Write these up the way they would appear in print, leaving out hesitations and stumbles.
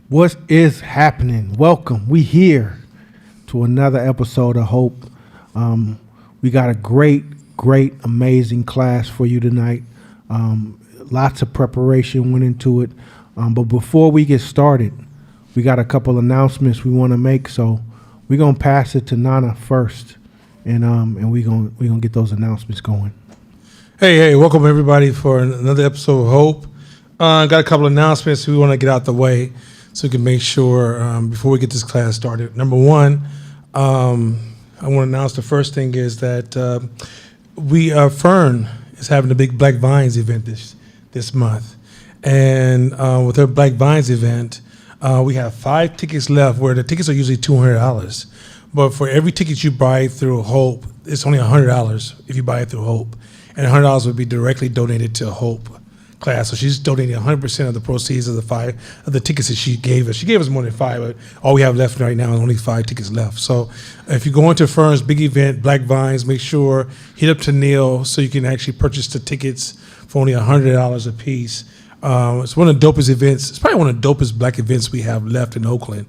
What is happening? Welcome. We here to another episode of Hope. We got a great, amazing class for you tonight. Lots of preparation went into it. But before we get started, we got a couple announcements we want to make. So we're gonna pass it to Nana first, and we gonna get those announcements going. Hey, welcome everybody for another episode of Hope. Got a couple of announcements we want to get out the way so we can make sure before we get this class started. Number one, I want to announce the first thing is that Fern is having a big Black Vines event this month. And with her Black Vines event, we have 5 tickets left where the tickets are usually $200. But for every ticket you buy through Hope, it's only $100 if you buy it through Hope. And $100 would be directly donated to Hope class. So she's donating 100% of the proceeds of the tickets that she gave us. She gave us more than 5, but all we have left right now is only 5 tickets left. So if you go into Fern's big event, Black Vines, make sure hit up to Neil so you can actually purchase the tickets for only $100 a piece. It's one of the dopest events. It's probably one of the dopest Black events we have left in Oakland.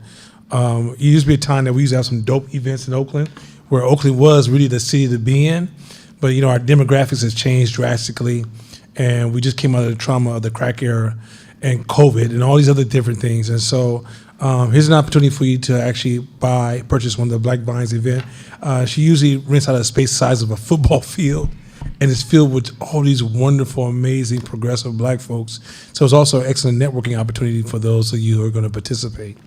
It used to be a time that we used to have some dope events in Oakland, where Oakland was really the city to be in. But, our demographics has changed drastically, and we just came out of the trauma of the crack era and COVID and all these other different things. And so here's an opportunity for you to actually purchase one of the Black Vines event. She usually rents out a space the size of a football field, and it's filled with all these wonderful, amazing, progressive Black folks. So it's also an excellent networking opportunity for those of you who are going to participate.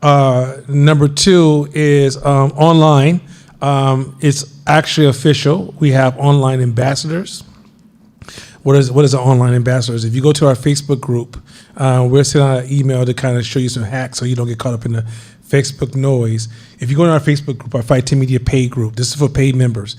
Number 2 is online. It's actually official. We have online ambassadors. What is an online ambassadors? If you go to our Facebook group, we're sending out an email to kind of show you some hacks so you don't get caught up in the Facebook noise. If you go to our Facebook group, our Fight 10 Media paid group, this is for paid members.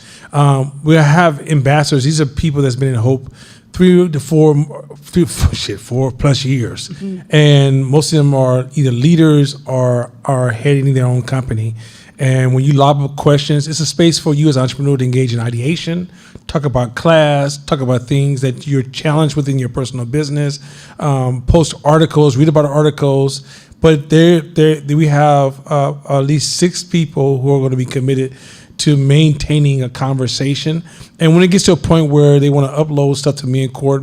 We have ambassadors. These are people that's been in Hope 4+ years. Mm-hmm. And most of them are either leaders or are heading their own company. And when you lob up questions, it's a space for you as an entrepreneur to engage in ideation, talk about class, talk about things that you're challenged with in your personal business, post articles, read about articles. But we have at least 6 people who are going to be committed to maintaining a conversation. And when it gets to a point where they want to upload stuff to me in court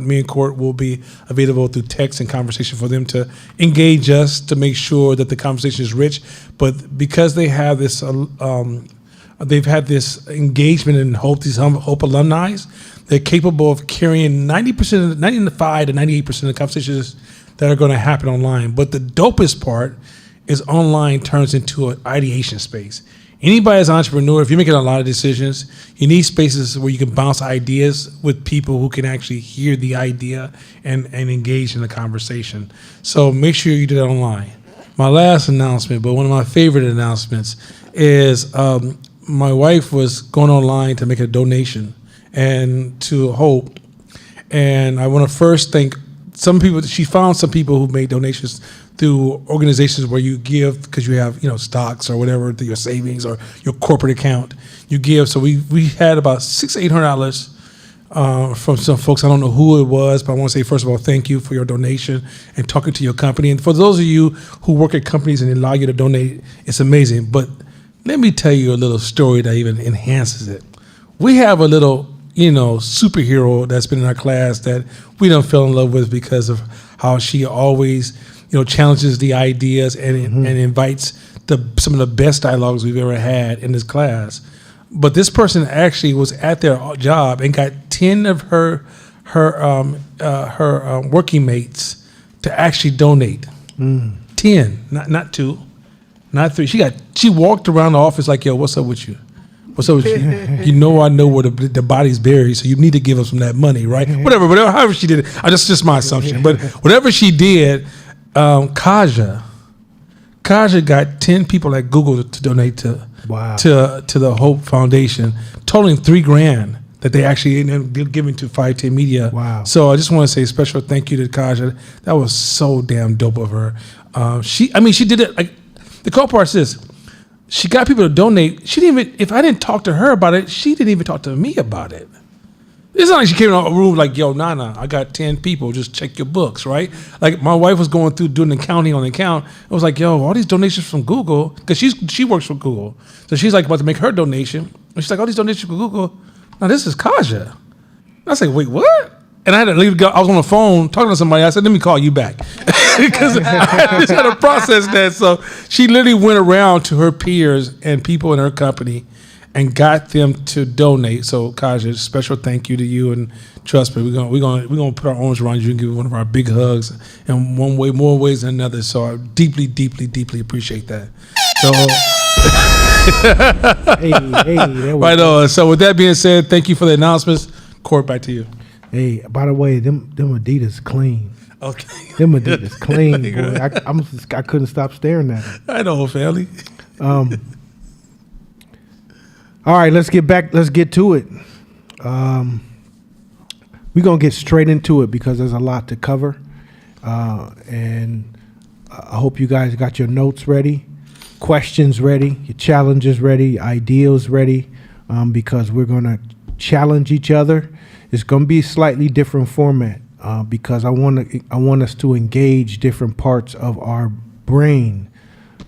will be available through text and conversation for them to engage us to make sure that the conversation is rich. But because they have this, they've had this engagement in Hope, these Hope alumni, they're capable of carrying 95 to 98% of the conversations that are going to happen online. But the dopest part is online turns into an ideation space. Anybody as an entrepreneur, if you're making a lot of decisions, you need spaces where you can bounce ideas with people who can actually hear the idea and engage in the conversation. So make sure you do that online. My last announcement, but one of my favorite announcements, is my wife was going online to make a donation and to Hope. And I want to first thank some people. She found some people who made donations through organizations where you give because you have stocks or whatever through your savings or your corporate account. You give. So we had about $600-800 from some folks. I don't know who it was, but I want to say first of all, thank you for your donation and talking to your company. And for those of you who work at companies and allow you to donate, it's amazing. But let me tell you a little story that even enhances it. We have a little superhero that's been in our class that we don't fell in love with because of how she always challenges the ideas and invites some of the best dialogues we've ever had in this class. But this person actually was at their job and got 10 of her working mates to actually donate. 10, not 2, not 3. She walked around the office like, yo, what's up with you? What's up with you? I know where the body's buried, so you need to give us some of that money, right? Whatever, however she did it. That's just my assumption. But whatever she did, Kaja got 10 people at Google to donate to the Hope Foundation, totaling $3,000 that they actually ended up giving to 510 Media. Wow! So I just want to say a special thank you to Kaja. That was so damn dope of her. She did it. Like, the cool part is this: she got people to donate. She didn't even. If I didn't talk to her about it, she didn't even talk to me about it. It's not like she came in a room like, yo, Nana, I got 10 people, just check your books, right? Like my wife was going through doing accounting on the account. It was like, yo, all these donations from Google, because she works for Google. So she's like about to make her donation. And she's like, all these donations from Google, now this is Kaja. I said, wait, what? And I had to leave. I was on the phone talking to somebody. I said, let me call you back. Because I just had to process that. So she literally went around to her peers and people in her company and got them to donate. So Kaja, special thank you to you, and trust me, we're gonna put our arms around you and give you one of our big hugs in one way, more ways than another. So I deeply, deeply, deeply appreciate that. So Hey, right on. So with that being said, thank you for the announcements. Court, back to you. Hey, by the way, them Adidas clean. Okay. Them Adidas clean, boy. I couldn't stop staring at them. I know, family. All right, let's get to it. We're going to get straight into it because there's a lot to cover. And I hope you guys got your notes ready, questions ready, your challenges ready, ideals ready, because we're going to challenge each other. It's going to be a slightly different format because I want us to engage different parts of our brain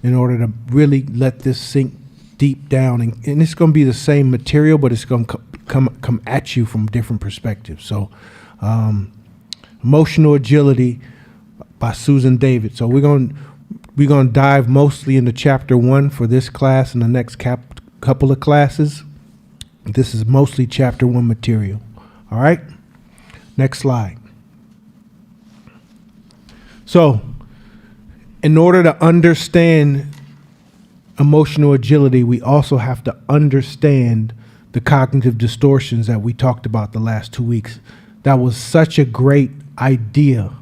in order to really let this sink deep down, and it's going to be the same material, but it's going to come at you from different perspectives. So, Emotional Agility by Susan David. So we're going to dive mostly into chapter 1 for this class and the next couple of classes. This is mostly chapter 1 material. All right. Next slide. So, in order to understand emotional agility, we also have to understand the cognitive distortions that we talked about the last 2 weeks. That was such a great idea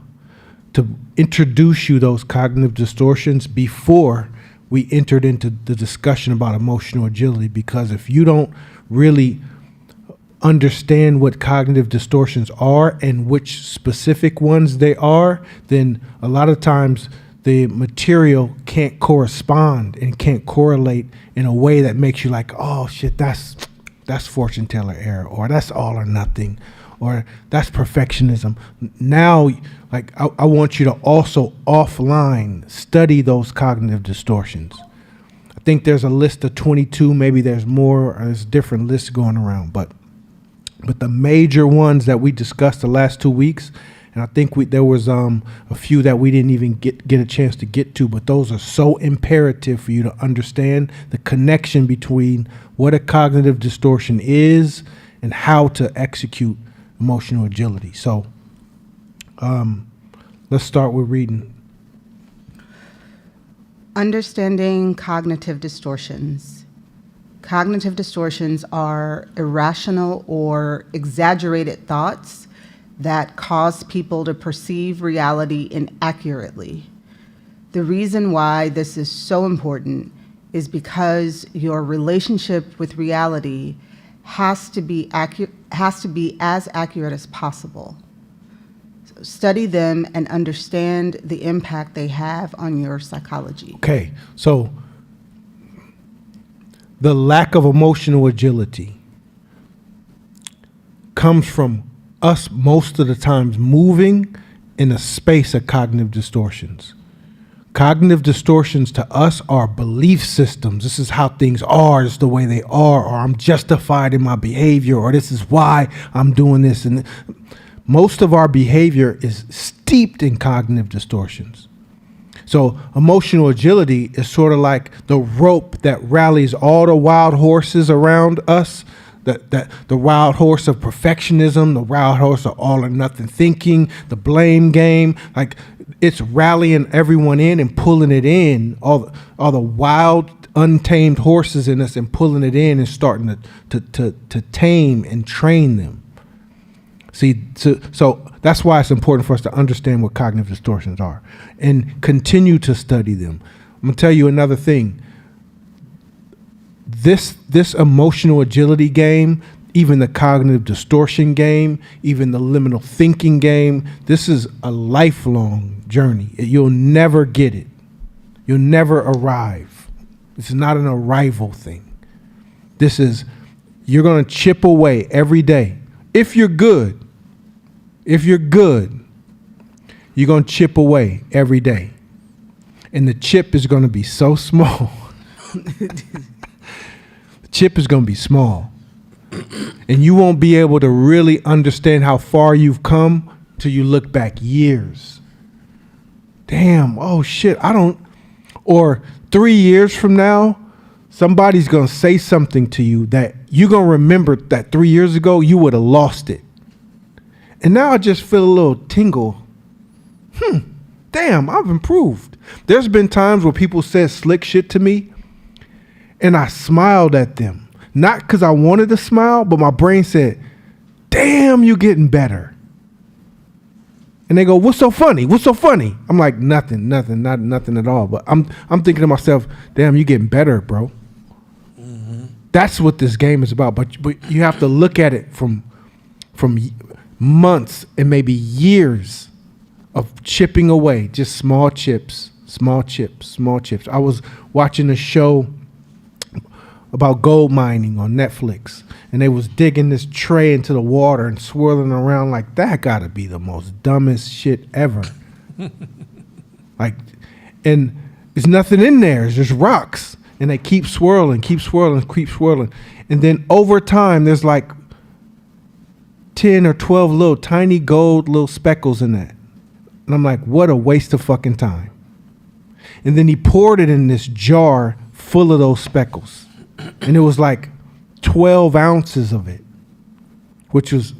to introduce you those cognitive distortions before we entered into the discussion about emotional agility, because if you don't really understand what cognitive distortions are and which specific ones they are, then a lot of times the material can't correspond and can't correlate in a way that makes you like, oh shit, that's fortune teller error, or that's all or nothing, or that's perfectionism. Now, like I want you to also offline study those cognitive distortions. I think there's a list of 22, maybe there's more, or there's different lists going around, but the major ones that we discussed the last 2 weeks, and I think there was a few that we didn't even get a chance to get to, but those are so imperative for you to understand the connection between what a cognitive distortion is and how to execute emotional agility. So let's start with reading. Understanding cognitive distortions. Cognitive distortions are irrational or exaggerated thoughts that cause people to perceive reality inaccurately. The reason why this is so important is because your relationship with reality has to be as accurate as possible. So study them and understand the impact they have on your psychology. Okay, so the lack of emotional agility comes from us most of the times moving in a space of cognitive distortions. Cognitive distortions to us are belief systems. This is how things are, this is the way they are, or I'm justified in my behavior, or this is why I'm doing this. And most of our behavior is steeped in cognitive distortions. So emotional agility is sort of like the rope that rallies all the wild horses around us. The wild horse of perfectionism, the wild horse of all or nothing thinking, the blame game, like it's rallying everyone in and pulling it in, all the wild, untamed horses in us, and pulling it in and starting to tame and train them. See, so that's why it's important for us to understand what cognitive distortions are and continue to study them. I'm gonna tell you another thing. This emotional agility game, even the cognitive distortion game, even the liminal thinking game, this is a lifelong journey. You'll never get it. You'll never arrive. This is not an arrival thing. This is, you're going to chip away every day if you're good, you're going to chip away every day. And the chip is going to be so small. The chip is going to be small. And you won't be able to really understand how far you've come till you look back years. Damn, oh shit, or 3 years from now, somebody's going to say something to you that you're going to remember that 3 years ago, you would have lost it. And now I just feel a little tingle. Damn, I've improved. There's been times where people said slick shit to me and I smiled at them. Not because I wanted to smile, but my brain said, damn, you're getting better. And they go, what's so funny? What's so funny? I'm like, nothing at all. But I'm thinking to myself, damn, you're getting better, bro. Mm-hmm. That's what this game is about. But you have to look at it from months and maybe years of chipping away, just small chips. I was watching a show about gold mining on Netflix, and they was digging this tray into the water and swirling around like that. Gotta be the most dumbest shit ever. Like, and there's nothing in there. It's just rocks, and they keep swirling. And then over time, there's like 10 or 12 little tiny gold little speckles in that. And I'm like, what a waste of fucking time. And then he poured it in this jar full of those speckles. And it was like 12 ounces of it, which was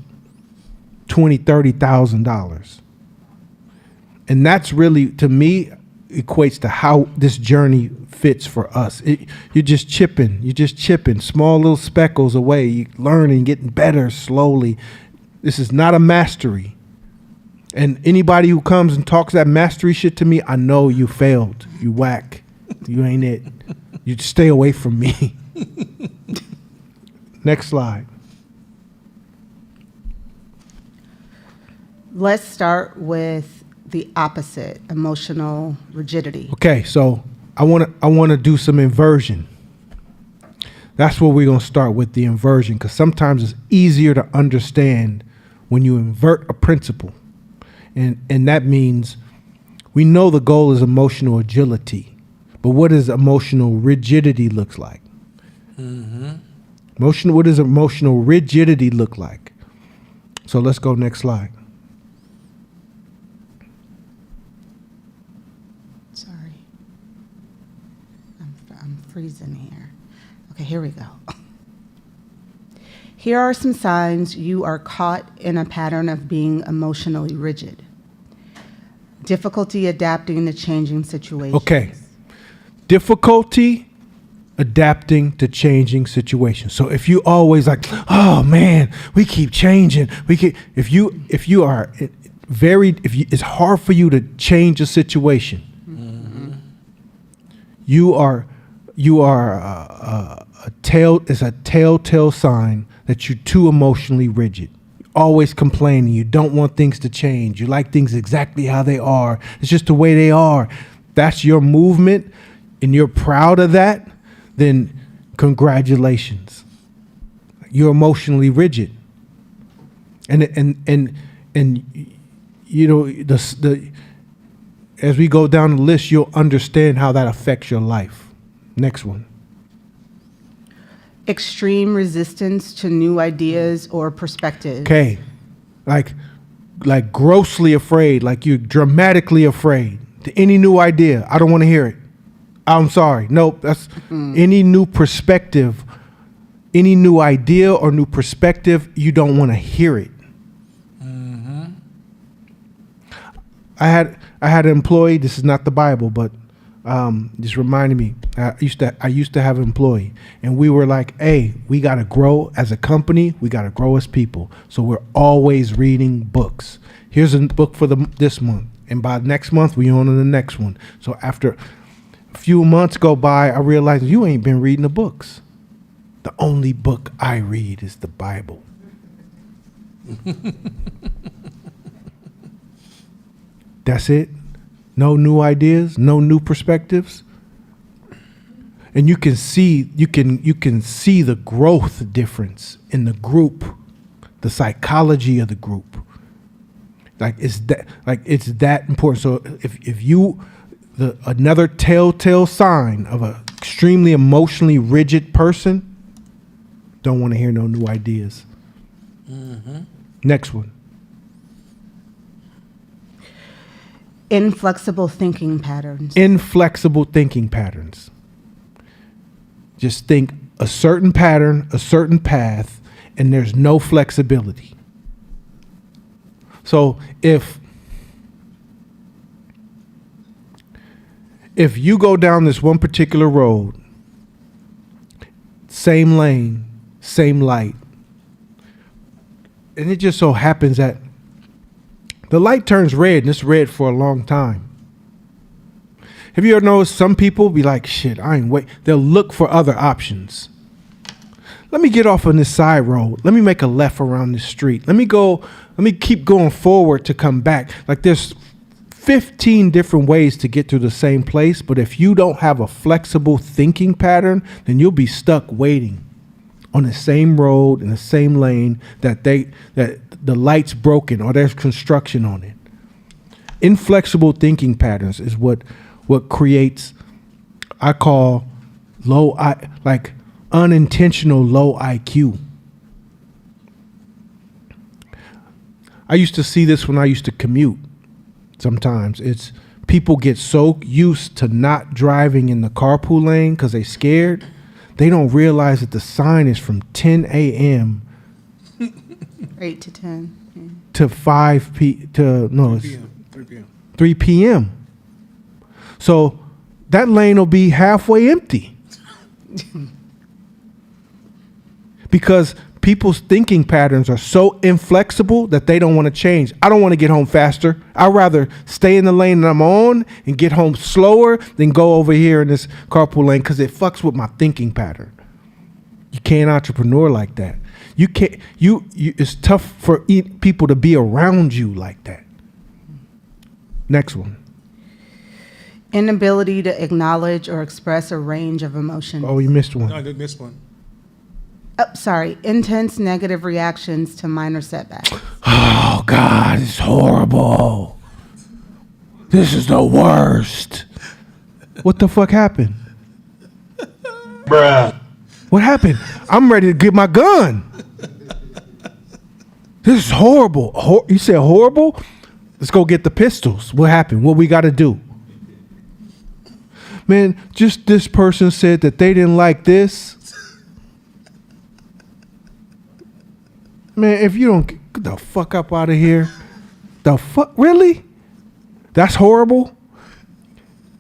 $20,000, $30,000. And that's really, to me, equates to how this journey fits for us. You're just chipping small little speckles away. You're learning, getting better slowly. This is not a mastery. And anybody who comes and talks that mastery shit to me, I know you failed. You whack. You ain't it. You stay away from me. Next slide. Let's start with the opposite, emotional rigidity. Okay, so I want to do some inversion. That's what we're going to start with, the inversion, because sometimes it's easier to understand when you invert a principle. And that means we know the goal is emotional agility, but what does emotional rigidity look like? Mm-hmm. What does emotional rigidity look like? So let's go next slide. Sorry. I'm freezing here. Okay, here we go. Here are some signs you are caught in a pattern of being emotionally rigid. Difficulty adapting to changing situations. Okay. Difficulty adapting to changing situations. So if you always like, oh man, we keep changing. It's hard for you to change a situation. Mm-hmm. You are it's a telltale sign that you're too emotionally rigid. Always complaining. You don't want things to change. You like things exactly how they are. It's just the way they are. That's your movement, and you're proud of that, then congratulations. You're emotionally rigid. And you know, as we go down the list, you'll understand how that affects your life. Next one. Extreme resistance to new ideas or perspectives. Okay, like grossly afraid, like you're dramatically afraid to any new idea. I don't want to hear it. I'm sorry. Nope, that's any new perspective, any new idea or new perspective, you don't want to hear it. Mm-hmm. I had an employee, this is not the Bible, but just reminded me, I used to have an employee, and we were like, hey, we got to grow as a company. We got to grow as people. So we're always reading books. Here's a book for this month. And by next month, we on to the next one. So after a few months go by, I realized you ain't been reading the books. The only book I read is the Bible. That's it. No new ideas, no new perspectives. And you can see the growth difference in the group the psychology of the group. It's that important. So if you another telltale sign of a extremely emotionally rigid person, don't want to hear no new ideas. Next one. Inflexible thinking patterns. Inflexible thinking patterns. Just think a certain pattern, a certain path, and there's no flexibility. So if you go down this one particular road, same lane, same light, and it just so happens that the light turns red, and it's red for a long time. Have you ever noticed some people be like, shit, I ain't wait. They'll look for other options. Let me get off on this side road. Let me make a left around this street. Let me keep going forward to come back. Like there's 15 different ways to get to the same place, but if you don't have a flexible thinking pattern, then you'll be stuck waiting on the same road in the same lane that the light's broken or there's construction on it. Inflexible thinking patterns is what creates, I call unintentional low IQ. I used to see this when I used to commute. Sometimes it's people get so used to not driving in the carpool lane because they're scared. They don't realize that the sign is from 10 a.m. 8 to 10. to 5 p. to no, it's 3 p.m. 3 p.m. So that lane will be halfway empty because people's thinking patterns are so inflexible that they don't want to change. I don't want to get home faster. I'd rather stay in the lane that I'm on and get home slower than go over here in this carpool lane because it fucks with my thinking pattern. You can't entrepreneur like that. You can't. It's tough for people to be around you like that. Next one. Inability to acknowledge or express a range of emotions. Oh, you missed one. No, I did miss one. Oh, sorry. Intense negative reactions to minor setbacks. Oh, God, it's horrible. This is the worst. What the fuck happened? Bruh. What happened? I'm ready to get my gun. This is horrible. You said horrible? Let's go get the pistols. What happened? What we got to do? Man, just this person said that they didn't like this. Man, if you don't get the fuck up out of here. The fuck? Really? That's horrible?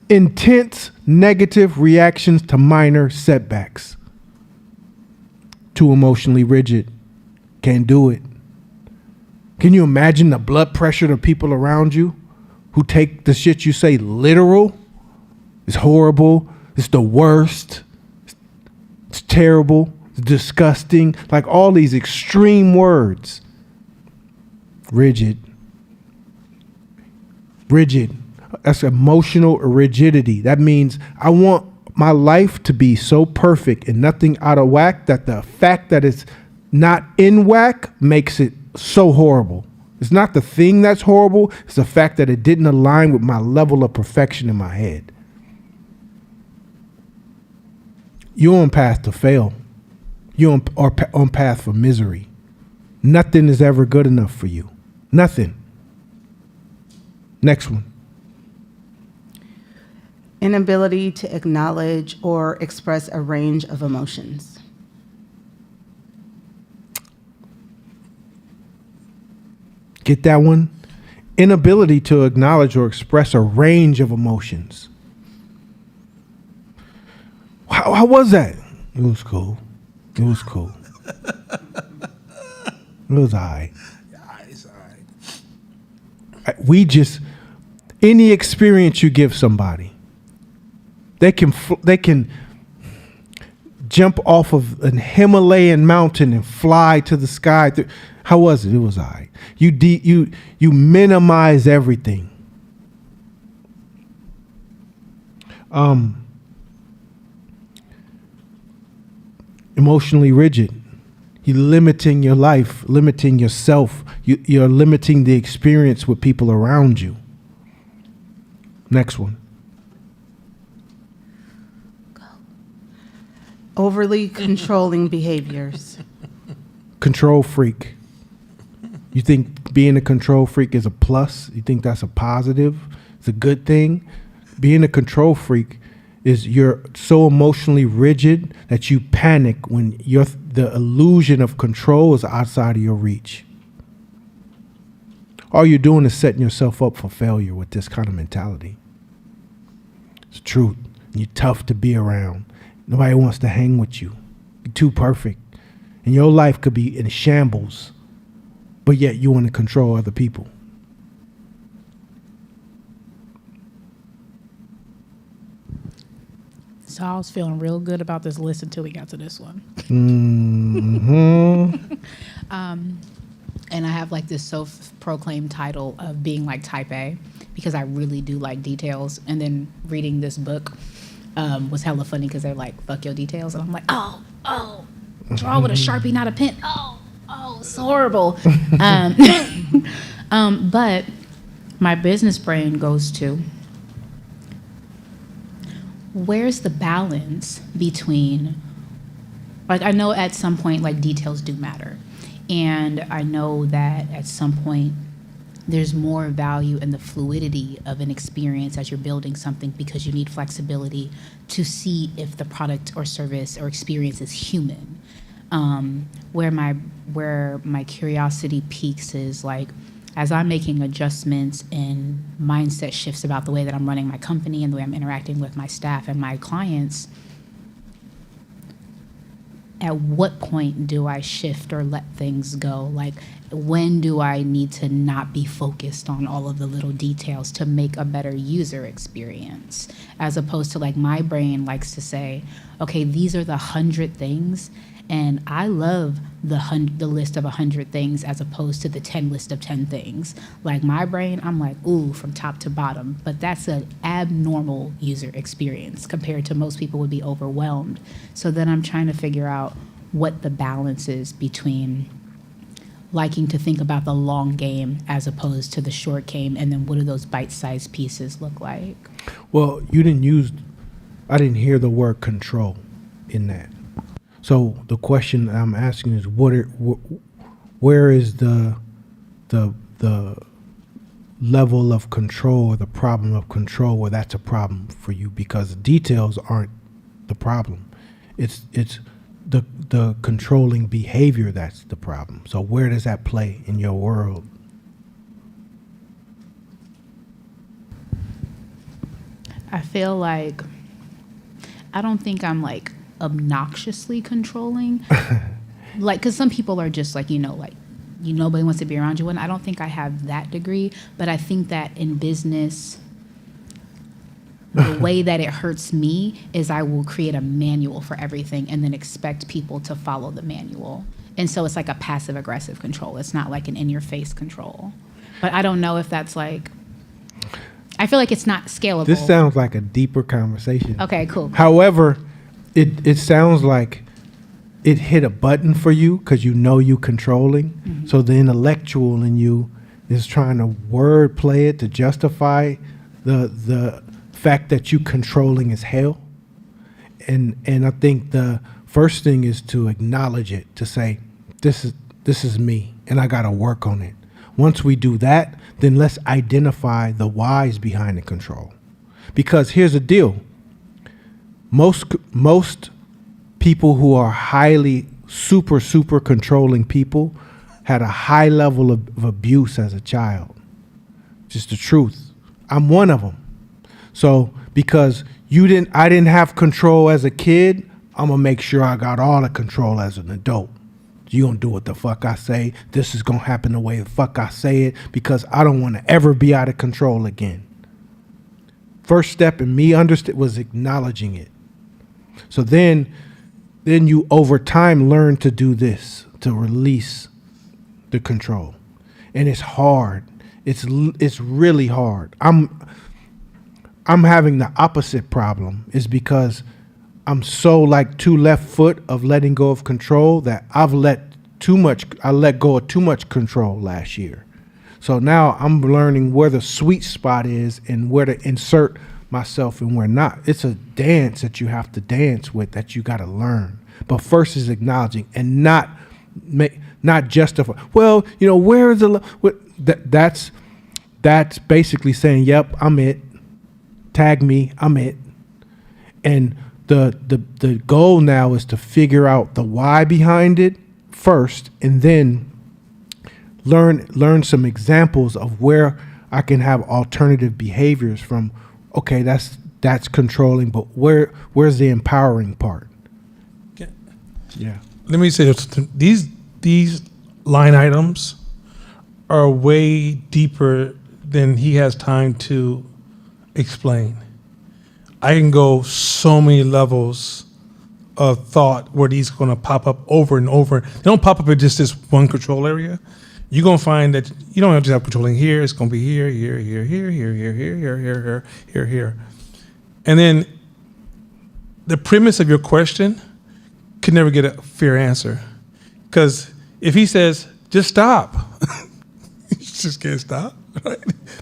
Intense negative reactions to minor setbacks. Too emotionally rigid. Can't do it. Can you imagine the blood pressure of people around you who take the shit you say literal? It's horrible. It's the worst. It's terrible. It's disgusting. Like all these extreme words. Rigid. Rigid. That's emotional rigidity. That means I want my life to be so perfect and nothing out of whack that the fact that it's not in whack makes it so horrible. It's not the thing that's horrible. It's the fact that it didn't align with my level of perfection in my head. You're on path to fail. You're on path for misery. Nothing is ever good enough for you. Nothing. Next one. Inability to acknowledge or express a range of emotions. Get that one? Inability to acknowledge or express a range of emotions. How was that? It was cool. It was cool. It was all right. It's all right. We just, any experience you give somebody, they can jump off of an Himalayan mountain and fly to the sky. How was it? It was all right. You minimize everything. Emotionally rigid. You're limiting your life, limiting yourself. You're limiting the experience with people around you. Next one. Overly controlling behaviors. Control freak. You think being a control freak is a plus? You think that's a positive? It's a good thing? Being a control freak is you're so emotionally rigid that you panic when the illusion of control is outside of your reach. All you're doing is setting yourself up for failure with this kind of mentality. It's truth. You're tough to be around. Nobody wants to hang with you. You're too perfect. And your life could be in shambles, but yet you want to control other people. So I was feeling real good about this list until we got to this one. Mm-hmm. And I have like this self-proclaimed title of being like type A because I really do like details. And then reading this book was hella funny because they're like, fuck your details. And I'm like, oh, draw with a Sharpie, not a pen. Oh, it's horrible. But my business brain goes to, where's the balance between, like, I know at some point, like, details do matter. And I know that at some point, there's more value in the fluidity of an experience as you're building something because you need flexibility to see if the product or service or experience is human. Where my curiosity peaks is like, as I'm making adjustments and mindset shifts about the way that I'm running my company and the way I'm interacting with my staff and my clients, at what point do I shift or let things go? Like, when do I need to not be focused on all of the little details to make a better user experience? As opposed to, like, my brain likes to say, okay, these are the 100 things, and I love the list of 100 things as opposed to the 10 list of 10 things. Like, my brain, I'm like, ooh, from top to bottom. But that's an abnormal user experience compared to most people would be overwhelmed. So then I'm trying to figure out what the balance is between liking to think about the long game as opposed to the short game, and then what do those bite-sized pieces look like? Well, I didn't hear the word control in that. So the question I'm asking is, where is the level of control or the problem of control where that's a problem for you? Because details aren't the problem. It's the controlling behavior that's the problem. So where does that play in your world? I feel like, I don't think I'm like obnoxiously controlling. Like, because some people are just like, nobody wants to be around you. And I don't think I have that degree, but I think that in business, the way that it hurts me is I will create a manual for everything and then expect people to follow the manual. And so it's like a passive aggressive control. It's not like an in your face control. But I don't know if that's like, I feel like it's not scalable. This sounds like a deeper conversation. Okay, cool. However, it sounds like it hit a button for you because you controlling. Mm-hmm. So the intellectual in you is trying to word play it to justify the fact that you controlling as hell. And I think the first thing is to acknowledge it, to say, this is me and I got to work on it. Once we do that, then let's identify the whys behind the control. Because here's the deal. Most people who are highly super controlling people had a high level of abuse as a child. Just the truth. I'm one of them. So because I didn't have control as a kid, I'm gonna make sure I got all the control as an adult. You gonna do what the fuck I say. This is gonna happen the way the fuck I say it because I don't want to ever be out of control again. First step in me was acknowledging it. So then you over time learn to do this, to release the control. And it's hard. It's really hard. I'm having the opposite problem is because I'm so like too left foot of letting go of control that I've let I let go of too much control last year. So now I'm learning where the sweet spot is and where to insert myself and where not. It's a dance that you have to dance with, that you got to learn. But first is acknowledging and not justify. Well, where is that's basically saying, yep, I'm it. Tag me, I'm it. And the goal now is to figure out the why behind it first, and then learn some examples of where I can have alternative behaviors from. Okay, that's controlling, but where's the empowering part? Yeah. Let me say this. These line items are way deeper than he has time to explain. I can go so many levels of thought where these are going to pop up over and over. They don't pop up in just this one control area. You're going to find that you don't have to have controlling here. It's going to be here, here, here, here, here, here, here, here, here, here, here. And then the premise of your question could never get a fair answer. Because if he says, just stop, you just can't stop, right?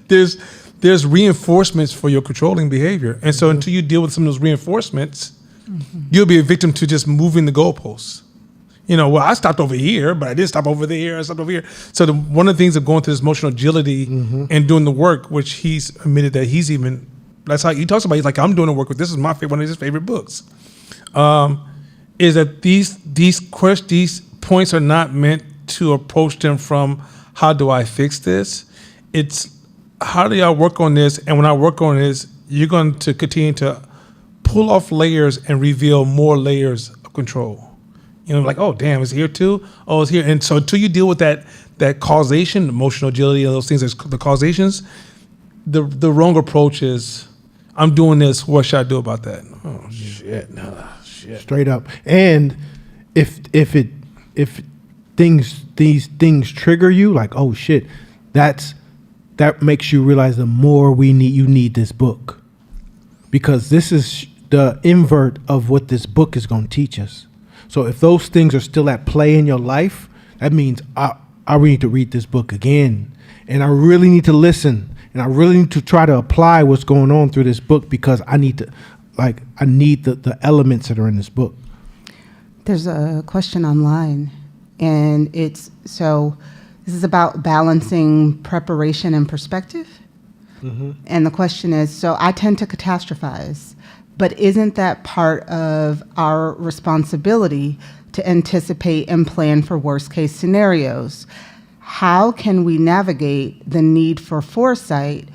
There's reinforcements for your controlling behavior. And so until you deal with some of those reinforcements, you'll be a victim to just moving the goalposts. Well, I stopped over here, but I did stop over there, I stopped over here. So one of the things of going through this emotional agility and doing the work, which he's admitted that that's how he talks about it. He's like, I'm doing the work with, this is one of his favorite books, is that these points are not meant to approach them from, how do I fix this? It's, how do y'all work on this? And when I work on this, you're going to continue to pull off layers and reveal more layers of control. Like, oh, damn, it's here too? Oh, it's here. And so until you deal with that causation, emotional agility, and those things, the causations, the wrong approach is, I'm doing this, what should I do about that? Oh, shit. Shit. Straight up. And if these things trigger you, like, oh, shit, that makes you realize the more you need this book. Because this is the invert of what this book is going to teach us. So if those things are still at play in your life, that means I need to read this book again. And I really need to listen. And I really need to try to apply what's going on through this book, because I need the elements that are in this book. There's a question online, and this is about balancing preparation and perspective. And the question is, so I tend to catastrophize, but isn't that part of our responsibility to anticipate and plan for worst case scenarios? How can we navigate the need for foresight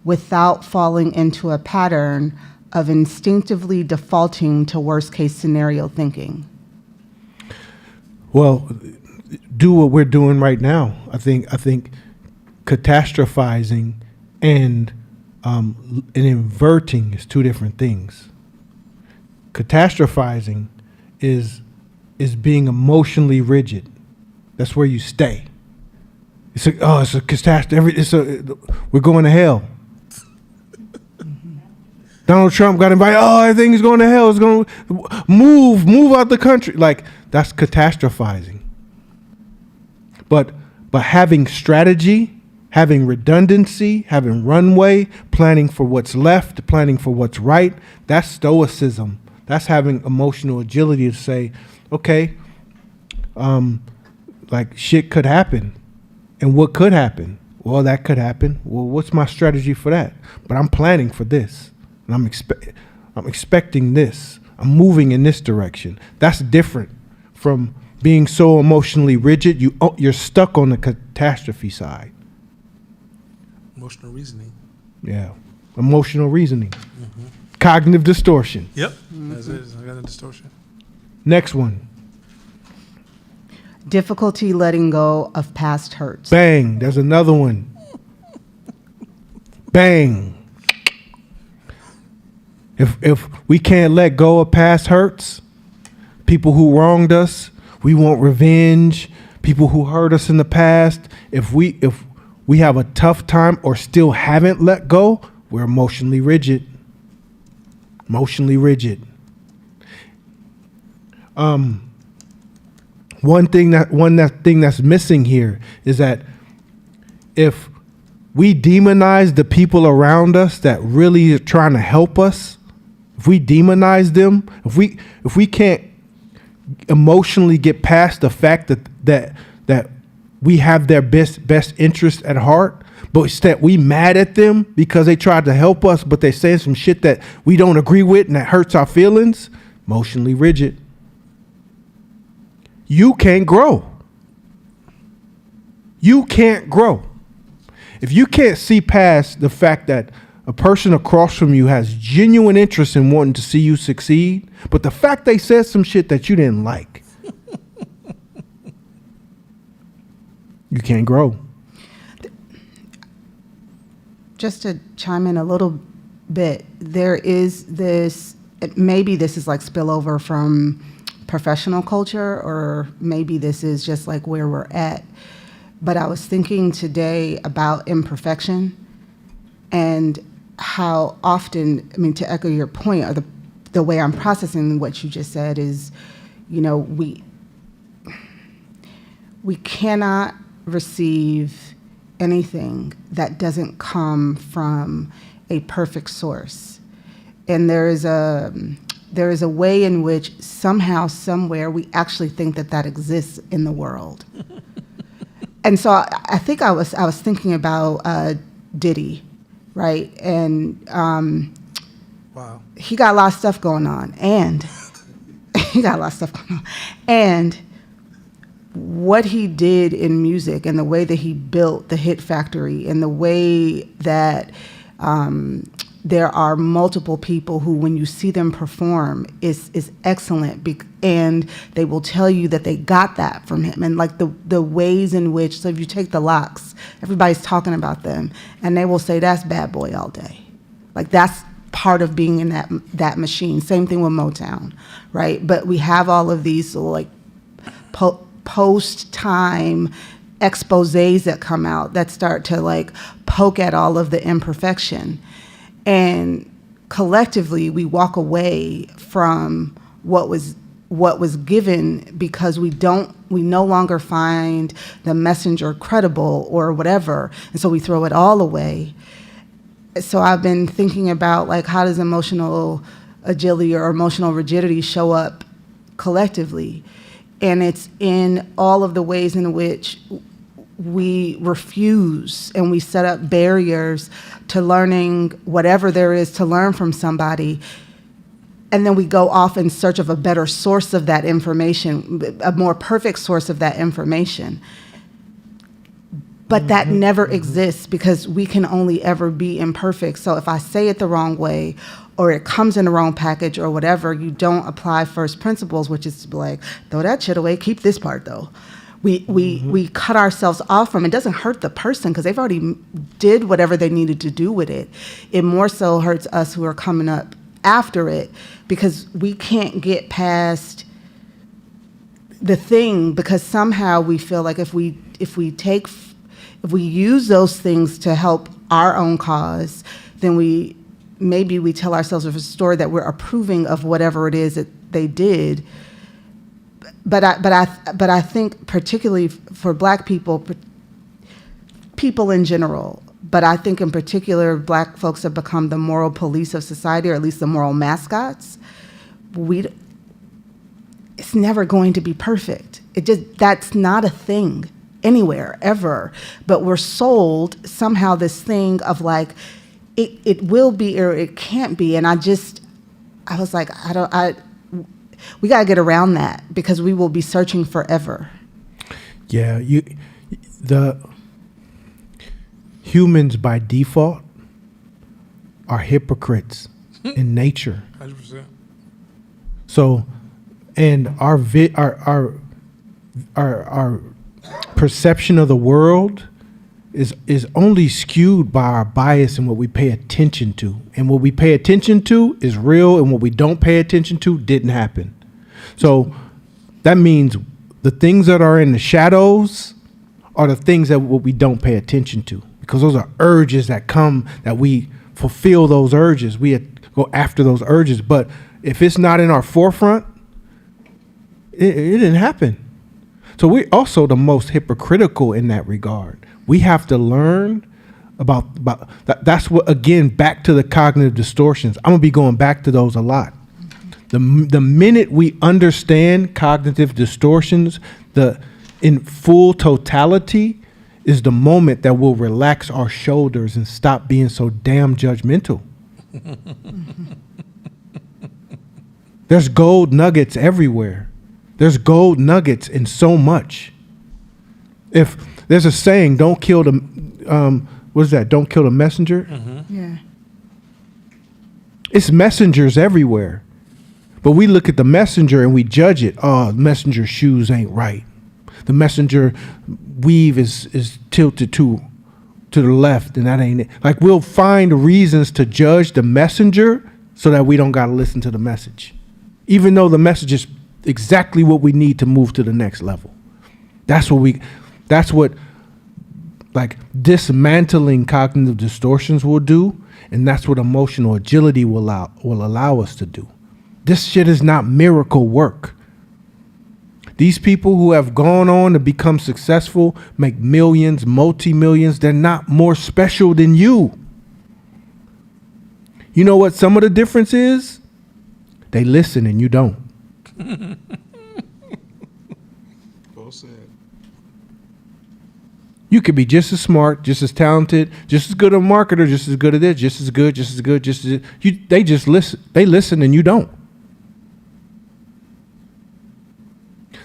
without falling into a pattern of instinctively defaulting to worst case scenario thinking? Well, do what we're doing right now. I think catastrophizing and inverting is two different things. Catastrophizing is being emotionally rigid. That's where you stay. It's a catastrophe. We're going to hell. Donald Trump got invited. Oh, everything's going to hell. It's going to move out the country. Like, that's catastrophizing. But having strategy, having redundancy, having runway, planning for what's left, planning for what's right, that's stoicism. That's having emotional agility to say, okay, like, shit could happen. And what could happen? Well, that could happen. Well, what's my strategy for that? But I'm planning for this. And I'm expecting this. I'm moving in this direction. That's different from being so emotionally rigid. You're stuck on the catastrophe side. Emotional reasoning. Yeah. Emotional reasoning. Cognitive distortion. Yep. That's it. I got a distortion. Next one. Difficulty letting go of past hurts. Bang. There's another one. Bang. If we can't let go of past hurts, people who wronged us, we want revenge, people who hurt us in the past, if we have a tough time or still haven't let go, we're emotionally rigid. Emotionally rigid. one thing that's missing here is that if we demonize the people around us that really are trying to help us, if we demonize them, if we can't emotionally get past the fact that we have their best interest at heart, but instead we mad at them because they tried to help us, but they're saying some shit that we don't agree with and that hurts our feelings, emotionally rigid. You can't grow. You can't grow. If you can't see past the fact that a person across from you has genuine interest in wanting to see you succeed, but the fact they said some shit that you didn't like, you can't grow. Just to chime in a little bit, there is this, maybe this is like spillover from professional culture, or maybe this is just like where we're at. But I was thinking today about imperfection and how often, I mean, to echo your point, or the way I'm processing what you just said is, you know, we cannot receive anything that doesn't come from a perfect source. And there is a way in which somehow, somewhere, we actually think that exists in the world. And so I think I was thinking about Diddy, right? And Wow. he got a lot of stuff going on, and and what he did in music and the way that he built the Hit Factory and the way that there are multiple people who, when you see them perform, is excellent, and they will tell you that they got that from him. And like the ways in which, so if you take the Lox, everybody's talking about them, and they will say that's Bad Boy all day. Like that's part of being in that machine. Same thing with Motown, right? But we have all of these like post-time exposés that come out that start to like poke at all of the imperfection. And collectively, we walk away from what was given because we no longer find the messenger credible or whatever, and so we throw it all away. So I've been thinking about like, how does emotional agility or emotional rigidity show up collectively? And it's in all of the ways in which we refuse and we set up barriers to learning whatever there is to learn from somebody. And then we go off in search of a better source of that information, a more perfect source of that information. But that never exists because we can only ever be imperfect. So if I say it the wrong way, or it comes in the wrong package or whatever, you don't apply first principles, which is to be like, throw that shit away, keep this part though. We cut ourselves off from it. It doesn't hurt the person because they've already did whatever they needed to do with it. It more so hurts us who are coming up after it because we can't get past the thing, because somehow we feel like if we use those things to help our own cause, then maybe we tell ourselves a story that we're approving of whatever it is that they did. But I think particularly for Black people in general, but I think in particular Black folks have become the moral police of society, or at least the moral mascots. It's never going to be perfect. That's not a thing anywhere ever. But we're sold somehow this thing of like, it will be or it can't be. And I was like, we got to get around that because we will be searching forever. Yeah, the humans by default are hypocrites in nature. 100%. So, and our perception of the world is only skewed by our bias and what we pay attention to. And what we pay attention to is real, and what we don't pay attention to didn't happen. So that means the things that are in the shadows are the things that what we don't pay attention to, because those are urges that come, that we fulfill those urges. We go after those urges. But if it's not in our forefront, it didn't happen. So we're also the most hypocritical in that regard. We have to learn about that. That's what, again, back to the cognitive distortions. I'm gonna be going back to those a lot. The minute we understand cognitive distortions, in full totality, is the moment that we'll relax our shoulders and stop being so damn judgmental. There's gold nuggets everywhere. There's gold nuggets in so much. If there's a saying, don't kill the, what is that? Don't kill the messenger. Yeah. It's messengers everywhere. But we look at the messenger and we judge it. Oh, the messenger's shoes ain't right. The messenger weave is tilted to the left, and that ain't it. Like, we'll find reasons to judge the messenger so that we don't got to listen to the message, even though the message is exactly what we need to move to the next level. That's what like dismantling cognitive distortions will do, and that's what emotional agility will allow us to do. This shit is not miracle work. These people who have gone on to become successful, make millions, multi-millions, they're not more special than you. You know what some of the difference is? They listen and you don't. Well said. You could be just as smart, just as talented, just as good a marketer, just as good at this, just as good, just as they just listen. They listen and you don't.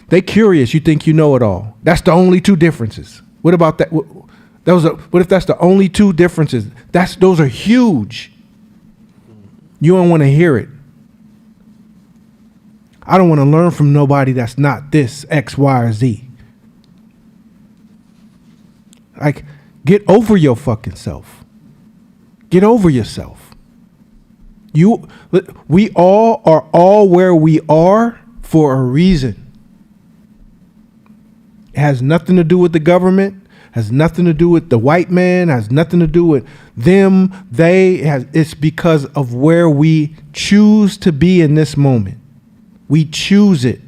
They curious, you think you know it all. That's the only two differences. What about that? What if that's the only two differences? Those are huge. You don't want to hear it. I don't want to learn from nobody that's not this X, Y, or Z. Like, get over your fucking self. Get over yourself. We all are all where we are for a reason. It has nothing to do with the government, has nothing to do with the white man, has nothing to do with them, it's because of where we choose to be in this moment. We choose it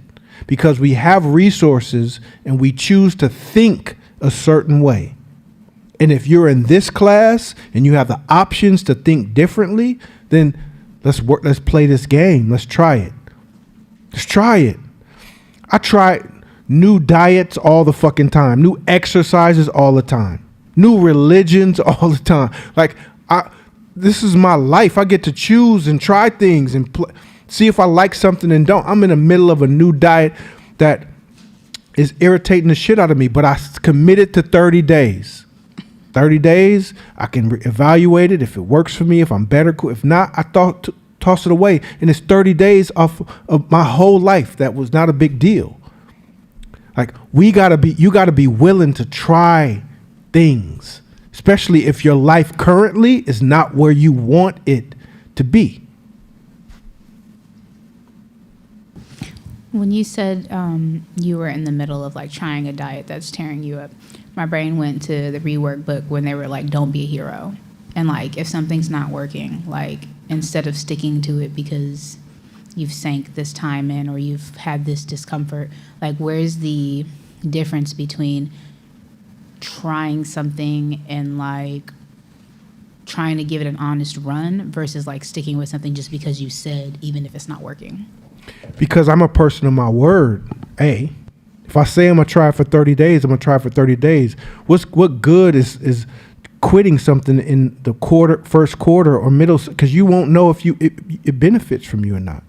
because we have resources and we choose to think a certain way. And if you're in this class and you have the options to think differently, then let's play this game. Let's try it. Let's try it. I try new diets all the fucking time, new exercises all the time, new religions all the time. Like, this is my life. I get to choose and try things and see if I like something and don't. I'm in the middle of a new diet that is irritating the shit out of me, but I committed to 30 days. 30 days, I can evaluate it. If it works for me, if I'm better, cool. If not, I toss it away. And it's 30 days off of my whole life. That was not a big deal. Like, you gotta be willing to try things, especially if your life currently is not where you want it to be. When you said you were in the middle of like trying a diet that's tearing you up, my brain went to the rework book when they were like, don't be a hero. And like, if something's not working, like, instead of sticking to it because you've sank this time in or you've had this discomfort, like, where's the difference between trying something and like trying to give it an honest run versus like sticking with something just because you said, even if it's not working? Because I'm a person of my word. If I say I'm gonna try for 30 days, I'm gonna try for 30 days. What good is quitting something in the first quarter or middle, because you won't know if it benefits from you or not.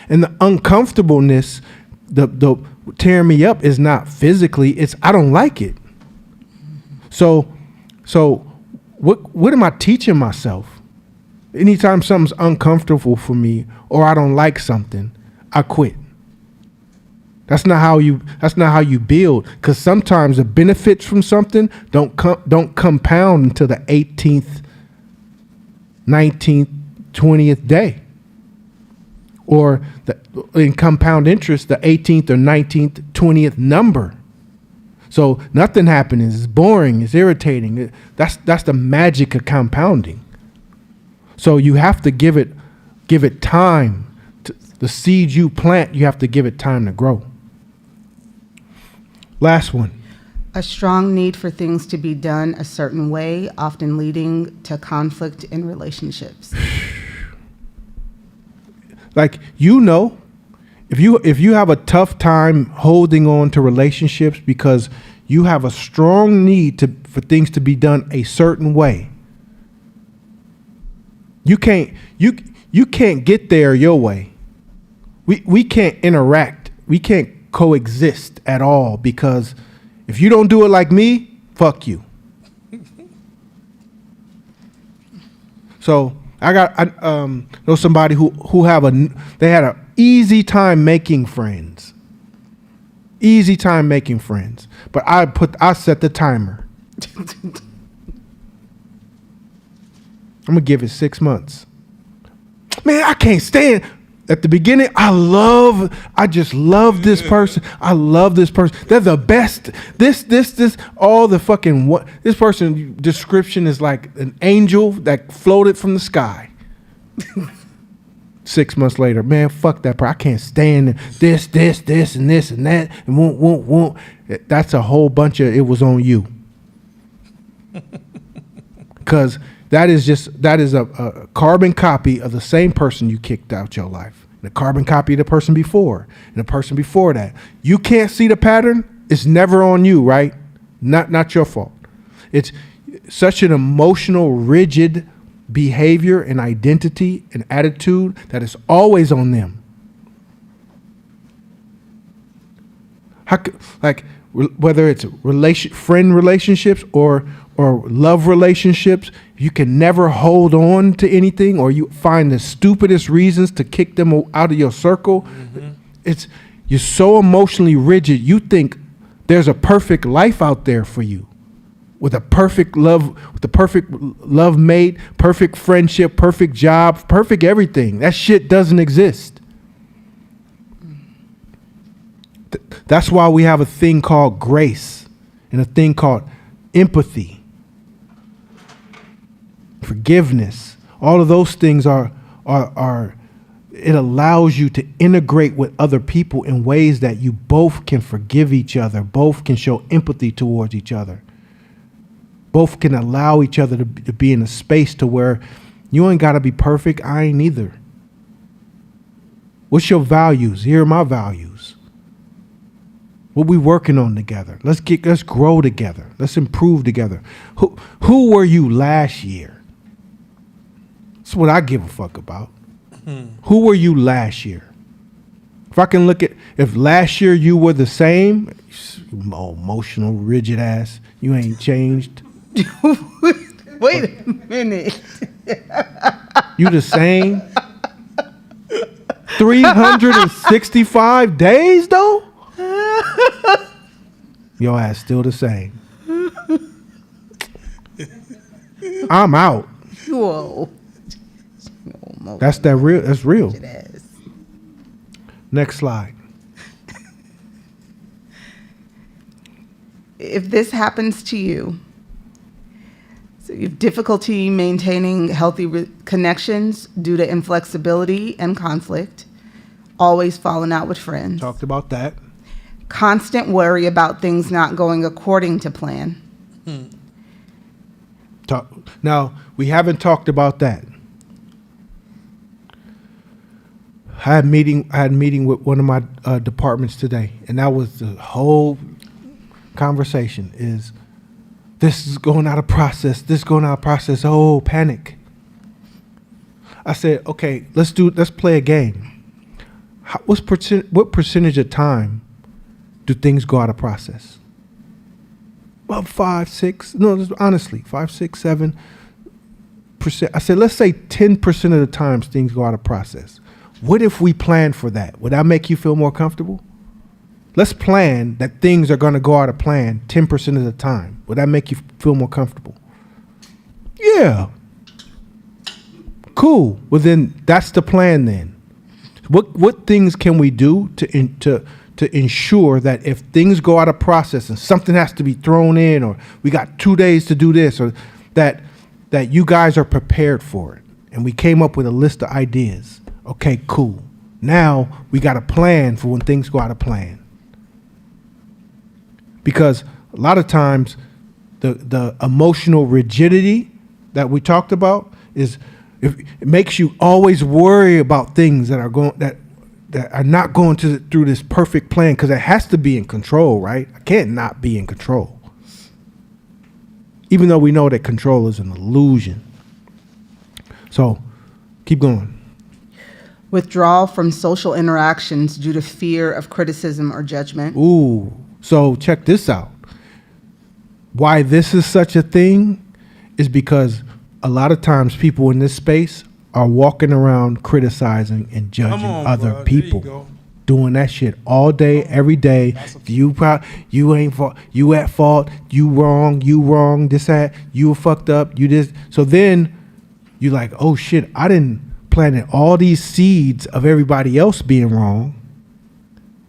And the uncomfortableness, the tearing me up is not physically, it's I don't like it. So what am I teaching myself? Anytime something's uncomfortable for me or I don't like something, I quit. That's not how you build, because sometimes the benefits from something don't compound until the 18th, 19th, 20th day. Or in compound interest, the 18th or 19th, 20th number. So nothing happens. It's boring. It's irritating. That's the magic of compounding. So you have to give it time. The seed you plant, you have to give it time to grow. Last one. A strong need for things to be done a certain way, often leading to conflict in relationships. Like, if you have a tough time holding on to relationships because you have a strong need for things to be done a certain way, you can't get there your way. We can't interact. We can't coexist at all, because if you don't do it like me, fuck you. So I know somebody who had an easy time making friends. Easy time making friends. But I set the timer. I'm gonna give it 6 months. Man, I can't stand. At the beginning, I just love this person. I love this person. They're the best. This, all the fucking what? This person description is like an angel that floated from the sky. 6 months later, man, fuck that person. I can't stand this, and this, and that, and won't. That's a whole bunch of, it was on you. Because that is a carbon copy of the same person you kicked out your life. The carbon copy of the person before, and the person before that. You can't see the pattern. It's never on you, right? Not your fault. It's such an emotional, rigid behavior and identity and attitude that is always on them. Whether it's friend relationships or love relationships, you can never hold on to anything, or you find the stupidest reasons to kick them out of your circle. Mm-hmm. You're so emotionally rigid. You think there's a perfect life out there for you, with the perfect love mate, perfect friendship, perfect job, perfect everything. That shit doesn't exist. That's why we have a thing called grace and a thing called empathy, forgiveness. All of those things are it allows you to integrate with other people in ways that you both can forgive each other, both can show empathy towards each other, both can allow each other to be in a space to where you ain't got to be perfect. I ain't either. What's your values? Here are my values. What we working on together? Let's grow together. Let's improve together. Who were you last year? That's what I give a fuck about. Who were you last year? If I can look at, if last year you were the same, emotional, rigid ass, you ain't changed. Wait a minute. You the same? 365 days though? Your ass still the same. I'm out. Whoa. That's real. Next slide. If this happens to you, so you have difficulty maintaining healthy connections due to inflexibility and conflict, always falling out with friends. Talked about that. Constant worry about things not going according to plan. Now, we haven't talked about that. I had a meeting with one of my departments today, and that was the whole conversation is, this is going out of process, oh, panic. I said, okay, let's play a game. What percentage of time do things go out of process? Well, 5, 6, no, honestly, 5, 6, 7%. I said, let's say 10% of the times things go out of process. What if we plan for that? Would that make you feel more comfortable? Let's plan that things are going to go out of plan 10% of the time. Would that make you feel more comfortable? Yeah. Cool. Well, then that's the plan then. What things can we do to ensure that if things go out of process and something has to be thrown in, or we got 2 days to do this, or that you guys are prepared for it? And we came up with a list of ideas. Okay, cool. Now we got a plan for when things go out of plan. because a lot of times the emotional rigidity that we talked about is it makes you always worry about things that are not going through this perfect plan, because it has to be in control, right? I can't not be in control, even though we know that control is an illusion. So keep going. Withdrawal from social interactions due to fear of criticism or judgment. Ooh, so check this out. Why this is such a thing is because a lot of times people in this space are walking around criticizing and judging other people, doing that shit all day, every day. You ain't fault. You at fault. You wrong. This, that. You fucked up. You this. So then you like, oh shit, I didn't planted all these seeds of everybody else being wrong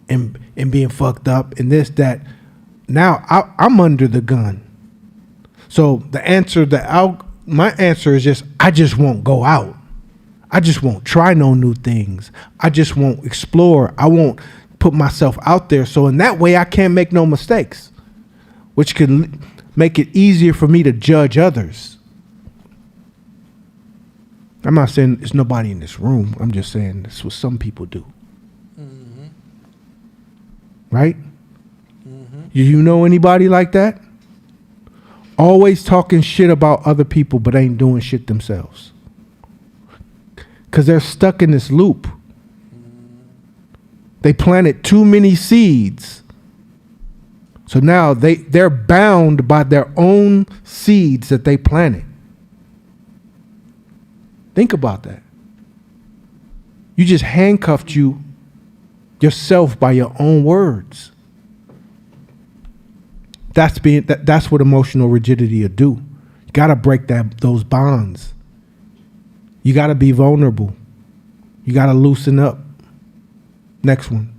and being fucked up and this, that. Now I'm under the gun. So my answer is just, I just won't go out. I just won't try no new things. I just won't explore. I won't put myself out there. So in that way, I can't make no mistakes, which can make it easier for me to judge others. I'm not saying there's nobody in this room. I'm just saying that's what some people do. Mm-hmm. Right? Mm-hmm. You know anybody like that? Always talking shit about other people, but ain't doing shit themselves. Because they're stuck in this loop. They planted too many seeds. So now they're bound by their own seeds that they planted. Think about that. You just handcuffed yourself by your own words. That's what emotional rigidity will do. You gotta break those bonds. You gotta be vulnerable. You gotta loosen up. Next one.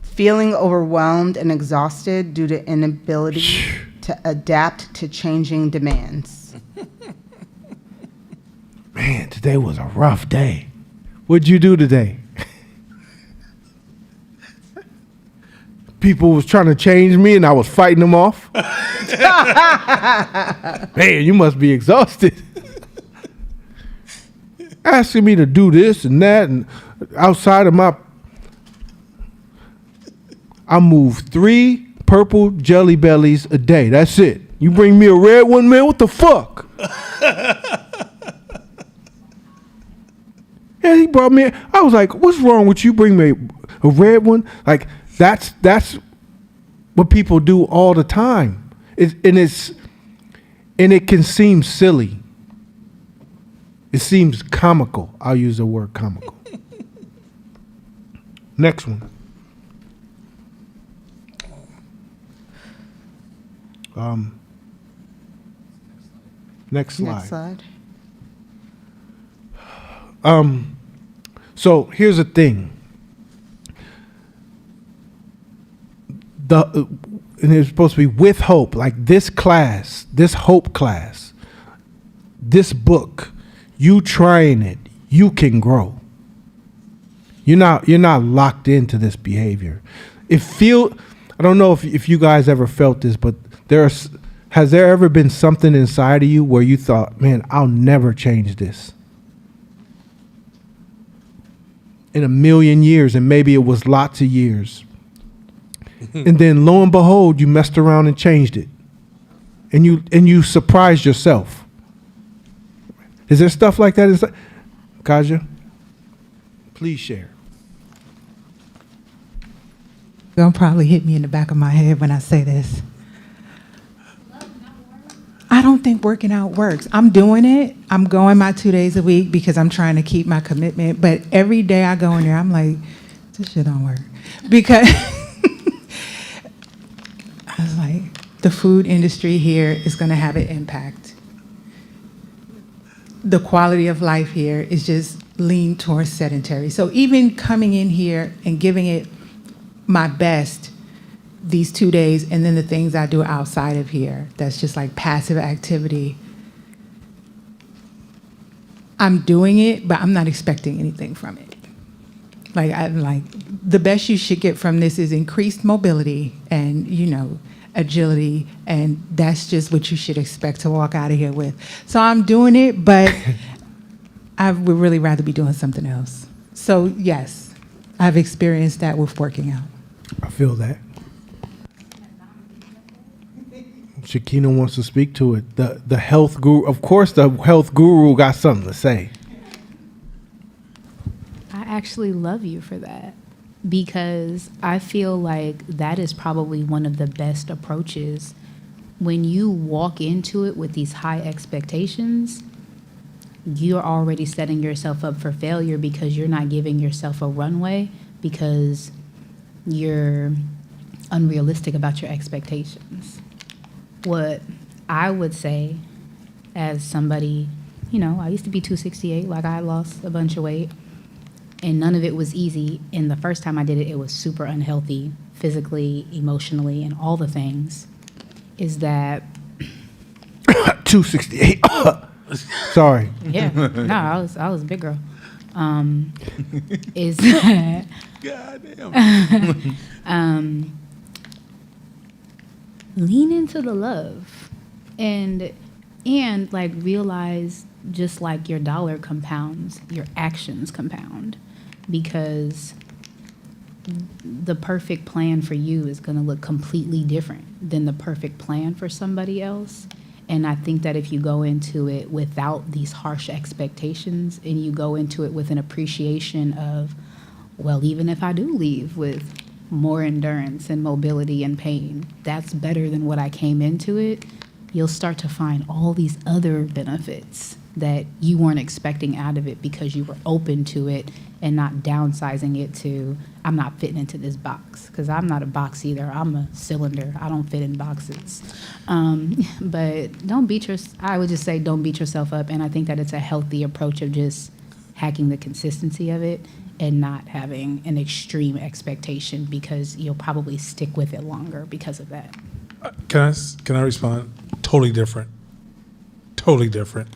Feeling overwhelmed and exhausted due to inability to adapt to changing demands. Man, today was a rough day. What'd you do today? People was trying to change me and I was fighting them off. Man, you must be exhausted. Asking me to do this and that and outside of I move 3 purple Jelly Bellies a day. That's it. You bring me a red one, man, what the fuck? And he brought me, I was like, what's wrong with you? Bring me a red one? Like, that's what people do all the time. And it can seem silly. It seems comical. I'll use the word comical. Next one. Next slide. Next slide. So here's the thing. And it's supposed to be with hope, like this class, this hope class, this book, you trying it, you can grow. You're not locked into this behavior. I don't know if you guys ever felt this, but has there ever been something inside of you where you thought, man, I'll never change this? In a million years, and maybe it was lots of years. And then lo and behold, you messed around and changed it. And you surprised yourself. Is there stuff like that inside? Kaja, please share. You'll probably hit me in the back of my head when I say this. I don't think working out works. I'm doing it. I'm going my 2 days a week because I'm trying to keep my commitment. But every day I go in there, I'm like, this shit don't work. Because I was like, the food industry here is going to have an impact. The quality of life here is just lean towards sedentary. So even coming in here and giving it my best these 2 days, and then the things I do outside of here, that's just like passive activity. I'm doing it, but I'm not expecting anything from it. I'm like, the best you should get from this is increased mobility and, agility, and that's just what you should expect to walk out of here with. So I'm doing it, but I would really rather be doing something else. So yes, I've experienced that with working out. I feel that. Shakina wants to speak to it. The health guru, of course, the health guru got something to say. I actually love you for that, because I feel like that is probably one of the best approaches. When you walk into it with these high expectations, you're already setting yourself up for failure because you're not giving yourself a runway, because you're unrealistic about your expectations. What I would say, as somebody, I used to be 268, like I lost a bunch of weight, and none of it was easy. And the first time I did it, it was super unhealthy, physically, emotionally, and all the things. Is that 268. Sorry. yeah? No, I was a big girl. Is that lean into the love, and like realize, just like your dollar compounds, your actions compound, because the perfect plan for you is going to look completely different than the perfect plan for somebody else. And I think that if you go into it without these harsh expectations, and you go into it with an appreciation of, well, even if I do leave with more endurance and mobility and pain, that's better than what I came into it, you'll start to find all these other benefits that you weren't expecting out of it, because you were open to it and not downsizing it to, I'm not fitting into this box, because I'm not a box either. I'm a cylinder. I don't fit in boxes. But I would just say don't beat yourself up. And I think that it's a healthy approach of just hacking the consistency of it and not having an extreme expectation, because you'll probably stick with it longer because of that. Can I respond? Totally different. Totally different.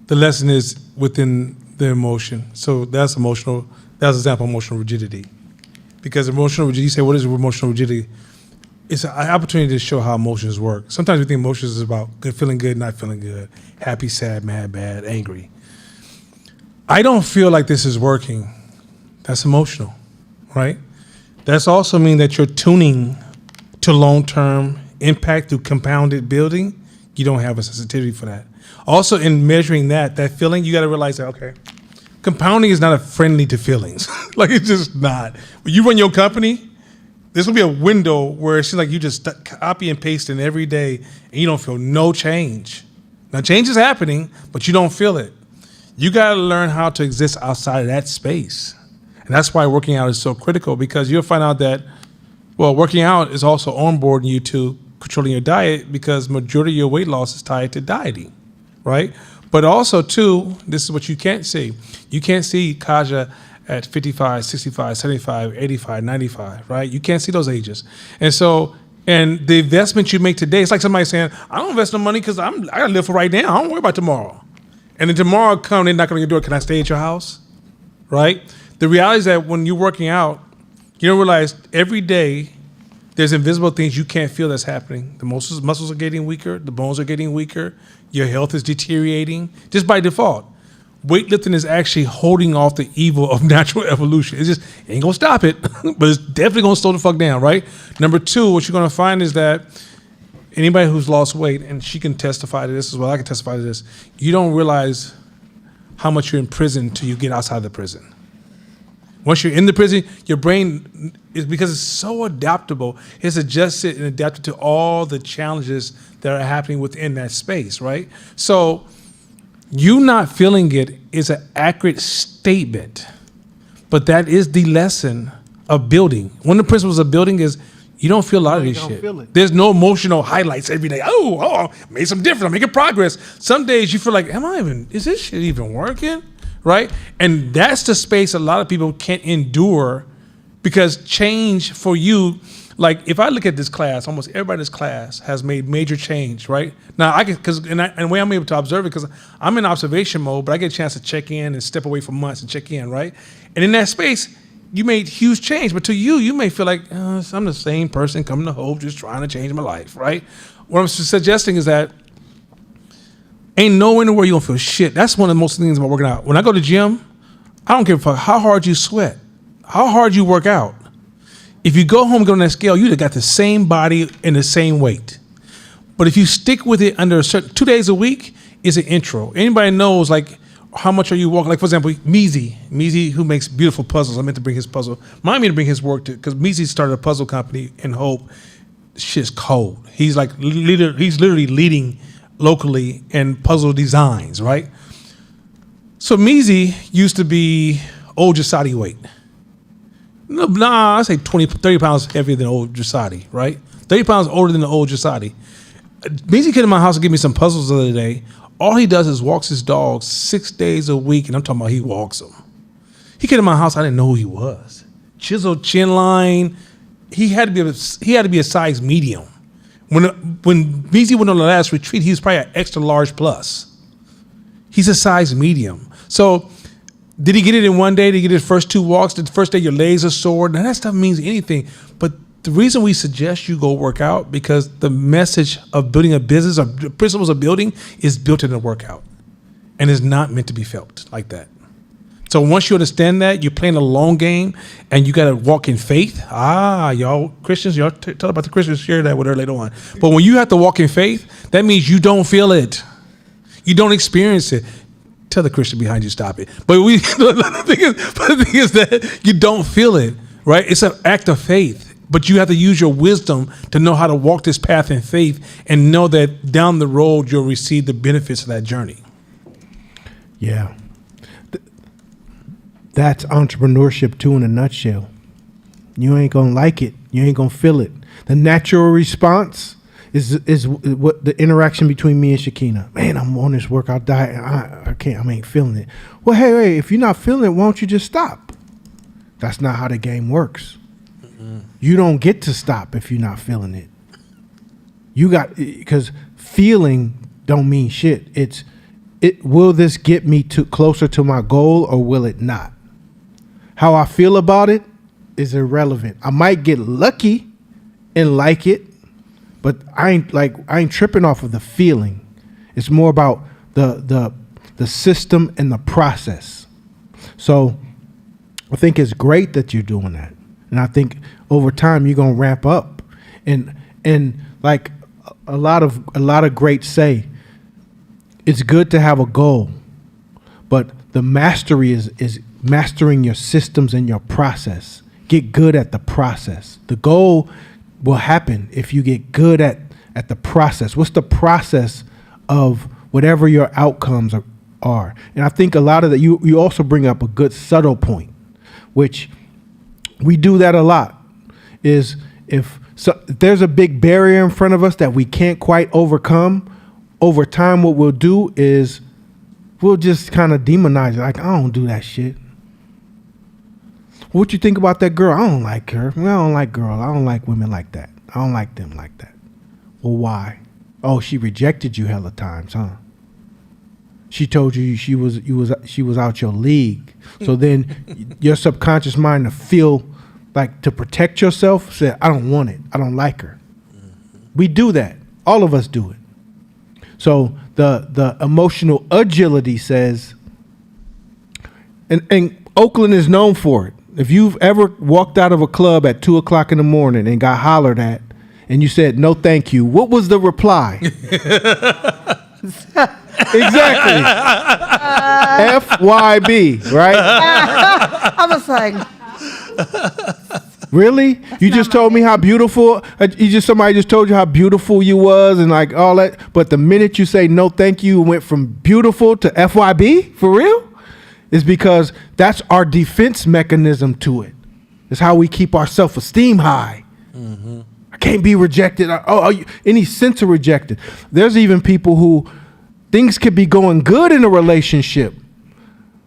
The lesson is within the emotion. So that's an example of emotional rigidity. Because emotional rigidity, you say, what is emotional rigidity? It's an opportunity to show how emotions work. Sometimes we think emotions is about feeling good, not feeling good, happy, sad, mad, bad, angry. I don't feel like this is working. That's emotional, right? That's also mean that you're tuning to long-term impact through compounded building. You don't have a sensitivity for that. Also, in measuring that feeling, you got to realize that, okay, compounding is not a friendly to feelings. Like, it's just not. When you run your company, there's going to be a window where it seems like you just copy and paste in every day, and you don't feel no change. Now, change is happening, but you don't feel it. You got to learn how to exist outside of that space. And that's why working out is so critical, because you'll find out that, well, working out is also onboarding you to controlling your diet, because majority of your weight loss is tied to dieting, right? But also, too, this is what you can't see. You can't see Kaja at 55, 65, 75, 85, 95, right? You can't see those ages. And so, and the investment you make today, it's like somebody saying, I don't invest no money because I got to live for right now. I don't worry about tomorrow. And then tomorrow come, they're not going to do it. Can I stay at your house, right? The reality is that when you're working out, you don't realize every day there's invisible things you can't feel that's happening. The muscles are getting weaker. The bones are getting weaker. Your health is deteriorating just by default. Weightlifting is actually holding off the evil of natural evolution. It ain't going to stop it, but it's definitely going to slow the fuck down, right? Number two, what you're going to find is that anybody who's lost weight, and she can testify to this as well, I can testify to this, you don't realize how much you're in prison till you get outside the prison. Once you're in the prison, your brain is, because it's so adaptable, it's adjusted and adapted to all the challenges that are happening within that space, right? So you not feeling it is an accurate statement, but that is the lesson of building. One of the principles of building is you don't feel a lot of this shit. There's no emotional highlights every day. Oh, made some difference. I'm making progress. Some days you feel like, is this shit even working? Right? And that's the space a lot of people can't endure, because change for you Like if I look at this class, almost everybody in this class has made major change, right? Now I can, and the way I'm able to observe it, because I'm in observation mode, but I get a chance to check in and step away for months and check in, right? And in that space, you made huge change, but to you may feel like I'm the same person coming to Hope, just trying to change my life, right? What I'm suggesting is that ain't nowhere where you don't feel shit. That's one of the most things about working out. When I go to the gym, I don't give a fuck how hard you sweat, how hard you work out. If you go home and go on that scale, you got the same body and the same weight. But if you stick with it under a certain 2 days a week, is an intro. Anybody knows like how much are you walking? Like for example, Meezy, who makes beautiful puzzles. I meant to bring his puzzle. Remind me to bring his work to, because Meezy started a puzzle company in Hope. Shit's cold. He's like he's literally leading locally in puzzle designs, right? So Meezy used to be old Jasadi weight. Nah, I say 30 pounds heavier than old Jasadi, right? 30 pounds older than the old Jasadi. Meezy came to my house and gave me some puzzles the other day. All he does is walks his dogs 6 days a week, and I'm talking about he walks them. He came to my house, I didn't know who he was. Chiseled chin line. He had to be a size medium. When Meezy went on the last retreat, he was probably an extra large plus. He's a size medium. So did he get it in one day? Did he get his first 2 walks? Did the first day your legs are sore? None of that stuff means anything. But the reason we suggest you go work out, because the message of building a business, or the principles of building, is built in a workout. And is not meant to be felt like that. So once you understand that, you're playing a long game, and you got to walk in faith. Y'all Christians, y'all tell about the Christians, share that with her later on. But when you have to walk in faith, that means you don't feel it. You don't experience it. Tell the Christian behind you, stop it. But the thing is that you don't feel it, right? It's an act of faith. But you have to use your wisdom to know how to walk this path in faith and know that down the road you'll receive the benefits of that journey. Yeah. That's entrepreneurship too in a nutshell. You ain't gonna like it. You ain't gonna feel it. The natural response is what the interaction between me and Shakina. Man, I'm on this workout diet and I ain't feeling it. Well, hey, if you're not feeling it, why don't you just stop? That's not how the game works. Mm-hmm. You don't get to stop if you're not feeling it. Because feeling don't mean shit. Will this get me closer to my goal or will it not? How I feel about it is irrelevant. I might get lucky and like it, but I ain't tripping off of the feeling. It's more about the system and the process. So I think it's great that you're doing that. And I think over time you're gonna ramp up. And like a lot of greats say, it's good to have a goal, but the mastery is mastering your systems and your process. Get good at the process. The goal will happen if you get good at the process. What's the process of whatever your outcomes are? And I think a lot of that, you also bring up a good subtle point, which we do that a lot, is if there's a big barrier in front of us that we can't quite overcome, over time what we'll do is we'll just kind of demonize it. Like, I don't do that shit. What you think about that girl? I don't like her. I don't like girls. I don't like women like that. I don't like them like that. Well, why? Oh, she rejected you hella times, huh? She told you she was out your league. So then your subconscious mind to feel like to protect yourself said, I don't want it. I don't like her. We do that. All of us do it. So the emotional agility says, and Oakland is known for it. If you've ever walked out of a club at 2:00 in the morning and got hollered at and you said, no, thank you, what was the reply? Exactly. FYB, right? I was like, really? You just told me how beautiful, somebody just told you how beautiful you was and like all that, but the minute you say no thank you, it went from beautiful to FYB? For real? It's because that's our defense mechanism to it. It's how we keep our self-esteem high. Mm-hmm. I can't be rejected. Any sense of rejected. There's even people who things could be going good in a relationship,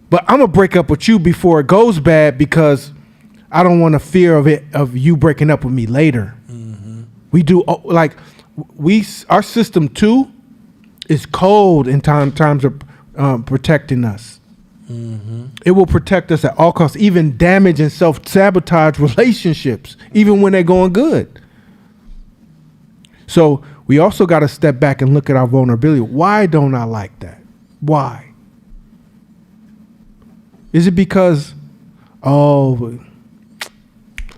but I'm going to break up with you before it goes bad because I don't want a fear of you breaking up with me later. We do like our system too is cold in terms of protecting us. It will protect us at all costs, even damage and self-sabotage relationships, even when they're going good. So we also got to step back and look at our vulnerability. Why don't I like that? Why? Is it because,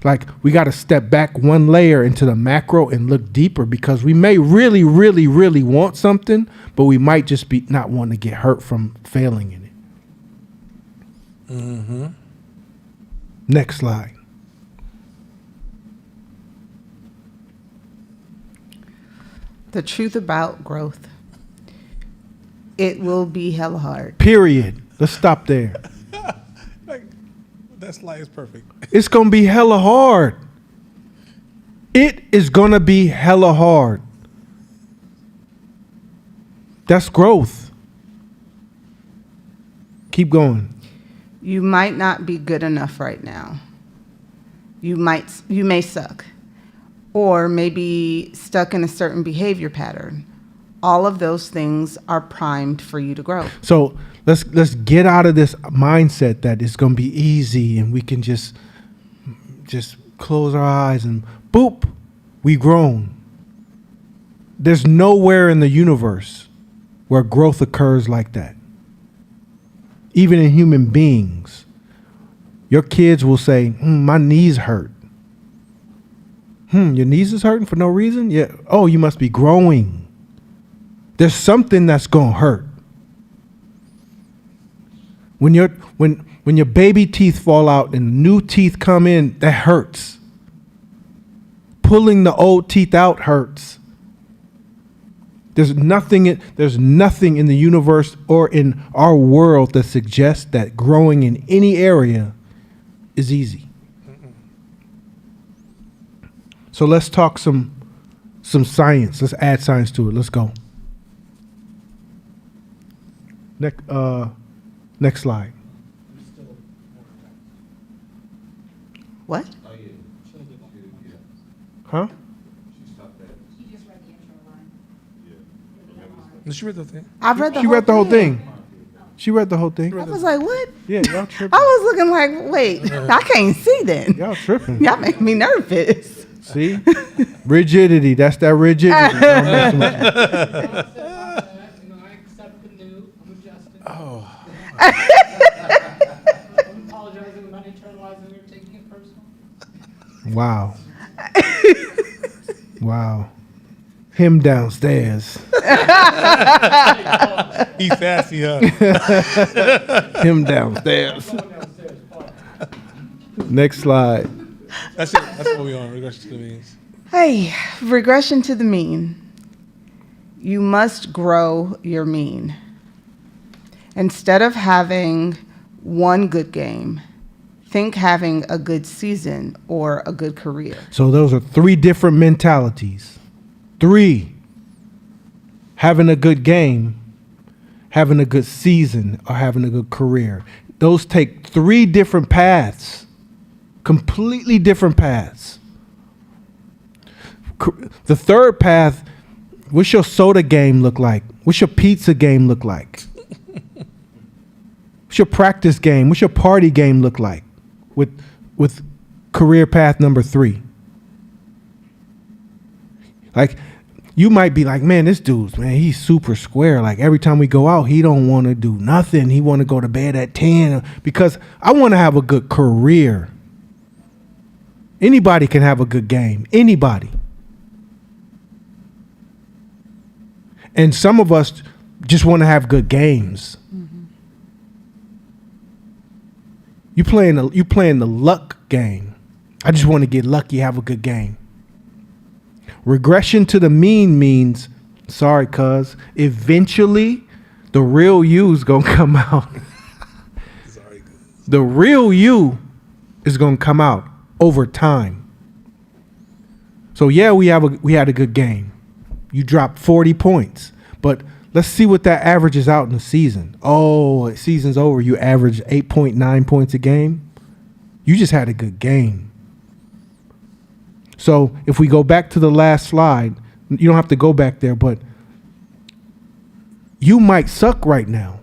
like we got to step back one layer into the macro and look deeper, because we may really, really, really want something, but we might just be not wanting to get hurt from failing in it. Next slide. The truth about growth. It will be hella hard. Period. Let's stop there. That slide is perfect. It's going to be hella hard. It is going to be hella hard. That's growth. Keep going. You might not be good enough right now. You may suck, or maybe stuck in a certain behavior pattern. All of those things are primed for you to grow. So let's get out of this mindset that it's going to be easy and we can just close our eyes and boop, we grown. There's nowhere in the universe where growth occurs like that. Even in human beings, your kids will say, my knees hurt. Your knees is hurting for no reason? Yeah. Oh, you must be growing. There's something that's going to hurt. When your baby teeth fall out and new teeth come in, that hurts. Pulling the old teeth out hurts. There's nothing in the universe or in our world that suggests that growing in any area is easy. So let's talk some science. Let's add science to it. Let's go. Next slide. What? Huh? She read the thing. I've read the She whole read the whole thing. thing. She read the whole thing. I was like, what? Yeah, y'all tripping. I was looking like, wait, I can't see then. Y'all tripping. Y'all make me nervous. See? Rigidity. That's that rigidity. Don't mess with you. I accept the new. I'm adjusting. Oh. I'm apologizing. I'm not internalizing or taking it personal. Wow. Wow. Him downstairs. He's sassy, huh? Him downstairs. Next slide. That's it. That's what we on. Regression to the means. Hey, regression to the mean. You must grow your mean. Instead of having one good game, think having a good season or a good career. So those are three different mentalities. 3, having a good game, having a good season, or having a good career. Those take 3 different paths, completely different paths. The third path, what's your soda game look like? What's your pizza game look like? What's your practice game? What's your party game look like with career path number 3? Like, you might be like, man, this dude's, man, he's super square. Like, every time we go out, he don't want to do nothing. He want to go to bed at 10 because I want to have a good career. Anybody can have a good game. Anybody. And some of us just want to have good games. Mm-hmm. You playing the luck game. I just want to get lucky, have a good game. Regression to the mean means, sorry, cuz, eventually the real you's gonna come out. The real you is gonna come out over time. So yeah, we had a good game. You dropped 40 points, but let's see what that averages out in the season. Oh, season's over. You average 8.9 points a game. You just had a good game. So if we go back to the last slide, you don't have to go back there, but you might suck right now.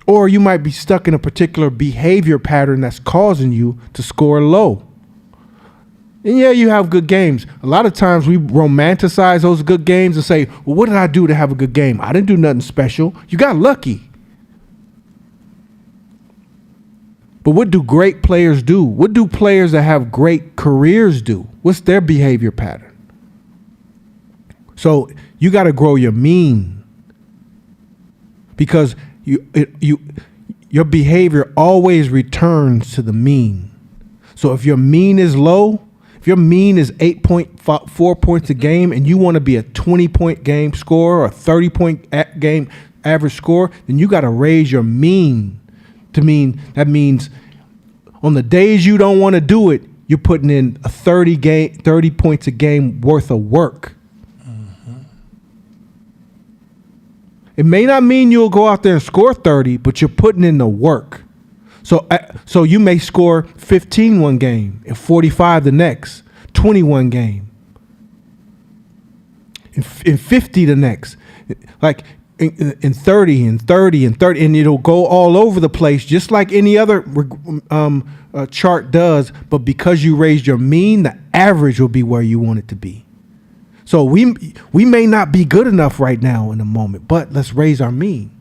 Or you might be stuck in a particular behavior pattern that's causing you to score low. And yeah, you have good games. A lot of times we romanticize those good games and say, well, what did I do to have a good game? I didn't do nothing special. You got lucky. But what do great players do? What do players that have great careers do? What's their behavior pattern? So you got to grow your mean, because your behavior always returns to the mean. So if your mean is low, if your mean is 8.4 points a game and you want to be a 20-point game scorer or 30-point game average score, then you got to raise your mean. That means on the days you don't want to do it, you're putting in a 30 points a game worth of work. It may not mean you'll go out there and score 30, but you're putting in the work. So you may score 15 one game and 45 the next, 21 game, and 50 the next, like in 30 and 30 and 30, and it'll go all over the place just like any other chart does. But because you raised your mean, the average will be where you want it to be. So we may not be good enough right now in the moment, but let's raise our mean.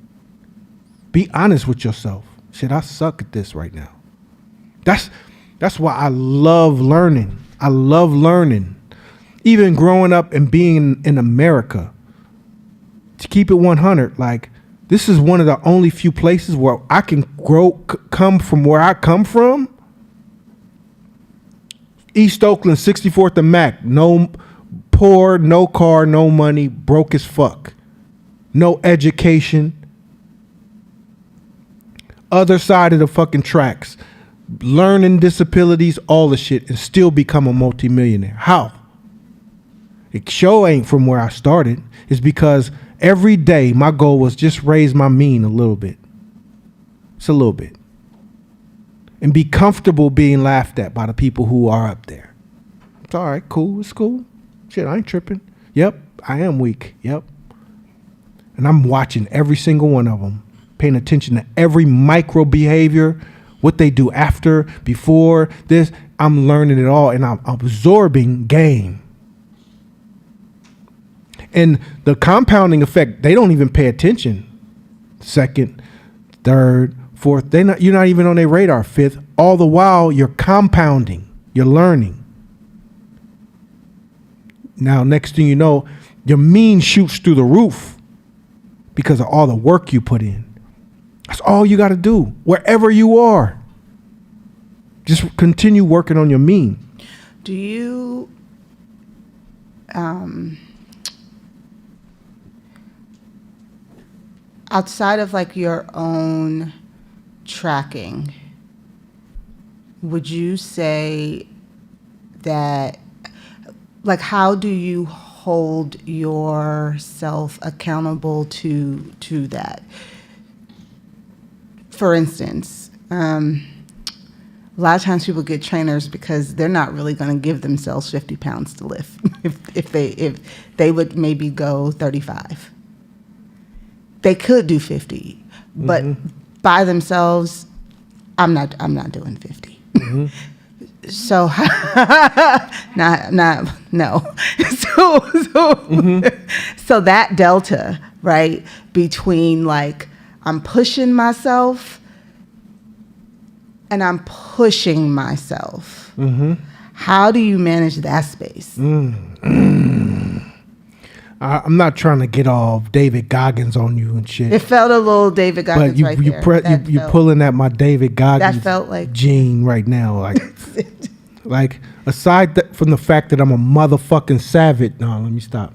Be honest with yourself. Shit, I suck at this right now. That's why I love learning. I love learning. Even growing up and being in America, to keep it 100, like, this is one of the only few places where I can come from where I come from. East Oakland, 64th and Mac. No poor, no car, no money, broke as fuck. No education. Other side of the fucking tracks. Learning disabilities, all the shit, and still become a multimillionaire. How? It sure ain't from where I started. It's because every day my goal was just raise my mean a little bit. It's a little bit. And be comfortable being laughed at by the people who are up there. It's all right, cool, it's cool. Shit, I ain't tripping. Yep, I am weak. Yep. And I'm watching every single one of them, paying attention to every micro behavior, what they do after, before this. I'm learning it all, and I'm absorbing game. And the compounding effect, they don't even pay attention. Second, third, fourth, you're not even on their radar. Fifth, all the while you're compounding, you're learning. Now, next thing you know, your mean shoots through the roof because of all the work you put in. That's all you got to do, wherever you are. Just continue working on your mean. Do you outside of like your own tracking, would you say that, like, how do you hold yourself accountable to that? For instance, a lot of times people get trainers because they're not really going to give themselves 50 pounds to lift. if they would maybe go 35. They could do 50, but by themselves, I'm not doing 50. So, no. So that delta, right, between like I'm pushing myself and I'm pushing myself. How do you manage that space? I'm not trying to get all David Goggins on you and shit. It felt a little David Goggins but right there. you're pulling at my David Goggins that felt like gene right now. Like aside from the fact that I'm a motherfucking savage. No, let me stop.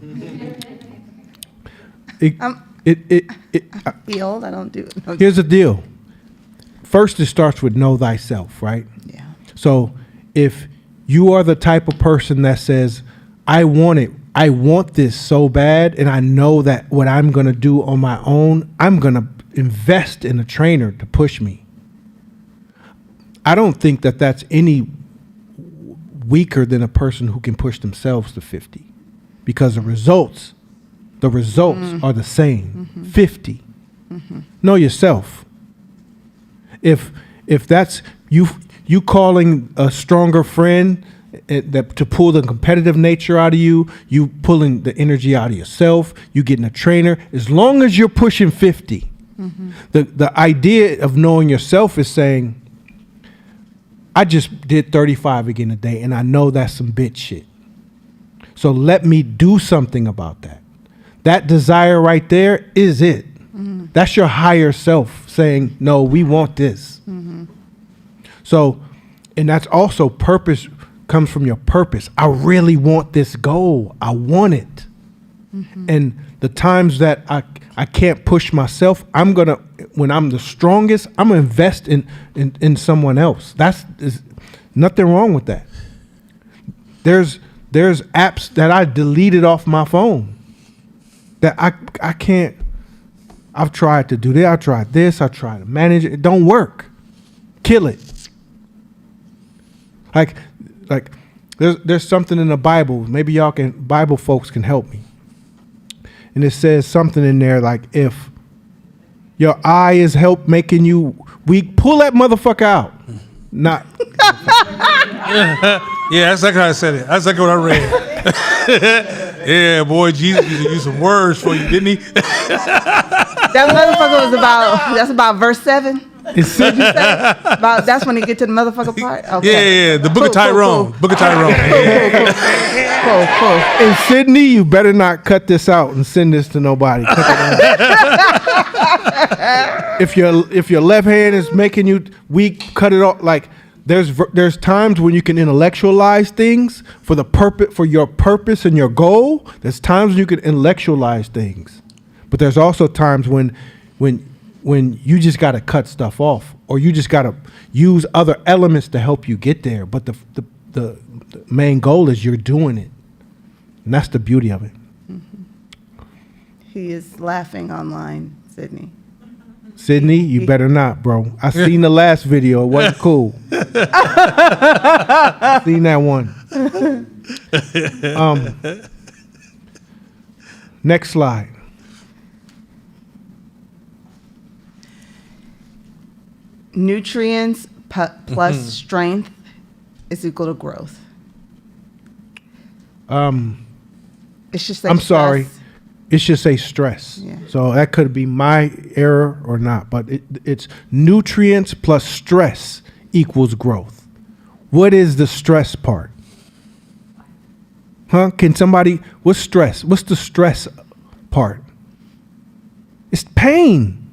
old. I don't do it. No. Here's the deal. First, it starts with know thyself, right? Yeah. So if you are the type of person that says, I want this so bad, and I know that what I'm going to do on my own, I'm going to invest in a trainer to push me. I don't think that that's any weaker than a person who can push themselves to 50, because the results are the same. 50. Know yourself. If that's you calling a stronger friend that to pull the competitive nature out of you, you pulling the energy out of yourself, you getting a trainer, as long as you're pushing 50. The idea of knowing yourself is saying, I just did 35 again today, and I know that's some bitch shit. So let me do something about that. That desire right there is it. That's your higher self saying, no, we want this. So, and that's also purpose comes from your purpose. I really want this goal. I want it. And the times that I can't push myself, when I'm the strongest, I'm gonna invest in someone else. There's nothing wrong with that. There's apps that I deleted off my phone that I can't. I've tried to do that. I tried this. I tried to manage it. It don't work. Kill it. Like there's something in the Bible. Maybe Bible folks can help me. And it says something in there like, if your eye is making you weak, pull that motherfucker out. Not. Yeah, that's exactly how I said it. That's exactly what I read. Yeah, boy, Jesus used to use some words for you, didn't he? That motherfucker that's about verse 7. It's That's when he get to the motherfucker part? Okay. Yeah, the Book of Tyrone. Book of Tyrone. Cool. And Sydney, you better not cut this out and send this to nobody. Cut it out. If your left hand is making you weak, cut it off. Like there's times when you can intellectualize things for your purpose and your goal. There's times when you can intellectualize things, but there's also times when you just got to cut stuff off, or you just got to use other elements to help you get there. But the main goal is you're doing it. And that's the beauty of it. He is laughing online, Sydney. Sydney, you better not, bro. I seen the last video. It wasn't cool. Seen that one. Next slide. Nutrients plus strength is equal to growth. It's just like I'm sorry. stress. It should say stress. Yeah. So that could be my error or not, but it's nutrients plus stress equals growth. What is the stress part? Huh? What's stress? What's the stress part? It's pain.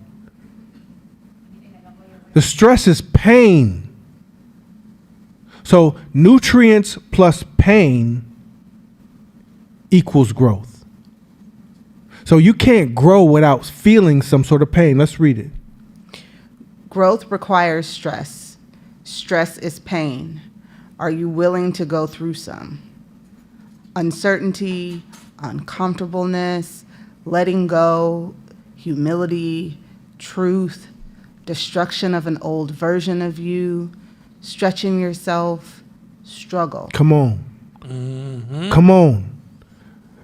The stress is pain. So nutrients plus pain equals growth. So you can't grow without feeling some sort of pain. Let's read it. Growth requires stress. Stress is pain. Are you willing to go through some? Uncertainty, uncomfortableness, letting go, humility, truth, destruction of an old version of you, stretching yourself, struggle. Come on. Come on.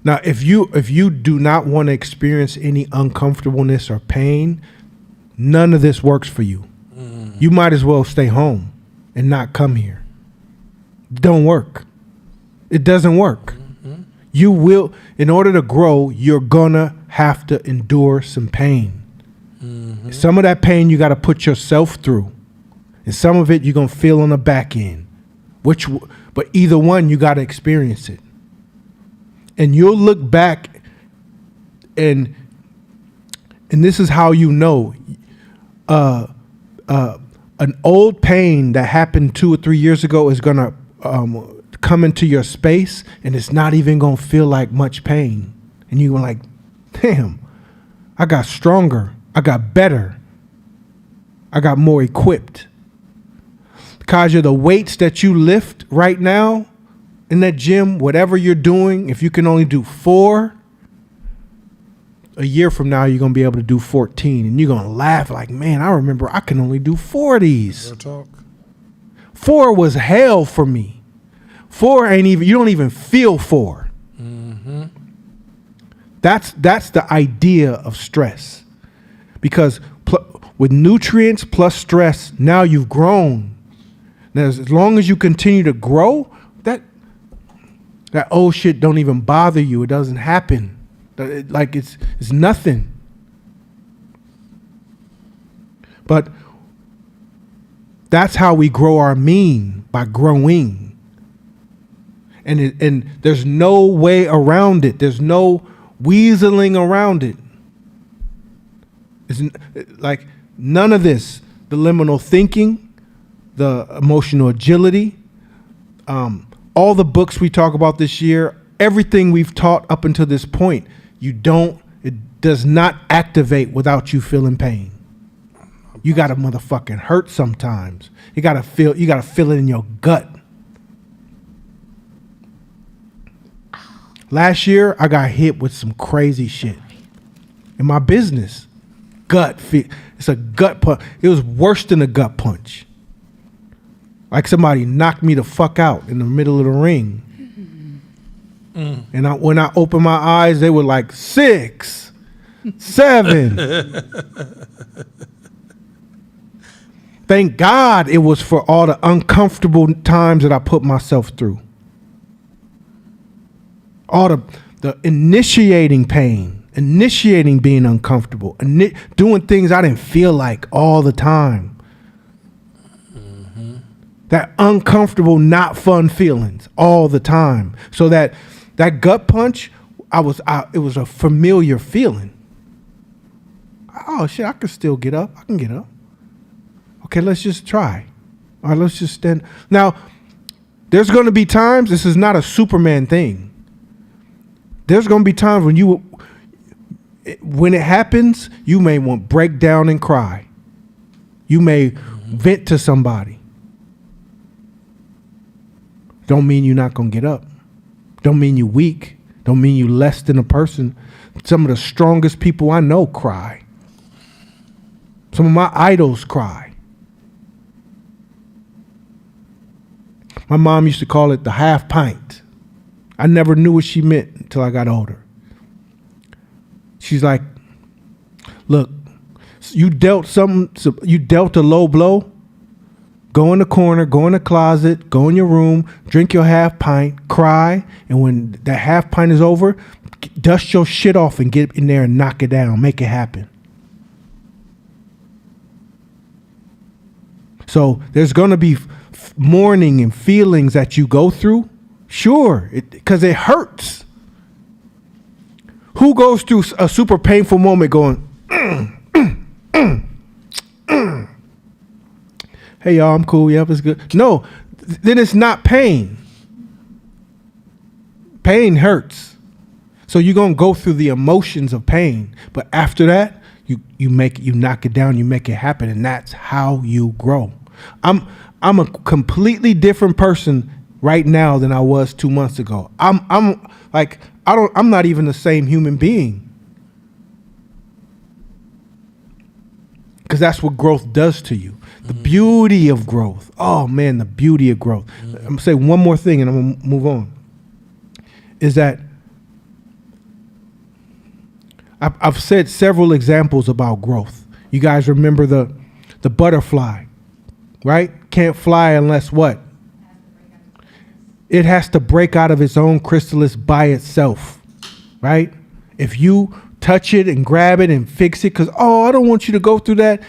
Now, if you do not want to experience any uncomfortableness or pain, none of this works for you. You might as well stay home and not come here. Don't work. It doesn't work. You will, in order to grow, you're gonna have to endure some pain. Some of that pain you got to put yourself through, and some of it you're gonna feel on the back end. But either one, you got to experience it. And you'll look back, and this is how you know. An old pain that happened 2 or 3 years ago is gonna come into your space, and it's not even gonna feel like much pain. And you're like, damn, I got stronger, I got better, I got more equipped. Kaja, the weights that you lift right now in that gym, whatever you're doing, if you can only do 4, a year from now, you're going to be able to do 14. And you're going to laugh like, man, I remember I can only do 4 of these. Real talk. 4 was hell for me. 4 ain't even, you don't even feel 4. That's the idea of stress. Because with nutrients plus stress, now you've grown. Now, as long as you continue to grow, that old shit don't even bother you. It doesn't happen. Like it's nothing. But that's how we grow our mean, by growing. And there's no way around it. There's no weaseling around it. It's like none of this, the liminal thinking, the emotional agility, all the books we talk about this year, everything we've taught up until this point, it does not activate without you feeling pain. You gotta motherfucking hurt sometimes. You gotta feel it in your gut. Last year, I got hit with some crazy shit in my business. It's a gut punch. It was worse than a gut punch. Like somebody knocked me the fuck out in the middle of the ring. And when I opened my eyes, they were like 6, 7. Thank God it was for all the uncomfortable times that I put myself through. All the initiating pain, initiating being uncomfortable, doing things I didn't feel like all the time. That uncomfortable, not fun feelings all the time. So that gut punch, it was a familiar feeling. Oh shit, I can still get up. I can get up. Okay, let's just try. All right, let's just stand. Now, there's going to be times, this is not a Superman thing. There's going to be times when it happens, you may want to break down and cry. You may vent to somebody. Don't mean you're not going to get up. Don't mean you're weak. Don't mean you're less than a person. Some of the strongest people I know cry. Some of my idols cry. My mom used to call it the half pint. I never knew what she meant until I got older. She's like, look, you dealt a low blow. Go in the corner, go in the closet, go in your room, drink your half pint, cry, and when that half pint is over, dust your shit off and get in there and knock it down, make it happen. So there's going to be mourning and feelings that you go through. Sure, because it hurts. Who goes through a super painful moment going, hey, y'all, I'm cool. Yep, it's good. No, then it's not pain. Pain hurts. So you're going to go through the emotions of pain. But after that, you knock it down, you make it happen. And that's how you grow. I'm a completely different person right now than I was 2 months ago. I'm not even the same human being. Because that's what growth does to you. The beauty of growth. Oh man, the beauty of growth. I'm gonna say one more thing and I'm gonna move on. Is that I've said several examples about growth. You guys remember the butterfly, right? Can't fly unless what? It has to break out of its own chrysalis by itself, right? If you touch it and grab it and fix it, because, I don't want you to go through that,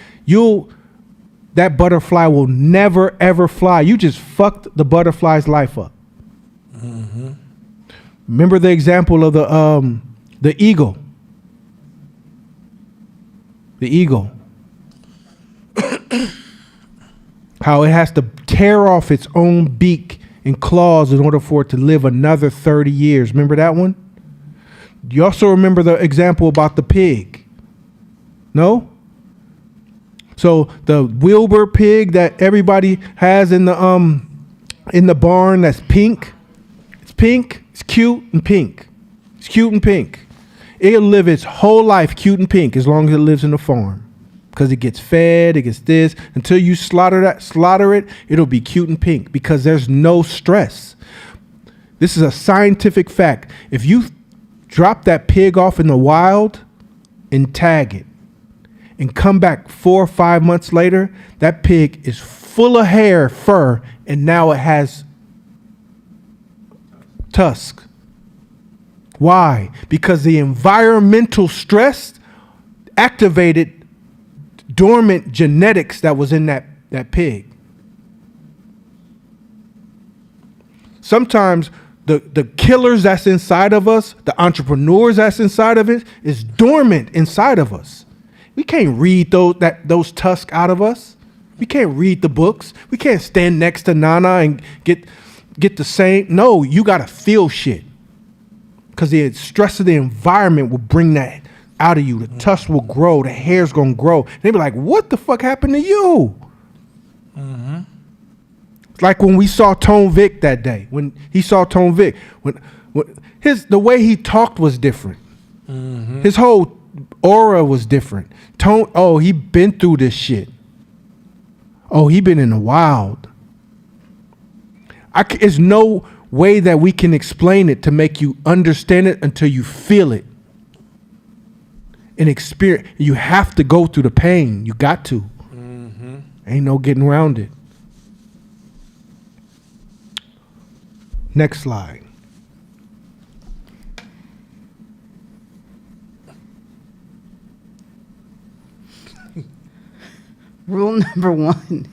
that butterfly will never, ever fly. You just fucked the butterfly's life up. Mm-hmm. Remember the example of the eagle. The eagle. How it has to tear off its own beak and claws in order for it to live another 30 years. Remember that one? You also remember the example about the pig? No? So the Wilbur pig that everybody has in the barn that's pink. It's pink, it's cute and pink. It's cute and pink. It'll live its whole life cute and pink as long as it lives in the farm. because it gets fed, it gets this. Until you slaughter it, it'll be cute and pink because there's no stress. This is a scientific fact. If you drop that pig off in the wild and tag it and come back 4 or 5 months later, that pig is full of hair, fur, and now it has tusk. Why? Because the environmental stress activated dormant genetics that was in that pig. Sometimes the killers that's inside of us, the entrepreneurs that's inside of it, is dormant inside of us. We can't read those tusks out of us. We can't read the books. We can't stand next to Nana and get the same. No, you gotta feel shit. Because the stress of the environment will bring that out of you. The tusk will grow. The hair's gonna grow. They be like, "What the fuck happened to you?" Mm-hmm. Like when we saw Tone Vic that day. When he saw Tone Vic, when the way he talked was different. Mm-hmm. His whole aura was different. He been through this shit. Oh, he been in the wild. There's no way that we can explain it to make you understand it until you feel it and experience. You have to go through the pain. You got to. Mm-hmm. Ain't no getting around it. Next slide. Rule number 1.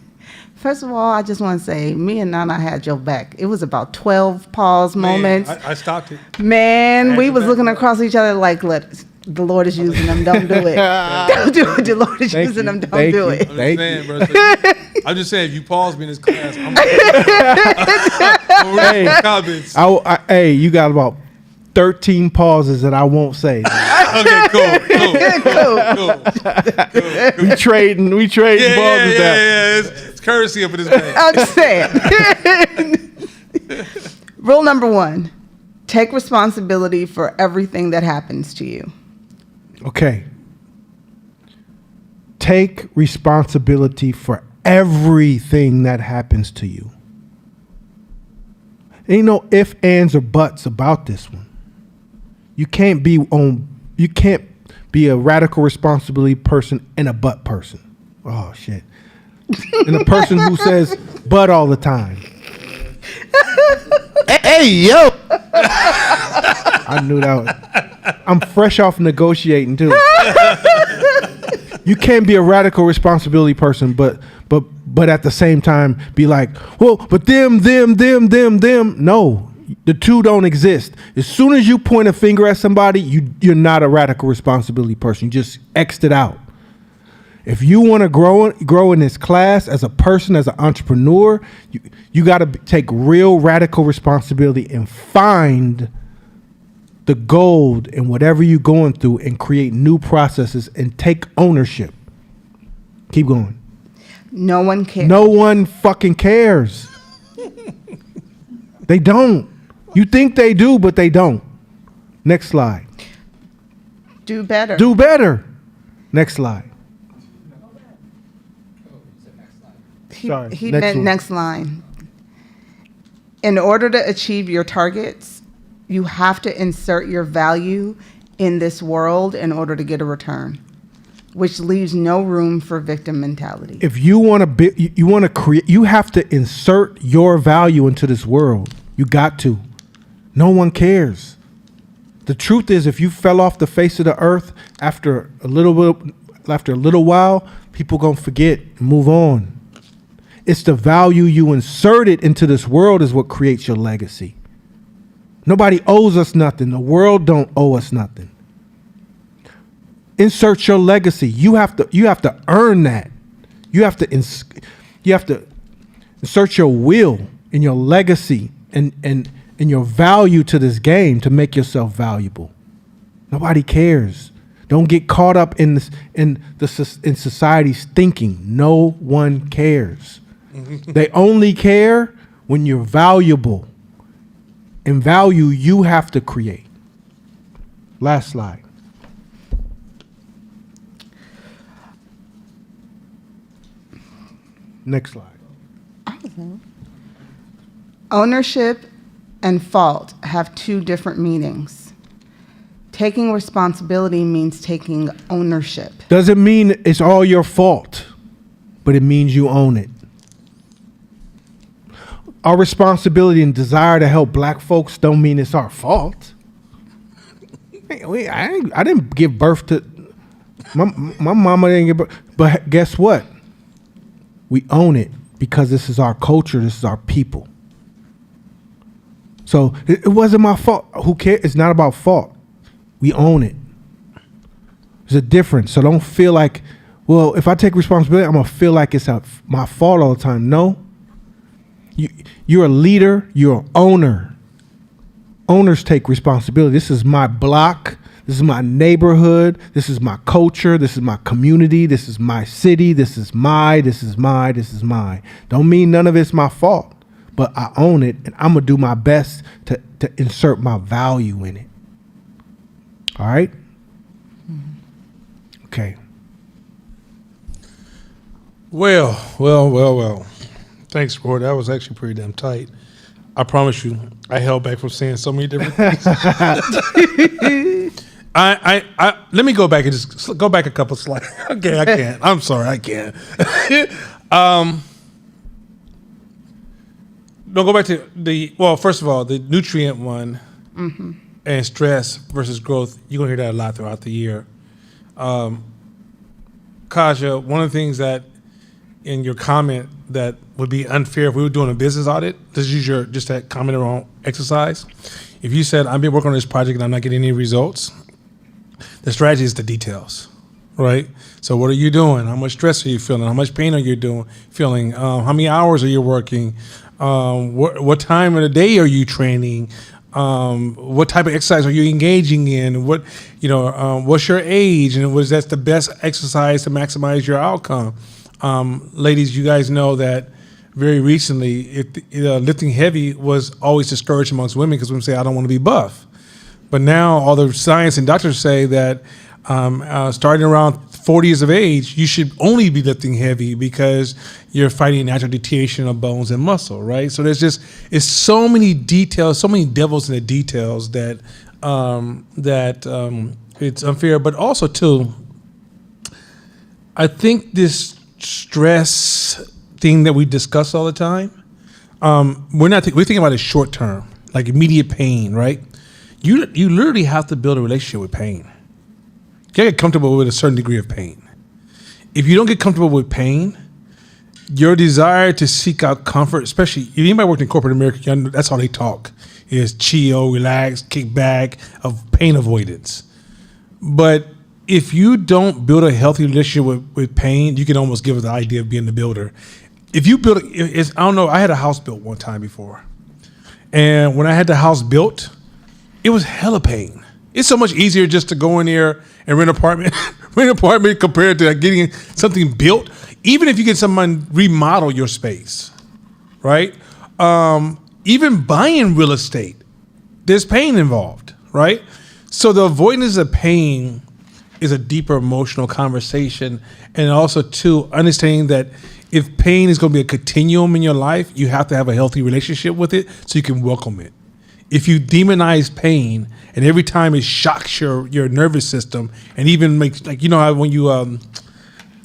First of all, I just want to say, me and Nana had your back. It was about 12 pause moments. I stopped it. Man, we was back. looking across each other like, look, the Lord is using them. Don't do it. Don't do it. The Lord is using them. Don't do it. I'm just saying, if you pause me in this class, I'm reading comments. Hey, you got about 13 pauses that I won't say. Okay, cool. We trading pauses down. Yeah. It's courtesy up in this man. I'm just saying. Rule number 1, take responsibility for everything that happens to you. Okay. Take responsibility for everything that happens to you. Ain't no ifs, ands, or buts about this one. You can't be a radical responsibility person and a butt person. Oh shit. And a person who says but all the time. Hey yo. I knew that. I'm fresh off negotiating too. You can't be a radical responsibility person, but at the same time be like, well, but them. No, the two don't exist. As soon as you point a finger at somebody, you're not a radical responsibility person. You just X'd it out. If you want to grow in this class as a person, as an entrepreneur, you got to take real radical responsibility and find the gold in whatever you're going through and create new processes and take ownership. Keep going. No one cares. No one fucking cares. They don't. You think they do, but they don't. Next slide. Do better. Do better. Next slide. Sorry. He meant next line. In order to achieve your targets, you have to insert your value in this world in order to get a return, which leaves no room for victim mentality. If you want to create, you have to insert your value into this world. You got to. No one cares. The truth is, if you fell off the face of the earth after a little while, people gonna forget and move on. It's the value you inserted into this world is what creates your legacy. Nobody owes us nothing. The world don't owe us nothing. Insert your legacy. You have to earn that. You have to insert your will and your legacy and your value to this game to make yourself valuable. Nobody cares. Don't get caught up in society's thinking. No one cares. They only care when you're valuable. And value you have to create. Last slide. Next slide. Ownership and fault have two different meanings. Taking responsibility means taking ownership. Doesn't mean it's all your fault, but it means you own it. Our responsibility and desire to help black folks don't mean it's our fault. I didn't give birth to my mama didn't give birth, but guess what? We own it because this is our culture. This is our people. So it wasn't my fault. Who cares? It's not about fault. We own it. There's a difference. So don't feel like, well, if I take responsibility, I'm gonna feel like it's my fault all the time. No. You're a leader. You're an owner. Owners take responsibility. This is my block. This is my neighborhood. This is my culture. This is my community. This is my city. This is mine. Don't mean none of it's my fault, but I own it, and I'm going to do my best to insert my value in it. All right? Okay. Well. Thanks, Roy. That was actually pretty damn tight. I promise you, I held back from saying so many different things. Let me go back and just go back a couple slides. Okay, I can't. I'm sorry, I can't. No, go back to first of all, the nutrient one and stress versus growth. You're going to hear that a lot throughout the year. Kaja, one of the things that in your comment that would be unfair if we were doing a business audit, this is just that comment around exercise. If you said, I've been working on this project and I'm not getting any results, the strategy is the details, right? So what are you doing? How much stress are you feeling? How much pain are you feeling? How many hours are you working? What time of the day are you training? What type of exercise are you engaging in? What's your age? And that's the best exercise to maximize your outcome? Ladies, you guys know that very recently, lifting heavy was always discouraged amongst women because women say, I don't want to be buff. But now all the science and doctors say that starting around 40 years of age, you should only be lifting heavy because you're fighting natural deterioration of bones and muscle, right? So it's so many details, so many devils in the details that it's unfair. But also, too, I think this stress thing that we discuss all the time, we're thinking about it short term, like immediate pain, right? You literally have to build a relationship with pain. You gotta get comfortable with a certain degree of pain. If you don't get comfortable with pain, your desire to seek out comfort, especially if anybody worked in corporate America, that's how they talk, is chill, relax, kick back, of pain avoidance. But if you don't build a healthy relationship with pain, you can almost give it the idea of being the builder. If you build, I don't know, I had a house built one time before. And when I had the house built, it was hella pain. It's so much easier just to go in there and rent an apartment compared to getting something built. Even if you get someone remodel your space, right? Even buying real estate, there's pain involved, right? So the avoidance of pain is a deeper emotional conversation. And also, too, understanding that if pain is going to be a continuum in your life, you have to have a healthy relationship with it so you can welcome it. If you demonize pain and every time it shocks your nervous system and even makes, like, you know how when you,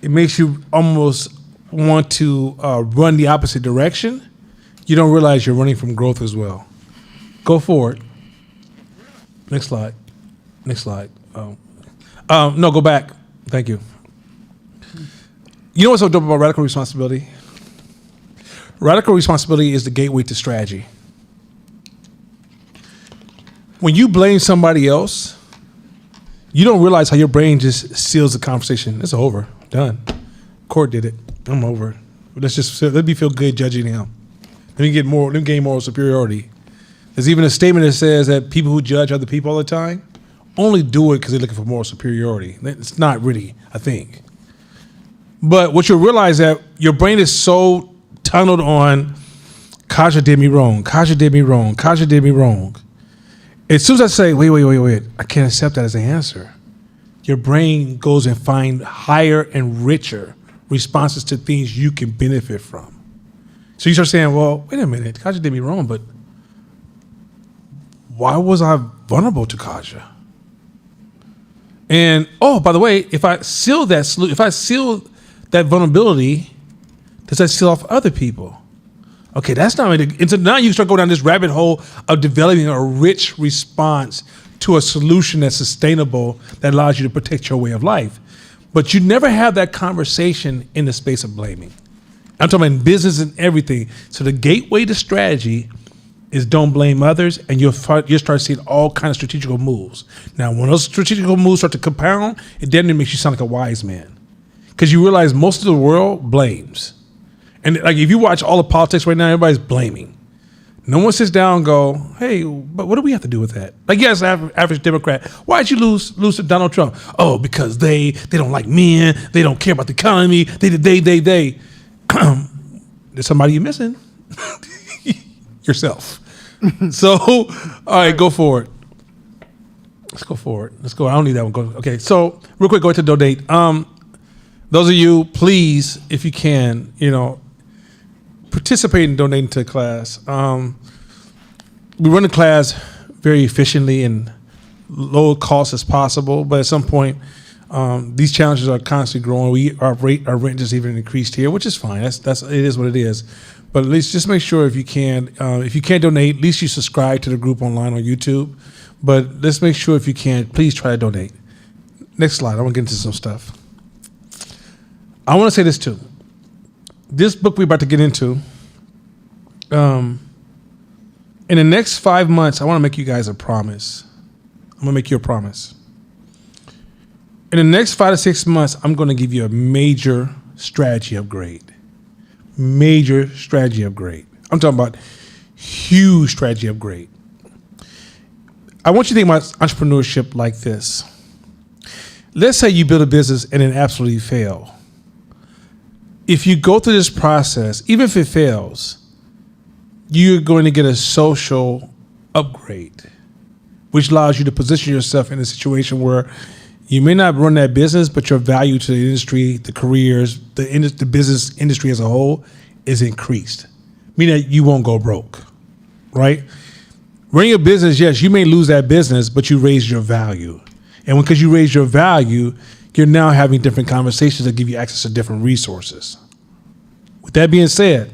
it makes you almost want to run the opposite direction, you don't realize you're running from growth as well. Go forward. Next slide. No, go back. Thank you. You know what's so dope about radical responsibility? Radical responsibility is the gateway to strategy. When you blame somebody else, you don't realize how your brain just seals the conversation. It's over. Done. Court did it. I'm over. Let me feel good judging him. Let me gain moral superiority. There's even a statement that says that people who judge other people all the time only do it because they're looking for moral superiority. It's not really a thing. But what you'll realize that your brain is so tunneled on, Kaja did me wrong. Kaja did me wrong. Kaja did me wrong. As soon as I say, wait, I can't accept that as an answer, your brain goes and finds higher and richer responses to things you can benefit from. So you start saying, well, wait a minute, Kaja did me wrong, but why was I vulnerable to Kaja? And, oh, by the way, if I seal that vulnerability, does that seal off other people? Okay, that's not really, and so now you start going down this rabbit hole of developing a rich response to a solution that's sustainable, that allows you to protect your way of life. But you never have that conversation in the space of blaming. I'm talking about in business and everything. So the gateway to strategy is don't blame others, and you'll start seeing all kinds of strategical moves. Now, when those strategical moves start to compound, it then makes you sound like a wise man, because you realize most of the world blames. And like if you watch all the politics right now, everybody's blaming. No one sits down and go, hey, but what do we have to do with that? Like, yes, average Democrat, why'd you lose to Donald Trump? Oh, because they don't like men, they don't care about the economy, they. There's somebody you're missing. Yourself. So, all right, go for it. Let's go for it. Let's go. I don't need that one. Go. Okay, so real quick, go ahead to donate. Those of you, please, if you can, participate in donating to the class. We run the class very efficiently and low cost as possible, but at some point, these challenges are constantly growing. Our rent just even increased here, which is fine. It is what it is. But at least just make sure if you can't donate, at least you subscribe to the group online on YouTube. But let's make sure if you can, please try to donate. Next slide. I want to get into some stuff. I want to say this too. This book we're about to get into, in the next 5 months, I want to make you guys a promise. I'm going to make you a promise. In the next 5 to 6 months, I'm going to give you a major strategy upgrade. Major strategy upgrade. I'm talking about huge strategy upgrade. I want you to think about entrepreneurship like this. Let's say you build a business and it absolutely fail. If you go through this process, even if it fails, you're going to get a social upgrade, which allows you to position yourself in a situation where you may not run that business, but your value to the industry, the careers, the business industry as a whole is increased, meaning that you won't go broke, right? Running a business, yes, you may lose that business, but you raise your value. And because you raise your value, you're now having different conversations that give you access to different resources. With that being said,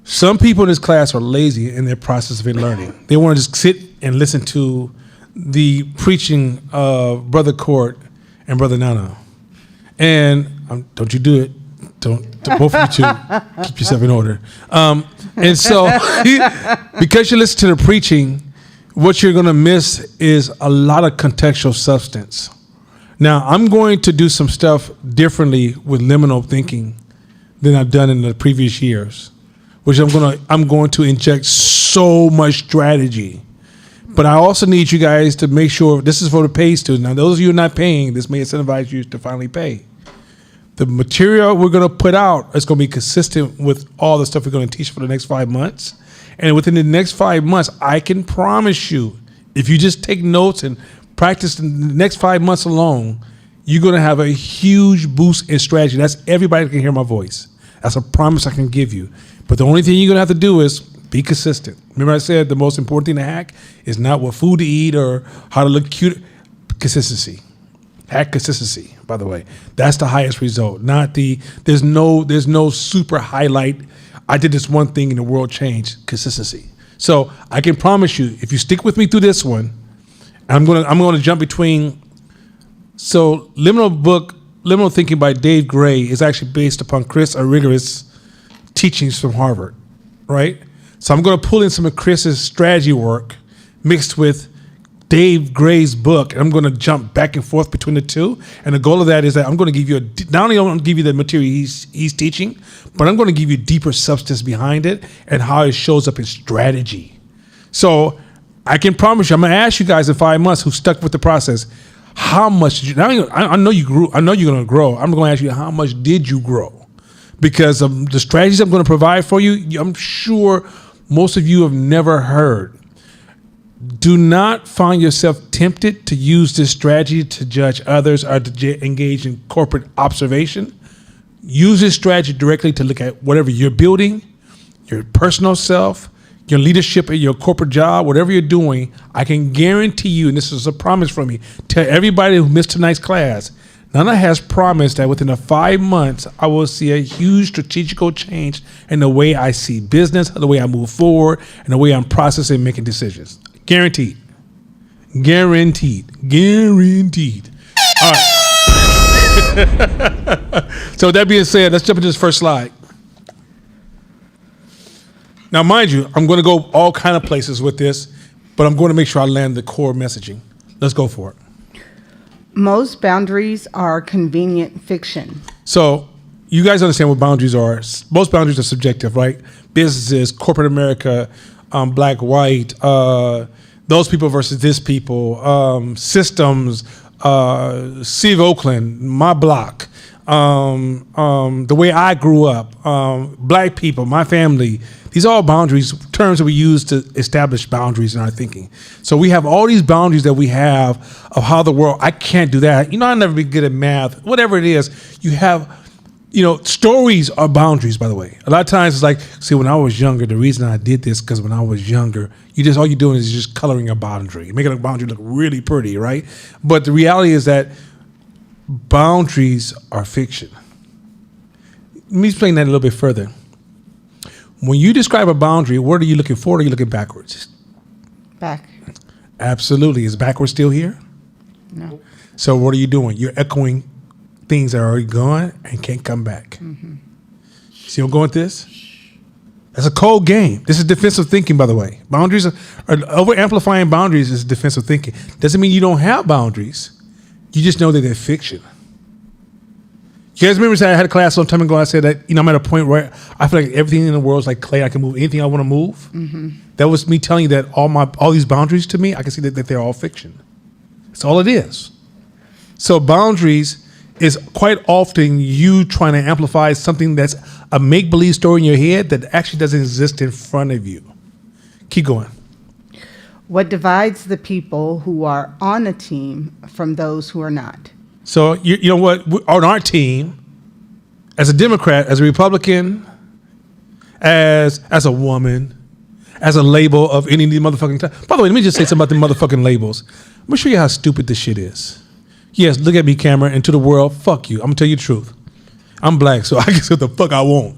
some people in this class are lazy in their process of learning. They want to just sit and listen to the preaching of Brother Court and Brother Nana. And don't you do it. Don't both of you two, keep yourself in order. And so because you listen to the preaching, what you're going to miss is a lot of contextual substance. Now, I'm going to do some stuff differently with liminal thinking than I've done in the previous years, which I'm going to inject so much strategy. But I also need you guys to make sure, this is for the paid students. Now, those of you who are not paying, this may incentivize you to finally pay. The material we're going to put out is going to be consistent with all the stuff we're going to teach for the next 5 months. And within the next 5 months, I can promise you, if you just take notes and practice in the next 5 months alone, you're going to have a huge boost in strategy. That's everybody that can hear my voice. That's a promise I can give you. But the only thing you're going to have to do is be consistent. Remember I said the most important thing to hack is not what food to eat or how to look cute. Consistency. Hack consistency, by the way. That's the highest result. There's no super highlight. I did this one thing and the world changed. Consistency. So I can promise you, if you stick with me through this one, I'm gonna jump between. So Liminal Thinking by Dave Gray is actually based upon Chris Argyris' teachings from Harvard, right? So I'm going to pull in some of Chris's strategy work mixed with Dave Gray's book, and I'm going to jump back and forth between the two. And the goal of that is that I'm going to give you not only am I going to give you the material he's teaching, but I'm going to give you deeper substance behind it and how it shows up in strategy. So I can promise you, I'm going to ask you guys in 5 months who stuck with the process, how much did you? Now I know you grew. I know you're going to grow. I'm going to ask you, how much did you grow? Because of the strategies I'm going to provide for you, I'm sure most of you have never heard. Do not find yourself tempted to use this strategy to judge others or to engage in corporate observation. Use this strategy directly to look at whatever you're building, your personal self, your leadership at your corporate job, whatever you're doing. I can guarantee you, and this is a promise from me, to everybody who missed tonight's class, Nana has promised that within the 5 months, I will see a huge strategical change in the way I see business, the way I move forward, and the way I'm processing and making decisions. Guaranteed. Guaranteed. Guaranteed. All right. So with that being said, let's jump into this first slide. Now, mind you, I'm going to go all kind of places with this, but I'm going to make sure I land the core messaging. Let's go for it. Most boundaries are convenient fiction. So you guys understand what boundaries are. Most boundaries are subjective, right? Businesses, corporate America, black, white, those people versus this people, systems, City of Oakland, my block, the way I grew up, black people, my family. These are all boundaries, terms that we use to establish boundaries in our thinking. So we have all these boundaries that we have of how the world, I can't do that. I'll never be good at math, whatever it is. You have, stories are boundaries, by the way. A lot of times it's like, see, when I was younger, the reason I did this, because when I was younger, all you're doing is just coloring a boundary, making a boundary look really pretty, right? But the reality is that boundaries are fiction. Let me explain that a little bit further. When you describe a boundary, what are you looking forward or are you looking backwards? Back. Absolutely. Is backwards still here? No. So what are you doing? You're echoing things that are already gone and can't come back. Mm-hmm. See where I'm going with this? That's a cold game. This is defensive thinking, by the way. Boundaries are over-amplifying boundaries is defensive thinking. Doesn't mean you don't have boundaries. You just know that they're fiction. You guys remember I had a class some time ago, I said that, I'm at a point where I feel like everything in the world is like clay. I can move anything I want to move. Mm-hmm. That was me telling you that all these boundaries to me, I can see that they're all fiction. That's all it is. So boundaries is quite often you trying to amplify something that's a make-believe story in your head that actually doesn't exist in front of you. Keep going. What divides the people who are on a team from those who are not? So, you know what? On our team, as a Democrat, as a Republican, as a woman, as a label of any of these motherfucking time. By the way, let me just say something about the motherfucking labels. I'm going to show you how stupid this shit is. Yes, look at me, camera, and to the world, fuck you. I'm going to tell you the truth. I'm black, so I can say what the fuck I want.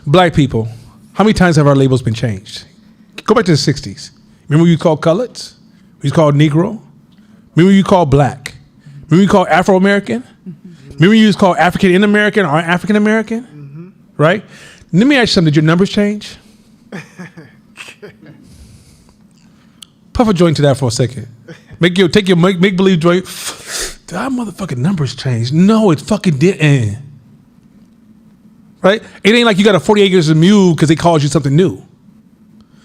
Black people, how many times have our labels been changed? Go back to the 60s. Remember what you called coloreds? We called Negro? Remember you called black? Remember you called Afro-American? Mm-hmm. Remember you called African-American or African-American? Mm-hmm. Right? Let me ask you something. Did your numbers change? Puff a joint to that for a second. Take your make-believe joint. That motherfucking numbers changed. No, it fucking didn't. Right? It ain't like you got a 40 acres of mule because they called you something new.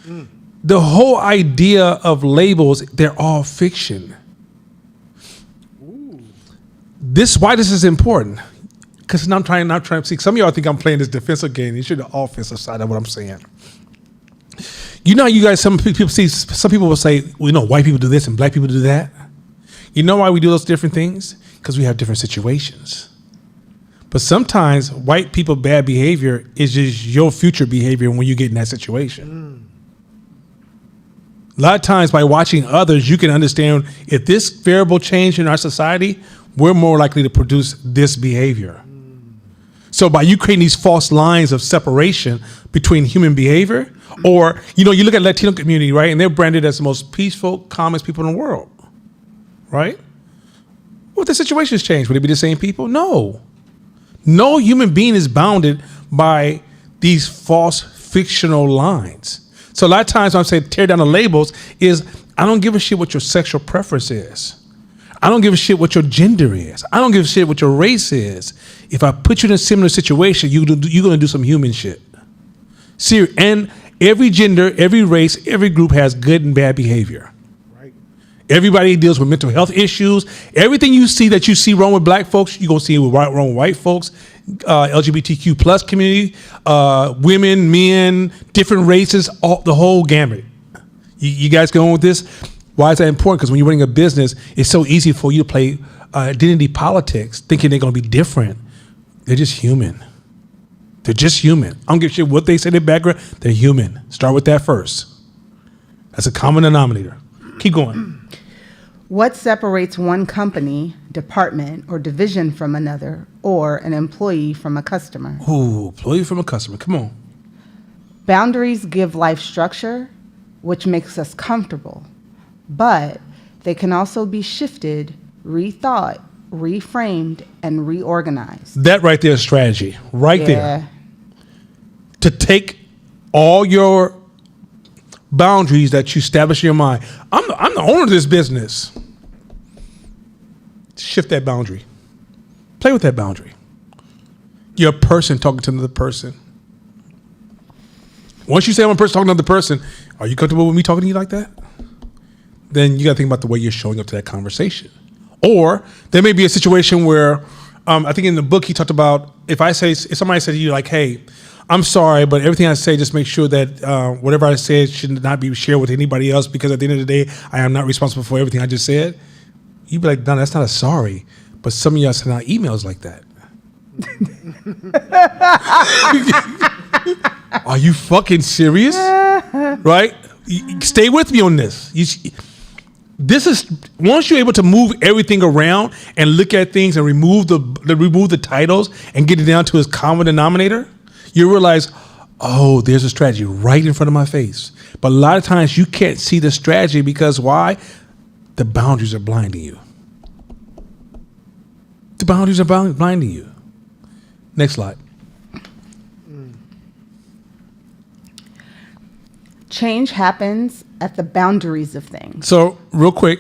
Mm. The whole idea of labels, they're all fiction. Why this is important, because I'm trying to see. Some of y'all think I'm playing this defensive game. You should the offensive side of what I'm saying. You guys. Some people will say, well, white people do this and black people do that. You know why we do those different things? Because we have different situations. But sometimes white people bad behavior is just your future behavior when you get in that situation. A lot of times by watching others, you can understand if this variable changed in our society, we're more likely to produce this behavior. So by you creating these false lines of separation between human behavior, or, you look at Latino community, right? And they're branded as the most peaceful, calmest people in the world, right? What if the situations change? Would it be the same people? No. No human being is bounded by these false fictional lines. So a lot of times when I'm saying tear down the labels is I don't give a shit what your sexual preference is. I don't give a shit what your gender is. I don't give a shit what your race is. If I put you in a similar situation, you're going to do some human shit. See, and every gender, every race, every group has good and bad behavior. Right. Everybody deals with mental health issues. Everything you see wrong with black folks, you're going to see wrong with white folks. LGBTQ plus community, women, men, different races, the whole gamut. You guys going with this? Why is that important? Because when you're running a business, it's so easy for you to play identity politics, thinking they're going to be different. They're just human. They're just human. I don't give a shit what they say in their background. They're human. Start with that first. That's a common denominator. Keep going. What separates one company, department, or division from another, or an employee from a customer? Ooh, employee from a customer. Come on. Boundaries give life structure, which makes us comfortable, but they can also be shifted, rethought, reframed, and reorganized. That right there is strategy. Right there. To take all your boundaries that you establish in your mind. I'm the owner of this business. Shift that boundary. Play with that boundary. You're a person talking to another person. Once you say I'm a person talking to another person, are you comfortable with me talking to you like that? Then you got to think about the way you're showing up to that conversation. Or there may be a situation where, I think in the book he talked about if somebody said to you like, hey, I'm sorry, but everything I say, just make sure that whatever I said should not be shared with anybody else, because at the end of the day, I am not responsible for everything I just said. You'd be like, no, that's not a sorry. But some of y'all send out emails like that. Are you fucking serious? Right? Stay with me on this. This is once you're able to move everything around and look at things and remove the titles and get it down to its common denominator, you realize, oh, there's a strategy right in front of my face. But a lot of times you can't see the strategy because why? The boundaries are blinding you. The boundaries are blinding you. Next slide. Change happens at the boundaries of things. So, real quick,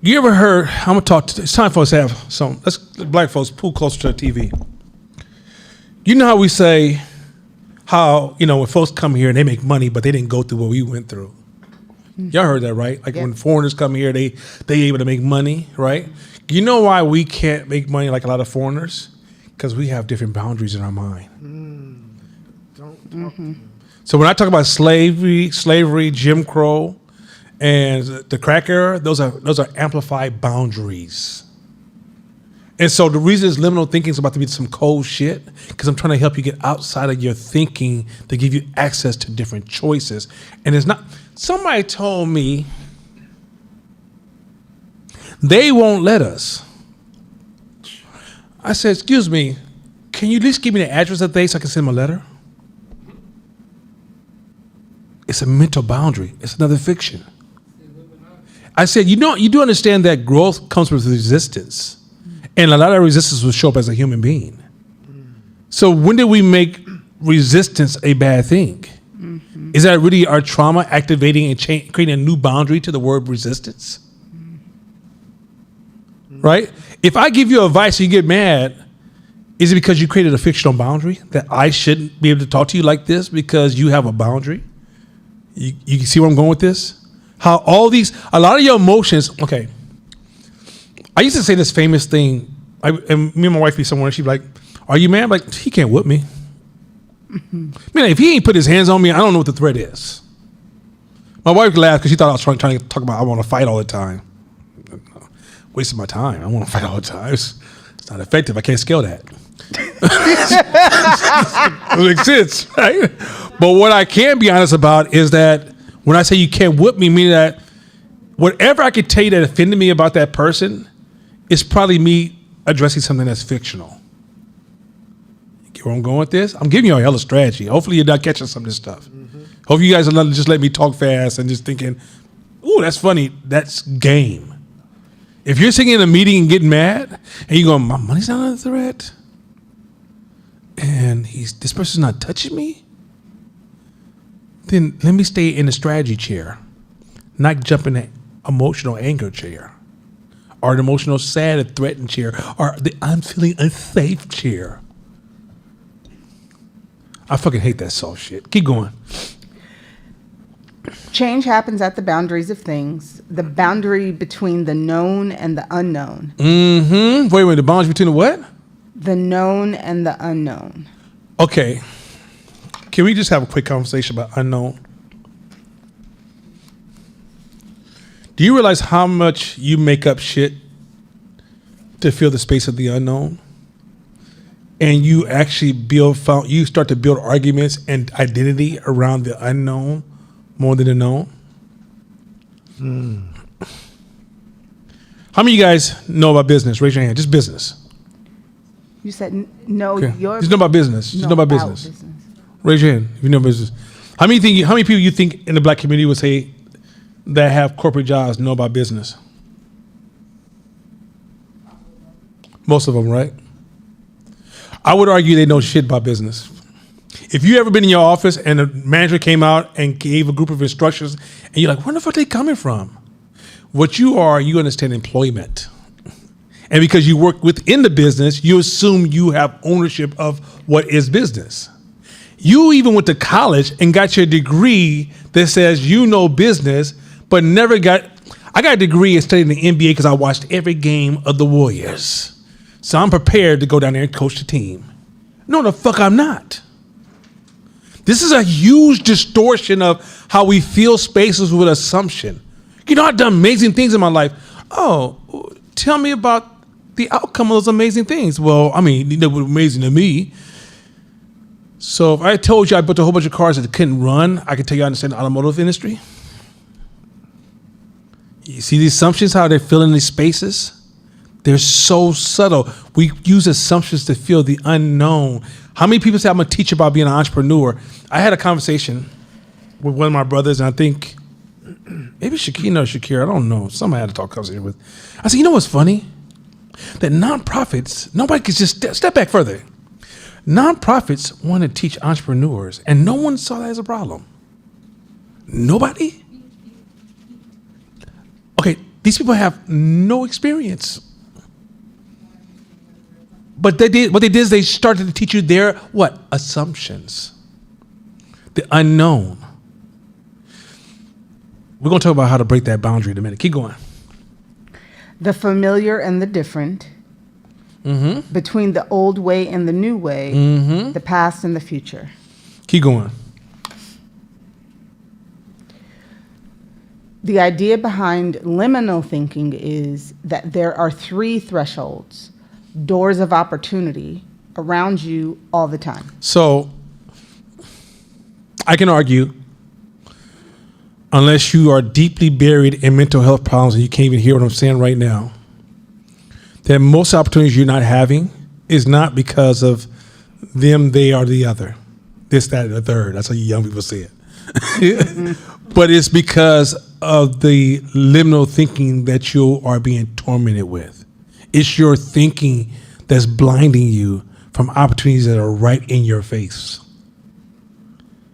you ever heard? I'm gonna talk. It's time for us to have some. Let's black folks pull closer to the TV. You know how we say, how when folks come here and they make money, but they didn't go through what we went through. Y'all heard that, right? Like when foreigners come here, they able to make money, right? You know why we can't make money like a lot of foreigners? Because we have different boundaries in our mind. So when I talk about slavery, Jim Crow, and the crack era, those are amplified boundaries. And so the reason is liminal thinking is about to be some cold shit, because I'm trying to help you get outside of your thinking to give you access to different choices. And it's not. Somebody told me they won't let us. I said, excuse me, can you at least give me the address of they so I can send them a letter? It's a mental boundary. It's another fiction. I said, you do understand that growth comes with resistance. And a lot of resistance will show up as a human being. So when did we make resistance a bad thing? Is that really our trauma activating and creating a new boundary to the word resistance? Right? If I give you advice and you get mad, is it because you created a fictional boundary that I shouldn't be able to talk to you like this because you have a boundary? You see where I'm going with this? How a lot of your emotions, okay. I used to say this famous thing, and me and my wife be somewhere, and she'd be like, are you mad? I'm like, he can't whip me. Man, if he ain't put his hands on me, I don't know what the threat is. My wife laughed because she thought I was trying to talk about I want to fight all the time. Wasting my time. I want to fight all the time. It's not effective. I can't scale that. It makes sense, right? But what I can be honest about is that when I say you can't whip me, meaning that whatever I could tell you that offended me about that person, it's probably me addressing something that's fictional. You get where I'm going with this? I'm giving you a hella strategy. Hopefully you're not catching some of this stuff. Hopefully you guys are not just let me talk fast and just thinking, ooh, that's funny. That's game. If you're sitting in a meeting and getting mad and you go, my money's not under threat, and this person's not touching me, then let me stay in the strategy chair, not jump in the emotional anger chair, or an emotional sad and threatened chair, or the I'm feeling unsafe chair. I fucking hate that soft shit. Keep going. Change happens at the boundaries of things, the boundary between the known and the unknown. Wait, the boundary between the what? The known and the unknown. Okay. Can we just have a quick conversation about unknown? Do you realize how much you make up shit to fill the space of the unknown? And you actually you start to build arguments and identity around the unknown more than the known? How many of you guys know about business? Raise your hand. Just business. You said no. Okay. Your Just know about business. Just know about business. business. Raise your hand if you know business. How many people you think in the black community would say that have corporate jobs know about business? Most of them, right? I would argue they know shit about business. If you ever been in your office and a manager came out and gave a group of instructions and you're like, where the fuck are they coming from? What you understand employment. And because you work within the business, you assume you have ownership of what is business. You even went to college and got your degree that says you know business, but I got a degree in studying the NBA because I watched every game of the Warriors. So I'm prepared to go down there and coach the team. No, the fuck I'm not. This is a huge distortion of how we fill spaces with assumption. You know, I've done amazing things in my life. Oh, tell me about the outcome of those amazing things. Well, I mean, they were amazing to me. So if I told you I built a whole bunch of cars that couldn't run, I could tell you I understand the automotive industry. You see the assumptions, how they're filling these spaces? They're so subtle. We use assumptions to fill the unknown. How many people say I'm a teacher about being an entrepreneur? I had a conversation with one of my brothers, and I think maybe Shakina or Shakira, I don't know. Somebody I had to talk conversation with. I said, you know what's funny? That nonprofits, nobody can just step back further. Nonprofits want to teach entrepreneurs, and no one saw that as a problem. Nobody? Okay, these people have no experience. But what they did is they started to teach you their what? Assumptions. The unknown. We're going to talk about how to break that boundary in a minute. Keep going. The familiar and the different. Between the old way and the new way. The past and the future. Keep going. The idea behind liminal thinking is that there are 3 thresholds, doors of opportunity around you all the time. So I can argue, unless you are deeply buried in mental health problems and you can't even hear what I'm saying right now, that most opportunities you're not having is not because of them, they, or the other. This, that, and the third. That's how you young people say it. But it's because of the liminal thinking that you are being tormented with. It's your thinking that's blinding you from opportunities that are right in your face.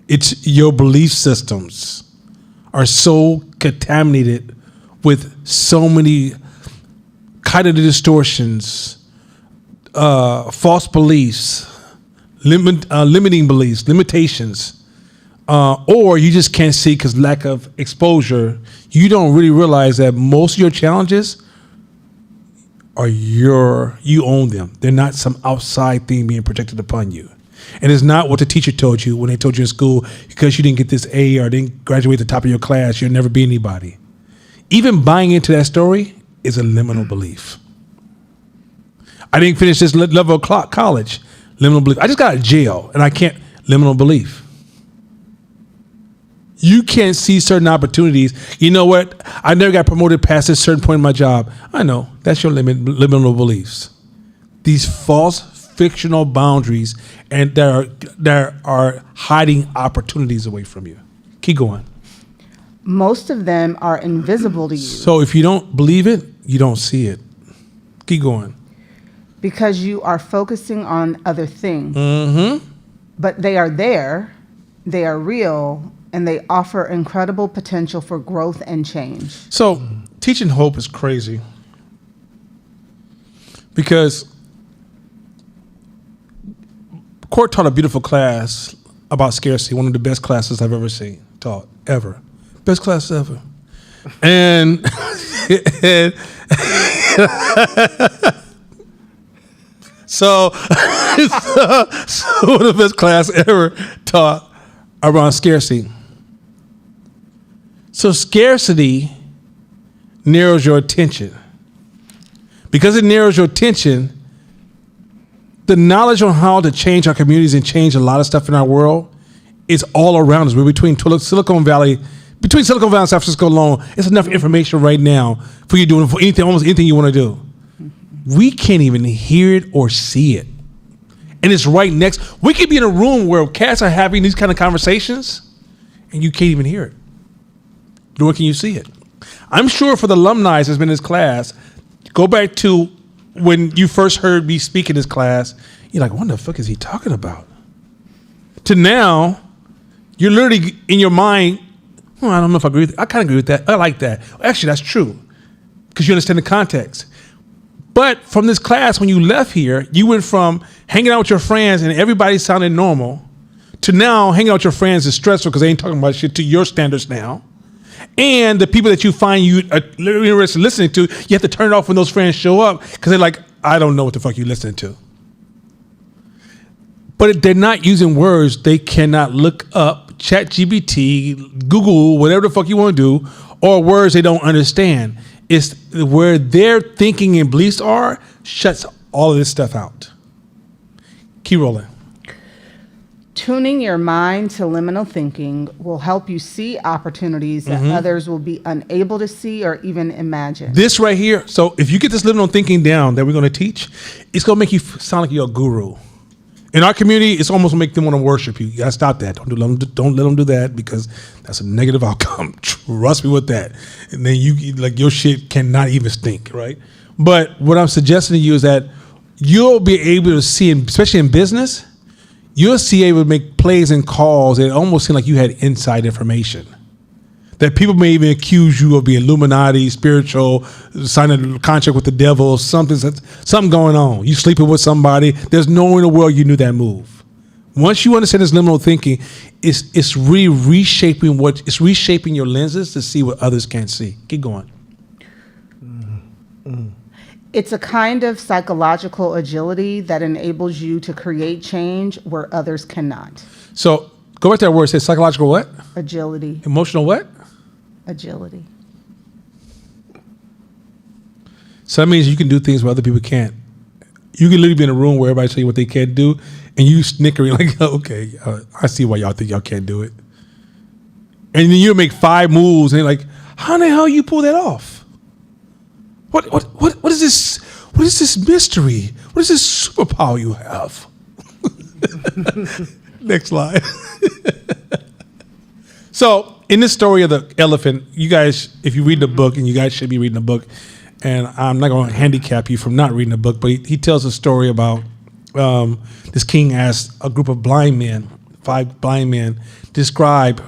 It's your belief systems are so contaminated with so many cognitive distortions, false beliefs, limiting beliefs, limitations, or you just can't see because lack of exposure. You don't really realize that most of your challenges are you own them. They're not some outside thing being projected upon you. And it's not what the teacher told you when they told you in school, because you didn't get this A or didn't graduate at the top of your class, you'll never be anybody. Even buying into that story is a liminal belief. I didn't finish this level of college. Liminal belief. I just got out of jail and I can't. Liminal belief. You can't see certain opportunities. You know what? I never got promoted past a certain point in my job. I know. That's your liminal beliefs. These false fictional boundaries and that are hiding opportunities away from you. Keep going. Most of them are invisible to you. So if you don't believe it, you don't see it. Keep going. Because you are focusing on other things. Mm-hmm. But they are there, they are real, and they offer incredible potential for growth and change. So teaching hope is crazy. Because Court taught a beautiful class about scarcity, one of the best classes I've ever seen, taught, ever. Best class ever. And, and so one of the best class ever taught around scarcity. So scarcity narrows your attention. Because it narrows your attention, the knowledge on how to change our communities and change a lot of stuff in our world is all around us. We're between Silicon Valley and San Francisco alone. It's enough information right now for you doing anything, almost anything you want to do. We can't even hear it or see it. And it's right next. We could be in a room where cats are having these kind of conversations and you can't even hear it. Nor can you see it. I'm sure for the alumni that's been in this class, go back to when you first heard me speak in this class, you're like, what the fuck is he talking about? To now, you're literally in your mind, I don't know if I agree with that. I kind of agree with that. I like that. Actually, that's true because you understand the context. But from this class, when you left here, you went from hanging out with your friends and everybody sounded normal to now hanging out with your friends is stressful because they ain't talking about shit to your standards now. And the people that you find you are interested in listening to, you have to turn it off when those friends show up because they're like, I don't know what the fuck you're listening to. But they're not using words they cannot look up, ChatGPT, Google, whatever the fuck you want to do, or words they don't understand. It's where their thinking and beliefs are, shuts all of this stuff out. Keep rolling. Tuning your mind to liminal thinking will help you see opportunities that others will be unable to see or even imagine. This right here, so if you get this liminal thinking down that we're going to teach, it's going to make you sound like you're a guru. In our community, it's almost make them want to worship you. You got to stop that. Don't let them do that because that's a negative outcome. Trust me with that. And then you like your shit cannot even stink, right? But what I'm suggesting to you is that you'll be able to see, especially in business, you'll see able to make plays and calls that almost seem like you had inside information. That people may even accuse you of being Illuminati, spiritual, signing a contract with the devil, something going on. You sleeping with somebody. There's no way in the world you knew that move. Once you understand this liminal thinking, it's reshaping your lenses to see what others can't see. Keep going. It's a kind of psychological agility that enables you to create change where others cannot. So go back to that word. It says psychological what? Agility. Emotional what? Agility. So that means you can do things where other people can't. You can literally be in a room where everybody tell you what they can't do, and you snickering like, okay, I see why y'all think y'all can't do it. And then you make 5 moves, and they're like, how the hell you pull that off? What is this? What is this mystery? What is this superpower you have? Next slide. So in this story of the elephant, you guys, if you read the book, and you guys should be reading the book, and I'm not going to handicap you from not reading the book, but he tells a story about this king asked a group of blind men, 5 blind men, describe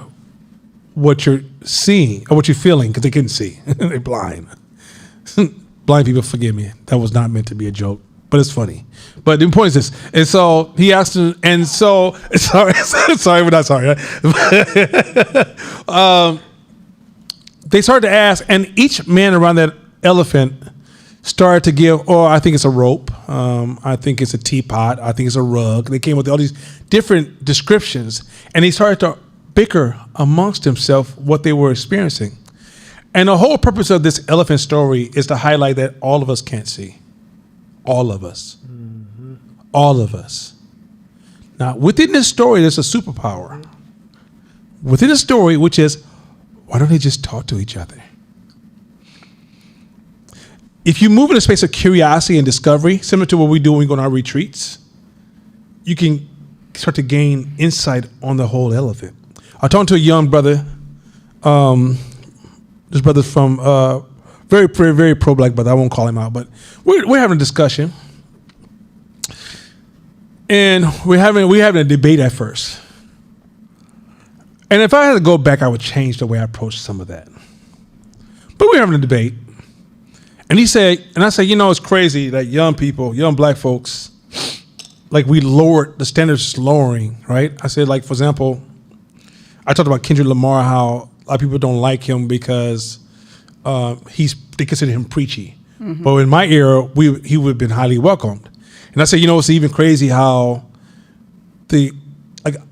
what you're seeing or what you're feeling because they couldn't see. They're blind. Blind people, forgive me. That was not meant to be a joke, but it's funny. But the point is this. And so he asked him, and so, sorry, we're not sorry. Right? They started to ask, and each man around that elephant started to give, I think it's a rope. I think it's a teapot. I think it's a rug. They came with all these different descriptions, and they started to bicker amongst themselves what they were experiencing. And the whole purpose of this elephant story is to highlight that all of us can't see. All of us. Mm-hmm. All of us. Now, within this story, there's a superpower. Within the story, which is, why don't they just talk to each other? If you move in a space of curiosity and discovery, similar to what we do when we go on our retreats, you can start to gain insight on the whole elephant. I talked to a young brother. This brother's from very, very, very pro-black brother. I won't call him out, but we're having a discussion, and we're having a debate at first. And if I had to go back, I would change the way I approached some of that. But we're having a debate, and he said, and I said, it's crazy that young people, young black folks, like we lowered the standards, lowering, right? I said, like for example, I talked about Kendrick Lamar, how A lot of people don't like him because they consider him preachy. But in my era, he would have been highly welcomed. And I say, it's even crazy how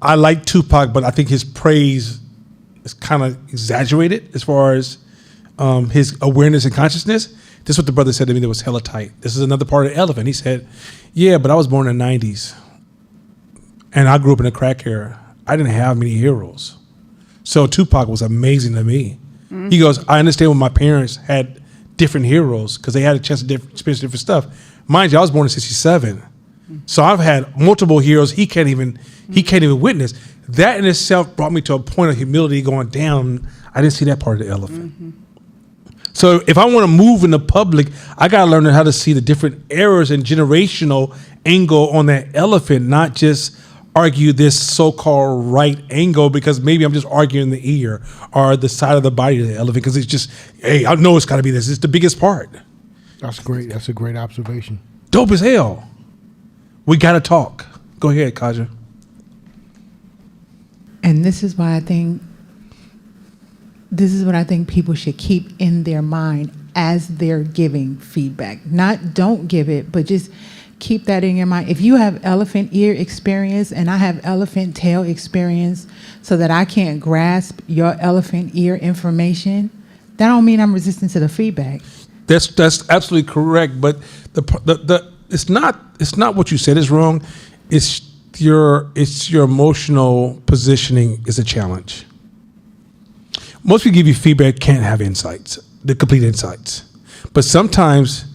I like Tupac, but I think his praise is kind of exaggerated as far as his awareness and consciousness. This is what the brother said to me that was hella tight. This is another part of the elephant. He said, yeah, but I was born in the 90s. And I grew up in the crack era. I didn't have many heroes. So Tupac was amazing to me. He goes, I understand when my parents had different heroes because they had a chance to experience different stuff. Mind you, I was born in 67. So I've had multiple heroes he can't even witness. That in itself brought me to a point of humility going, damn, I didn't see that part of the elephant. So if I want to move in the public, I got to learn how to see the different eras and generational angle on that elephant, not just argue this so-called right angle because maybe I'm just arguing the ear or the side of the body of the elephant because it's just, hey, I know it's got to be this. It's the biggest part. That's great. That's a great observation. Dope as hell. We got to talk. Go ahead, Kaja. And this is what I think people should keep in their mind as they're giving feedback. Not don't give it, but just keep that in your mind. If you have elephant ear experience and I have elephant tail experience so that I can't grasp your elephant ear information, that don't mean I'm resistant to the feedback. That's absolutely correct, but it's not what you said is wrong. It's your emotional positioning is a challenge. Most people give you feedback can't have insights, the complete insights. But sometimes,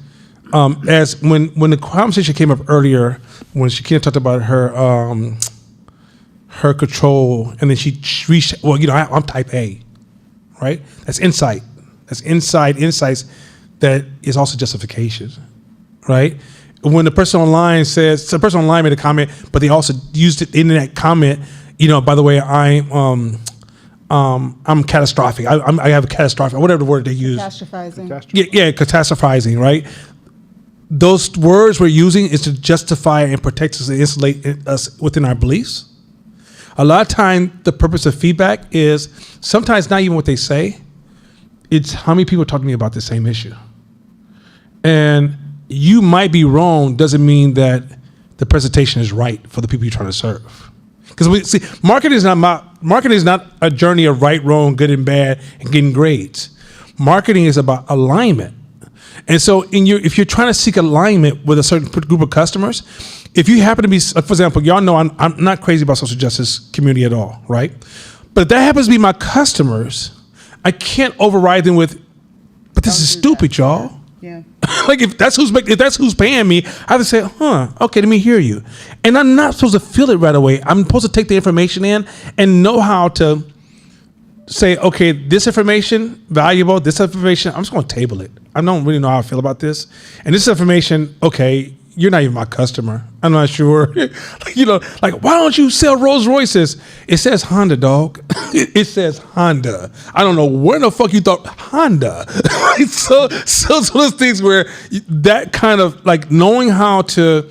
as when the conversation came up earlier, when Shakina talked about her control, and then she reached, I'm type A, right? That's insight. That's insights that is also justification, right? When the person online says, the person online made a comment, but they also used it in that comment, by the way, I'm catastrophic. I have a catastrophic, whatever the word they use. Catastrophizing. Yeah, catastrophizing, right? Those words we're using is to justify and protect us and insulate us within our beliefs. A lot of time, the purpose of feedback is sometimes not even what they say. It's how many people talk to me about the same issue. And you might be wrong doesn't mean that the presentation is right for the people you're trying to serve. Because marketing is not a journey of right, wrong, good and bad, and getting grades. Marketing is about alignment. And so if you're trying to seek alignment with a certain group of customers, if you happen to be, for example, y'all know I'm not crazy about social justice community at all, right? But if that happens to be my customers, I can't override them with, but this is stupid, y'all. Yeah. Like if that's who's paying me, I have to say, okay, let me hear you. And I'm not supposed to feel it right away. I'm supposed to take the information in and know how to say, okay, this information, valuable, this information, I'm just going to table it. I don't really know how I feel about this. And this information, okay, you're not even my customer. I'm not sure. Like, why don't you sell Rolls Royces? It says Honda, dog. It says Honda. I don't know where the fuck you thought Honda. so those things where that kind of like knowing how to,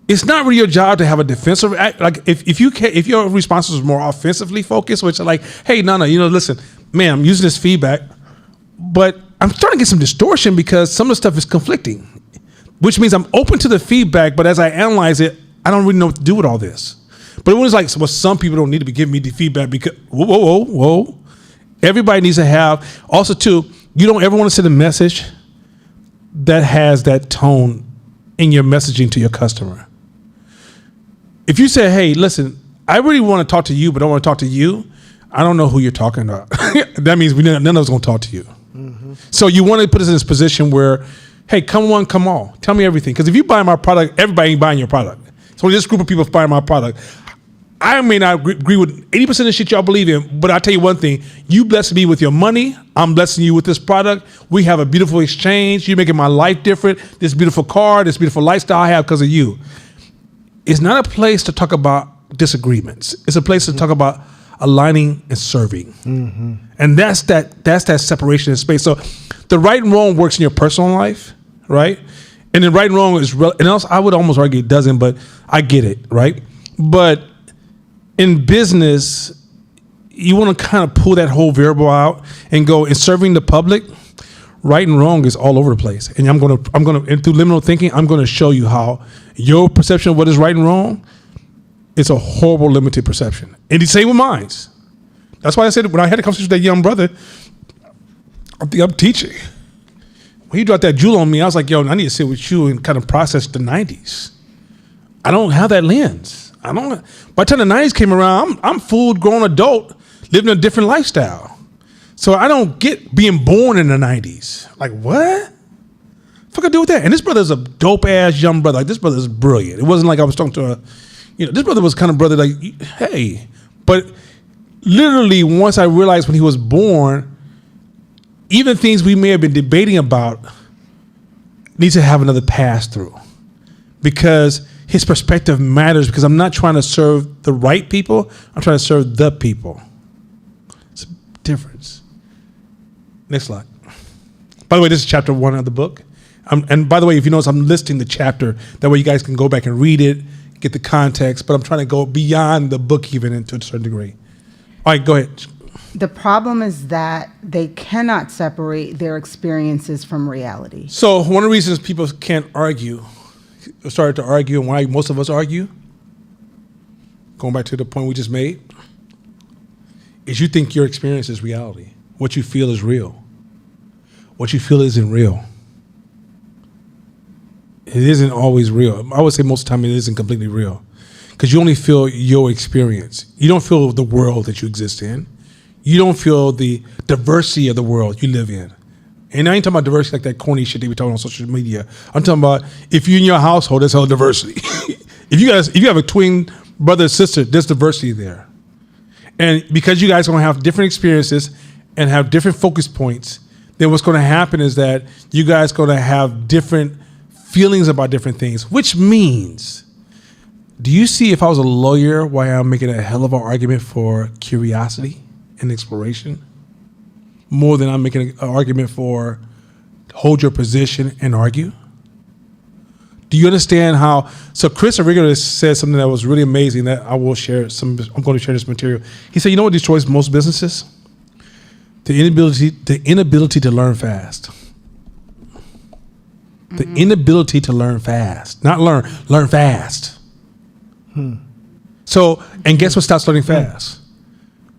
it's not really your job to have a defensive act. Like if your response was more offensively focused, which are like, hey, Nana, listen, man, I'm using this feedback, but I'm starting to get some distortion because some of the stuff is conflicting. Which means I'm open to the feedback, but as I analyze it, I don't really know what to do with all this. But it was like, well, some people don't need to be giving me the feedback because, whoa. Everybody needs to have, also too, you don't ever want to send a message that has that tone in your messaging to your customer. If you say, hey, listen, I really want to talk to you, but I don't want to talk to you, I don't know who you're talking about. That means none of us going to talk to you. Mm-hmm. So you want to put us in this position where, hey, come one, come all. Tell me everything. Because if you buy my product, everybody ain't buying your product. So this group of people buying my product, I may not agree with 80% of the shit y'all believe in, but I'll tell you one thing. You bless me with your money. I'm blessing you with this product. We have a beautiful exchange. You're making my life different. This beautiful car, this beautiful lifestyle I have because of you. It's not a place to talk about disagreements. It's a place to talk about aligning and serving. Mm-hmm. And that's that separation in space. So the right and wrong works in your personal life, right? And the right and wrong is, and else I would almost argue it doesn't, but I get it, right? But in business, you want to kind of pull that whole variable out and go, in serving the public, right and wrong is all over the place. And and through liminal thinking, I'm going to show you how your perception of what is right and wrong, it's a horrible limited perception. And the same with mine. That's why I said when I had a conversation with that young brother, I think I'm teaching. When he dropped that jewel on me, I was like, yo, I need to sit with you and kind of process the 90s. I don't have that lens. By the time the 90s came around, I'm full grown adult living a different lifestyle. So I don't get being born in the 90s. Like, what? Fuck I do with that? And this brother's a dope ass young brother. Like, this brother's brilliant. It wasn't like I was talking to this brother was kind of brother like, hey. But literally once I realized when he was born, even things we may have been debating about need to have another pass through. Because his perspective matters, because I'm not trying to serve the right people. I'm trying to serve the people. It's a difference. Next slide. By the way, this is chapter 1 of the book. And by the way, if you notice, I'm listing the chapter. That way you guys can go back and read it, get the context. But I'm trying to go beyond the book even to a certain degree. All right, go ahead. The problem is that they cannot separate their experiences from reality. So one of the reasons people can't argue, started to argue, and why most of us argue, going back to the point we just made, is you think your experience is reality. What you feel is real. What you feel isn't real. It isn't always real. I would say most of the time it isn't completely real, because you only feel your experience. You don't feel the world that you exist in. You don't feel the diversity of the world you live in. And I ain't talking about diversity like that corny shit they be talking on social media. I'm talking about if you're in your household, there's hell diversity. If you have a twin brother or sister, there's diversity there. And because you guys are gonna have different experiences and have different focus points, then what's gonna happen is that you guys gonna have different feelings about different things, which means, do you see if I was a lawyer why I'm making a hell of an argument for curiosity and exploration? More than I'm making an argument for hold your position and argue? Do you understand how? So Chris Origo said something that was really amazing that I will share. I'm going to share this material. He said, you know what destroys most businesses? The inability to learn fast. The inability to learn fast. Not learn fast. So, and guess what stops learning fast?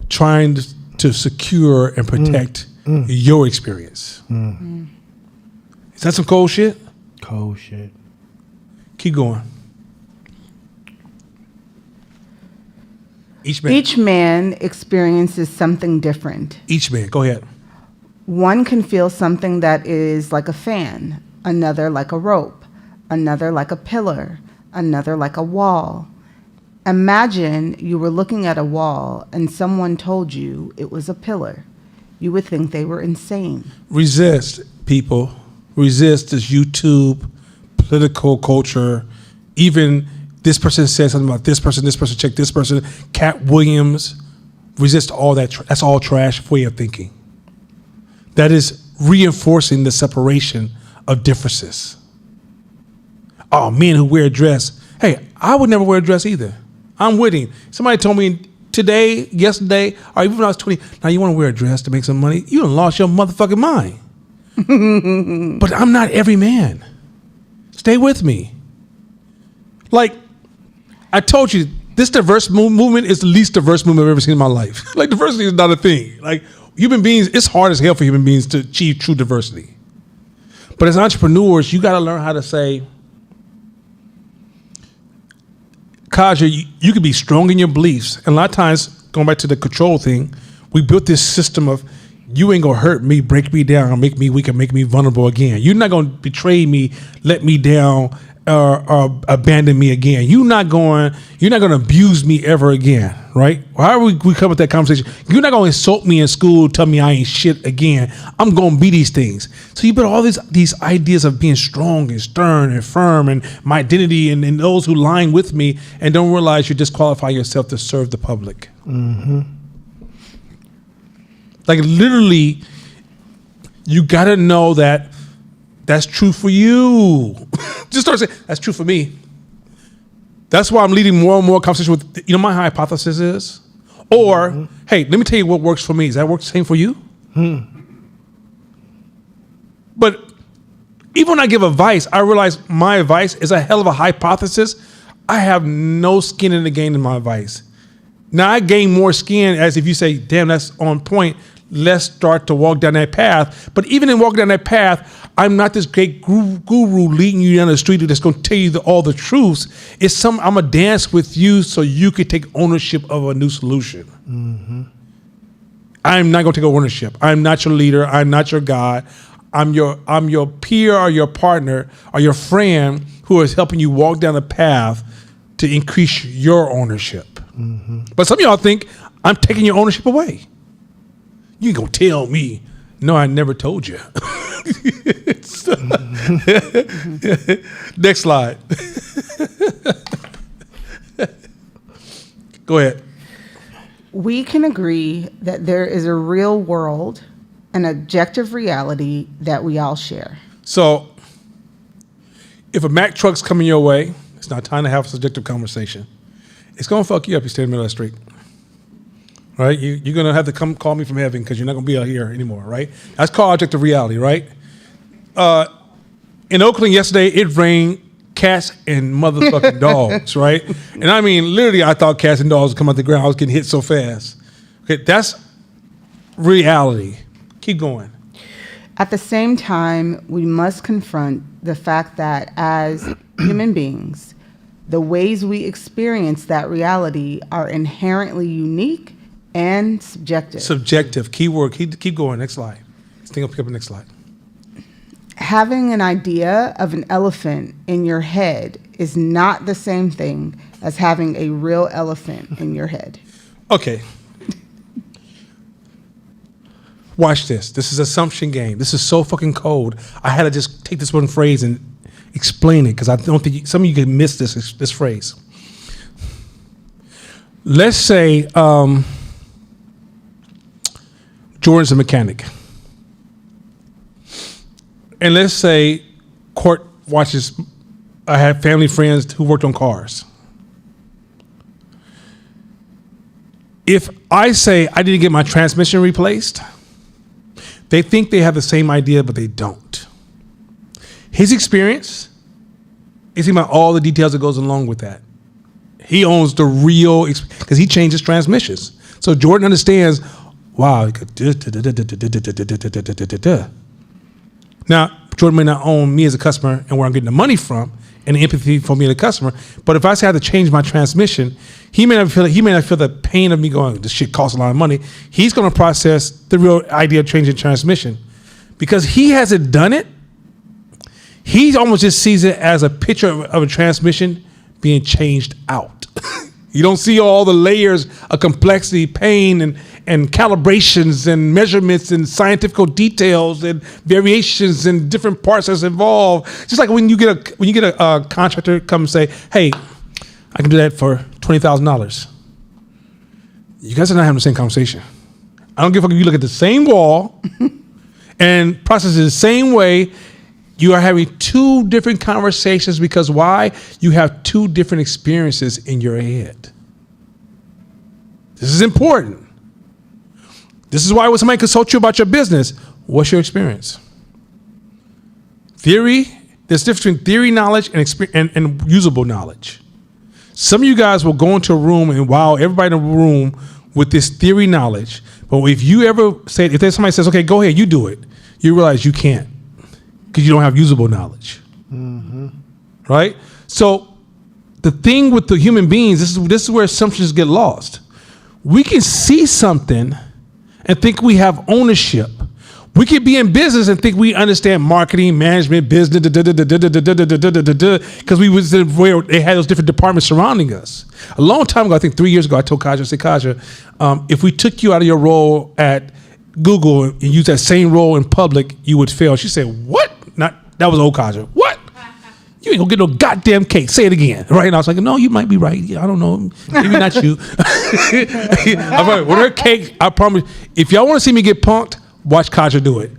Trying to secure and protect your experience. Is that some cold shit? Cold shit. Keep going. Each man experiences something different. Each man, go ahead. One can feel something that is like a fan, another like a rope, another like a pillar, another like a wall. Imagine you were looking at a wall and someone told you it was a pillar. You would think they were insane. Resist, people. Resist this YouTube, political culture. Even this person said something about this person checked this person. Cat Williams. Resist all that. That's all trash way of thinking. That is reinforcing the separation of differences. Oh, men who wear a dress. Hey, I would never wear a dress either. I'm with him. Somebody told me today, yesterday, or even when I was 20, now you want to wear a dress to make some money? You done lost your motherfucking mind. But I'm not every man. Stay with me. Like, I told you, this diverse movement is the least diverse movement I've ever seen in my life. Like, diversity is not a thing. Like, human beings, it's hard as hell for human beings to achieve true diversity. But as entrepreneurs, you got to learn how to say, Kaja, you can be strong in your beliefs. And a lot of times, going back to the control thing, we built this system of, you ain't gonna hurt me, break me down, make me weak, and make me vulnerable again. You're not gonna betray me, let me down, or abandon me again. You're not gonna abuse me ever again, right? However we come with that conversation, you're not gonna insult me in school, tell me I ain't shit again. I'm gonna be these things. So you put all these ideas of being strong and stern and firm and my identity and those who line with me and don't realize you disqualify yourself to serve the public. Mm-hmm. Like literally, you gotta know that that's true for you. Just start saying, that's true for me. That's why I'm leading more and more conversation with, my hypothesis is, Or, hey, let me tell you what works for me. Does that work the same for you? But even when I give advice, I realize my advice is a hell of a hypothesis. I have no skin in the game in my advice. Now I gain more skin as if you say, damn, that's on point. Let's start to walk down that path. But even in walking down that path, I'm not this great guru leading you down the street that's going to tell you all the truths. I'm going to dance with you so you can take ownership of a new solution. I'm not going to take ownership. I'm not your leader. I'm not your God. I'm your peer or your partner or your friend who is helping you walk down a path to increase your ownership. But some of y'all think I'm taking your ownership away. You ain't gonna tell me. No, I never told you. Next slide. Go ahead. We can agree that there is a real world, an objective reality that we all share. So, if a Mack truck's coming your way, it's not time to have a subjective conversation. It's gonna fuck you up. You stay in the middle of the street, right? You're gonna have to come call me from heaven because you're not gonna be out here anymore, right? That's called objective reality, right? In Oakland yesterday, it rained cats and motherfucking dogs, right? And I mean, literally, I thought cats and dogs would come out the ground. I was getting hit so fast. Okay, that's reality. Keep going. At the same time, we must confront the fact that as human beings, the ways we experience that reality are inherently unique and subjective. Subjective, keyword. Keep going. Next slide. Let's think up the next slide. Having an idea of an elephant in your head is not the same thing as having a real elephant in your head. Okay. Watch this. This is assumption game. This is so fucking cold. I had to just take this one phrase and explain it because I don't think some of you can miss this phrase. Let's say Jordan's a mechanic. And let's say Court watches, I have family friends who worked on cars. If I say I didn't get my transmission replaced, they think they have the same idea, but they don't. His experience is about all the details that goes along with that. He owns the real, because he changes transmissions. So Jordan understands, wow. Now, Jordan may not own me as a customer and where I'm getting the money from and the empathy for me as a customer, but if I say I have to change my transmission, he may not feel the pain of me going, this shit costs a lot of money. He's going to process the real idea of changing transmission. Because he hasn't done it, he almost just sees it as a picture of a transmission being changed out. You don't see all the layers of complexity, pain, and calibrations and measurements and scientific details and variations and different parts that's involved. Just like when you get a contractor come and say, "Hey, I can do that for $20,000." You guys are not having the same conversation. I don't give a fuck if you look at the same wall and process it the same way. You are having two different conversations because why? You have two different experiences in your head. This is important. This is why when somebody consults you about your business, what's your experience? Theory, there's a difference between theory knowledge and usable knowledge. Some of you guys will go into a room and wow everybody in the room with this theory knowledge. But if you ever say, if there's somebody says, okay, go ahead, you do it, you realize you can't. Because you don't have usable knowledge, right? So the thing with the human beings, this is where assumptions get lost. We can see something and think we have ownership. We could be in business and think we understand marketing, management, business, because we was where they had those different departments surrounding us. A long time ago, I think 3 years ago, I told Kaja, I said, Kaja, if we took you out of your role at Google and used that same role in public, you would fail. She said, what? That was old Kaja. What? You ain't gonna get no goddamn cake. Say it again, right? And I was like, no, you might be right. I don't know. Maybe not you. I'm right. With her cake, I promise. If y'all want to see me get punked, watch Kaja do it.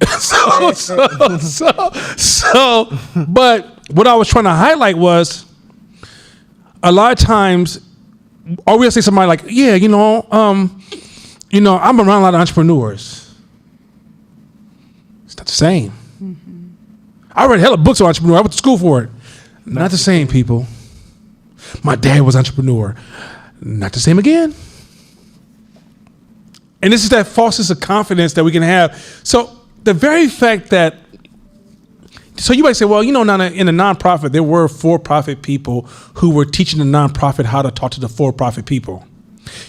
But what I was trying to highlight was a lot of times or we'll say somebody like, yeah, I'm around a lot of entrepreneurs. It's not the same. I read hella books on entrepreneur. I went to school for it. Not the same, people. My dad was an entrepreneur. Not the same again. And this is that false sense of confidence that we can have. So the very fact that, so you might say, well, in a nonprofit, there were for-profit people who were teaching the nonprofit how to talk to the for-profit people.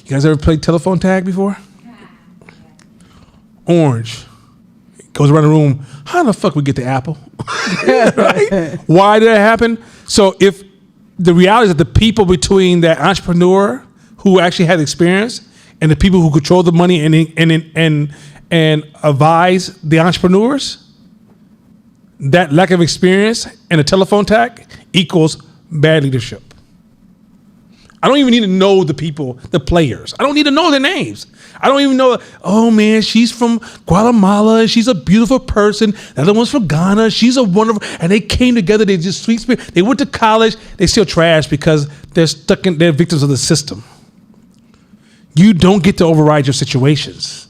You guys ever played telephone tag before? Orange goes around the room. How the fuck we get the apple? Right? Why did that happen? So if the reality is that the people between that entrepreneur who actually had experience and the people who control the money and advise the entrepreneurs, that lack of experience and a telephone tag equals bad leadership. I don't even need to know the people, the players. I don't need to know their names. I don't even know, oh man, she's from Guatemala. She's a beautiful person. The other one's from Ghana. She's a wonderful, and they came together. They just sweet spirit. They went to college. They still trash because they're victims of the system. You don't get to override your situations.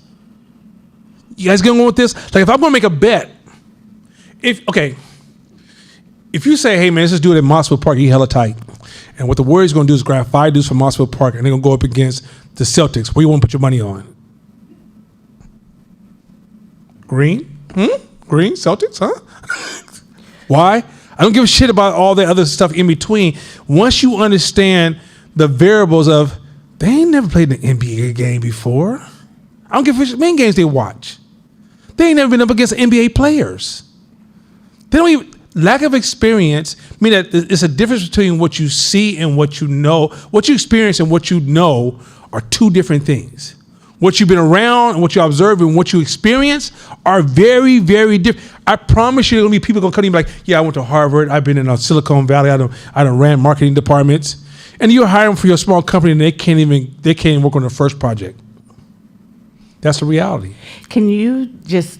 You guys getting on with this? Like if I'm going to make a bet, if you say, hey man, let's just do it at Mossville Park, you hella tight. And what the Warriors going to do is grab 5 dudes from Mossville Park and they're going to go up against the Celtics. Where you want to put your money on? Green? Green? Celtics, huh? Why? I don't give a shit about all the other stuff in between. Once you understand the variables of, they ain't never played an NBA game before. I don't give a shit. Main games they watch. They ain't never been up against NBA players. They don't even, lack of experience mean that it's a difference between what you see and what you know. What you experience and what you know are two different things. What you've been around and what you observe and what you experience are very, very different. I promise you, there'll be people gonna come to you like, yeah, I went to Harvard. I've been in Silicon Valley. I done ran marketing departments, and you're hiring them for your small company, and they can't even work on the first project. That's the reality. Can you just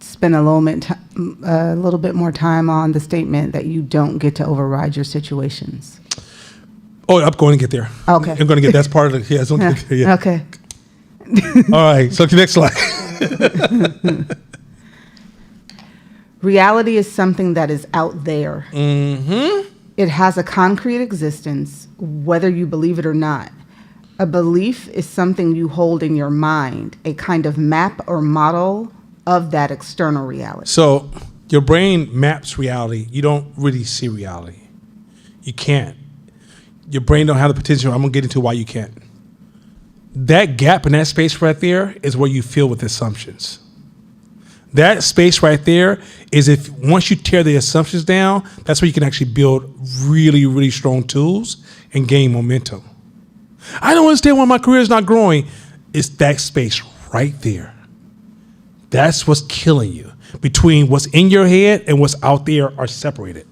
spend a little bit more time on the statement that you don't get to override your situations? Oh, I'm going to get there. Okay. I'm going to get, that's part of the, yeah, it's going to get there, yeah. Okay. All right, so the next slide. Reality is something that is out there. Mm-hmm. It has a concrete existence, whether you believe it or not. A belief is something you hold in your mind, a kind of map or model of that external reality. So your brain maps reality. You don't really see reality. You can't. Your brain don't have the potential. I'm going to get into why you can't. That gap in that space right there is where you fill with assumptions. That space right there is if once you tear the assumptions down, that's where you can actually build really, really strong tools and gain momentum. I don't understand why my career is not growing. It's that space right there. That's what's killing you. Between what's in your head and what's out there are separated.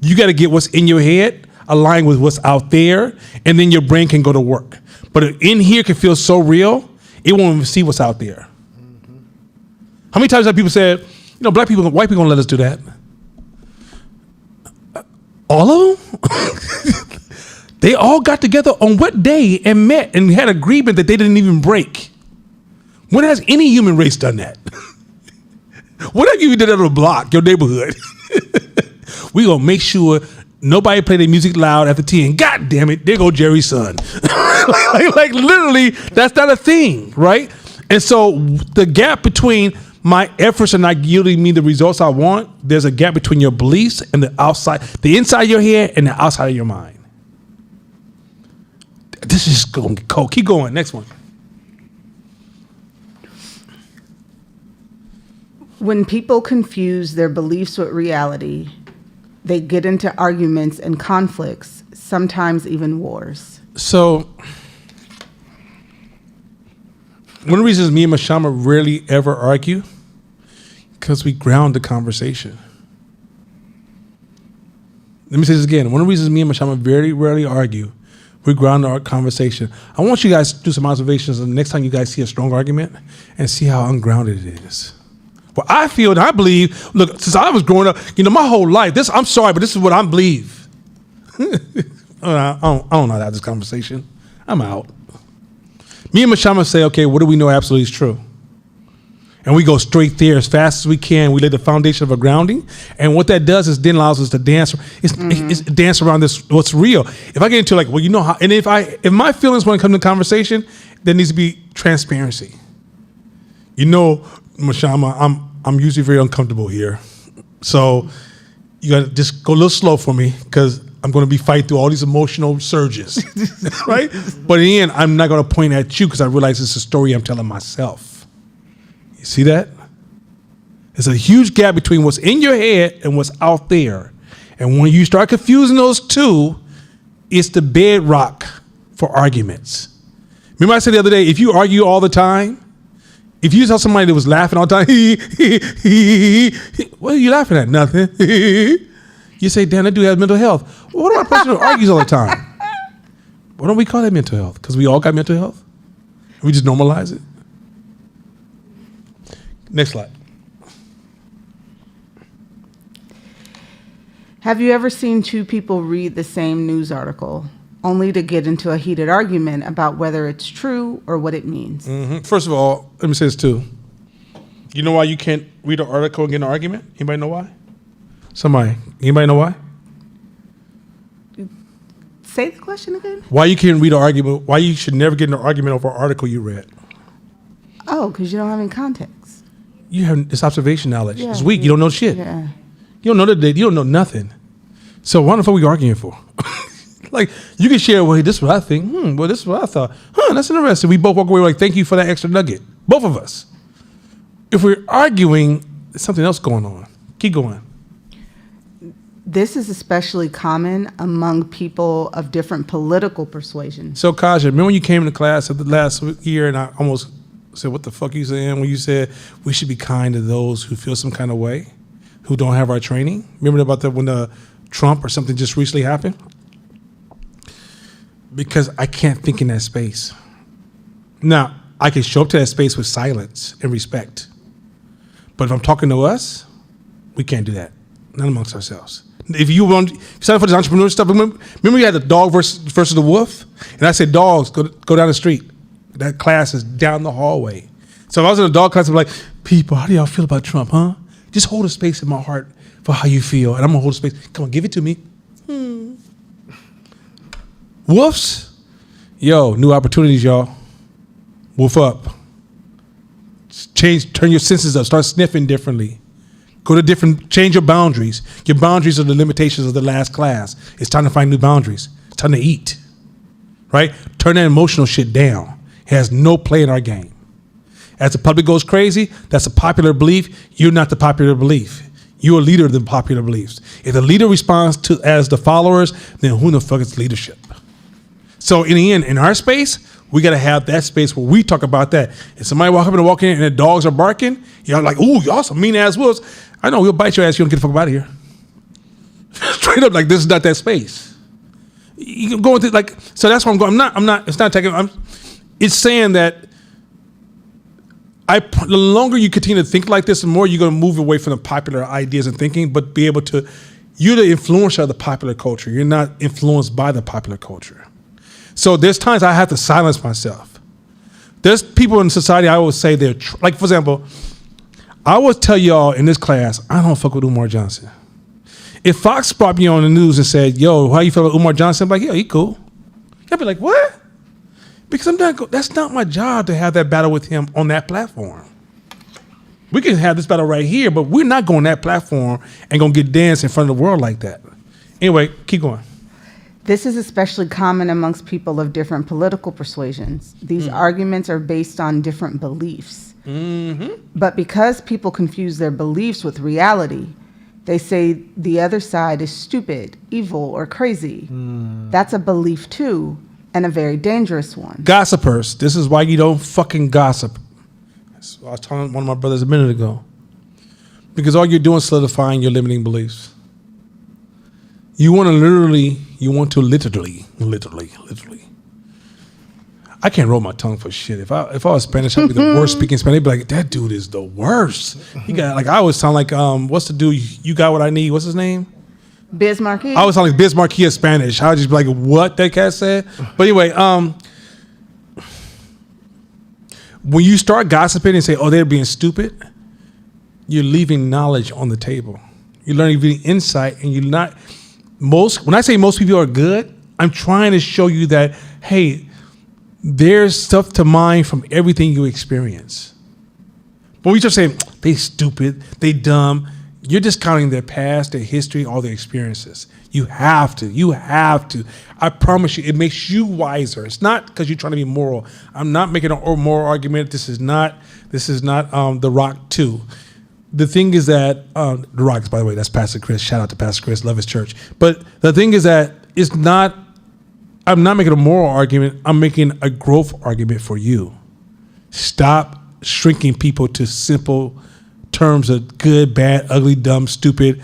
You got to get what's in your head aligned with what's out there, and then your brain can go to work. But in here can feel so real, it won't even see what's out there. Mm-hmm. How many times have people said, black people, white people gonna let us do that? All of them? They all got together on what day and met and had agreement that they didn't even break. When has any human race done that? What have you did on a block, your neighborhood? We gonna make sure nobody play their music loud after 10. God damn it, there go Jerry's son. like literally, that's not a thing, right? And so the gap between my efforts are not yielding me the results I want, there's a gap between your beliefs and the outside, the inside of your head and the outside of your mind. This is going to get cold. Keep going. Next one. When people confuse their beliefs with reality, they get into arguments and conflicts, sometimes even wars. So, one of the reasons me and Mashama rarely ever argue, because we ground the conversation. Let me say this again. One of the reasons me and Mashama very rarely argue, we ground our conversation. I want you guys to do some observations the next time you guys see a strong argument and see how ungrounded it is. Well, I feel and I believe, look, since I was growing up, my whole life, I'm sorry, but this is what I believe. I don't know how to have this conversation. I'm out. Me and Mashama say, okay, what do we know absolutely is true? And we go straight there as fast as we can. We lay the foundation of a grounding. And what that does is then allows us to dance. It's dance around this, what's real. If I get into like, well, you know how, and if my feelings want to come to conversation, there needs to be transparency. You know, Mashama, I'm usually very uncomfortable here. So you got to just go a little slow for me because I'm going to be fighting through all these emotional surges, right? But in the end, I'm not going to point at you because I realize it's a story I'm telling myself. You see that? There's a huge gap between what's in your head and what's out there. And when you start confusing those two, it's the bedrock for arguments. Remember I said the other day, if you argue all the time, if you tell somebody that was laughing all the time, what are you laughing at? Nothing. You say, damn, that dude has mental health. Well, what about a person who argues all the time? Why don't we call that mental health? Because we all got mental health. We just normalize it. Next slide. Have you ever seen two people read the same news article only to get into a heated argument about whether it's true or what it means? Mm-hmm. First of all, let me say this too. You know why you can't read an article and get in an argument? Anybody know why? Anybody know why? Say the question again. Why you can't read an argument? Why you should never get in an argument over an article you read? Oh, because you don't have any context. You have this observation knowledge. Yeah, It's weak. You don't know shit. Yeah. You don't know the date. You don't know nothing. So why the fuck are we arguing for? Like, you can share, well, this is what I think. Well, this is what I thought. That's interesting. We both walk away like, thank you for that extra nugget. Both of us. If we're arguing, there's something else going on. Keep going. This is especially common among people of different political persuasions. So, Kaja, remember when you came into class of the last year and I almost said, what the fuck you saying when you said we should be kind to those who feel some kind of way, who don't have our training? Remember about that when Trump or something just recently happened? Because I can't think in that space. Now, I can show up to that space with silence and respect. But if I'm talking to us, we can't do that. Not amongst ourselves. If you sign up for this entrepreneur stuff, remember you had the dog versus the wolf? And I said, dogs, go down the street. That class is down the hallway. So if I was in a dog class, I'd be like, people, how do y'all feel about Trump, huh? Just hold a space in my heart for how you feel. And I'm going to hold a space. Come on, give it to me. Wolves? Yo, new opportunities, y'all. Wolf up. Turn your senses up. Start sniffing differently. Change your boundaries. Your boundaries are the limitations of the last class. It's time to find new boundaries. It's time to eat, right? Turn that emotional shit down. It has no play in our game. As the public goes crazy, that's a popular belief. You're not the popular belief. You're a leader of the popular beliefs. If the leader responds to as the followers, then who the fuck is leadership? So in the end, in our space, we got to have that space where we talk about that. If somebody walk in and the dogs are barking, y'all like, ooh, y'all some mean ass wolves. I know, we'll bite your ass. You don't get the fuck out of here. Straight up, like this is not that space. You can go into like, so that's why I'm going. I'm not. It's not taking. It's saying that the longer you continue to think like this, the more you're going to move away from the popular ideas and thinking, but be able to. You're the influencer of the popular culture. You're not influenced by the popular culture. So there's times I have to silence myself. There's people in society I always say they're like, for example. I always tell y'all in this class, I don't fuck with Umar Johnson. If Fox brought me on the news and said, yo, how you feel about Umar Johnson? I'm like, yeah, he cool. Y'all be like, what? Because that's not my job to have that battle with him on that platform. We can have this battle right here, but we're not going that platform and going to get danced in front of the world like that. Anyway, keep going. This is especially common amongst people of different political persuasions. These arguments are based on different beliefs. Mm-hmm. But because people confuse their beliefs with reality, they say the other side is stupid, evil, or crazy. That's a belief too, and a very dangerous one. Gossipers. This is why you don't fucking gossip. I was telling one of my brothers a minute ago. Because all you're doing is solidifying your limiting beliefs. You want to literally. I can't roll my tongue for shit. If I was Spanish, I'd be the worst speaking Spanish. I'd be like, that dude is the worst. He got like I always sound like what's the dude? You got what I need. What's his name? Bismarcky? I was like Bismarcky in Spanish. I was just be like, what that cat said? But anyway, when you start gossiping and say, oh, they're being stupid, you're leaving knowledge on the table. You're learning insight, and you're not when I say most people are good, I'm trying to show you that, hey, there's stuff to mine from everything you experience. But we just say, they stupid, they dumb, you're discounting their past, their history, all their experiences. You have to. I promise you, it makes you wiser. It's not because you're trying to be moral. I'm not making a moral argument. This is not The Rock 2. The thing is that, The Rock, by the way, that's Pastor Chris. Shout out to Pastor Chris, love his church. But the thing is that I'm not making a moral argument. I'm making a growth argument for you. Stop shrinking people to simple terms of good, bad, ugly, dumb, stupid.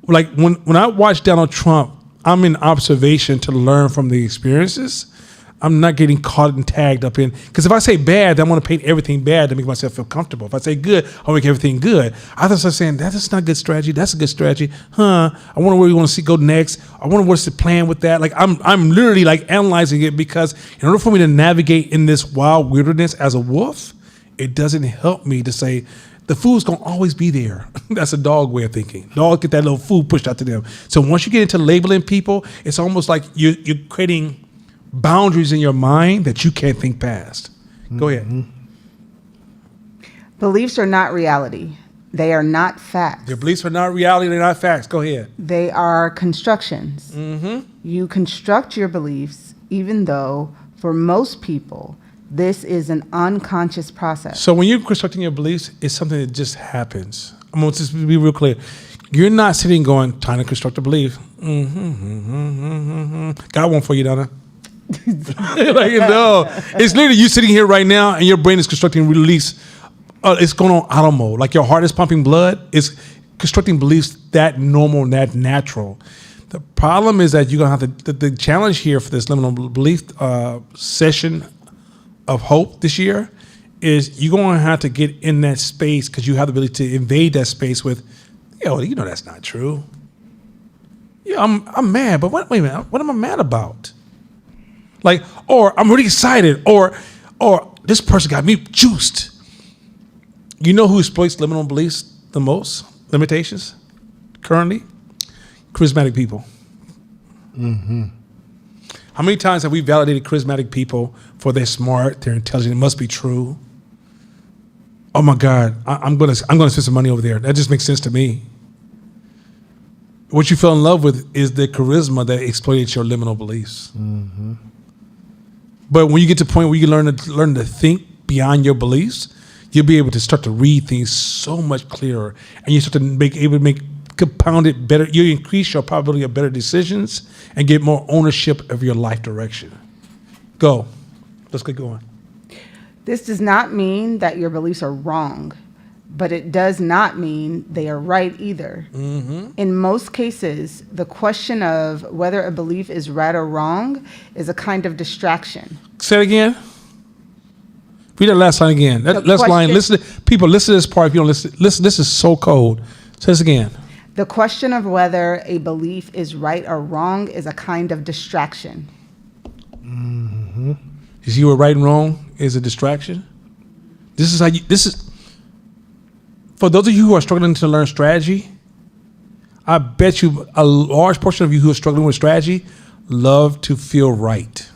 Like when I watch Donald Trump, I'm in observation to learn from the experiences. I'm not getting caught and tagged up in, because if I say bad, I want to paint everything bad to make myself feel comfortable. If I say good, I'll make everything good. I just start saying, that's not a good strategy. That's a good strategy. I wonder where you want to go next. I wonder what's the plan with that. Like I'm literally like analyzing it, because in order for me to navigate in this wild wilderness as a wolf, it doesn't help me to say, the food's gonna always be there. That's a dog way of thinking. Dogs get that little food pushed out to them. So once you get into labeling people, it's almost like you're creating boundaries in your mind that you can't think past. Go ahead. Beliefs are not reality. They are not facts. Your beliefs are not reality, they're not facts. Go ahead. They are constructions. Mm-hmm. You construct your beliefs, even though for most people, this is an unconscious process. So when you're constructing your beliefs, it's something that just happens. I'm going to just be real clear. You're not sitting going, trying to construct a belief. Got one for you, Donna. Like, no. It's literally you sitting here right now and your brain is constructing release. It's going on auto mode. Like your heart is pumping blood. It's constructing beliefs that normal, that natural. The problem is that you're going to have to, the challenge here for this liminal belief session of hope this year is you're going to have to get in that space, because you have the ability to invade that space with, you know that's not true. Yeah, I'm mad, but wait a minute, what am I mad about? Like, or I'm really excited, or this person got me juiced. You know who exploits liminal beliefs the most? Limitations currently? Charismatic people. Mm-hmm. How many times have we validated charismatic people for they're smart, they're intelligent, it must be true? Oh my God, I'm gonna spend some money over there. That just makes sense to me. What you fell in love with is the charisma that exploited your liminal beliefs. Mm-hmm. But when you get to the point where you learn to think beyond your beliefs, you'll be able to start to read things so much clearer, and you start to compound it better. You increase your probability of better decisions and get more ownership of your life direction. Go. Let's get going. This does not mean that your beliefs are wrong, but it does not mean they are right either. Mm-hmm. In most cases, the question of whether a belief is right or wrong is a kind of distraction. Say it again. Read that last line again. That last line. Listen to this part. If you don't listen, this is so cold. Say this again. The question of whether a belief is right or wrong is a kind of distraction. Mm-hmm. You see what right and wrong is a distraction? This is for those of you who are struggling to learn strategy, I bet you a large portion of you who are struggling with strategy love to feel right.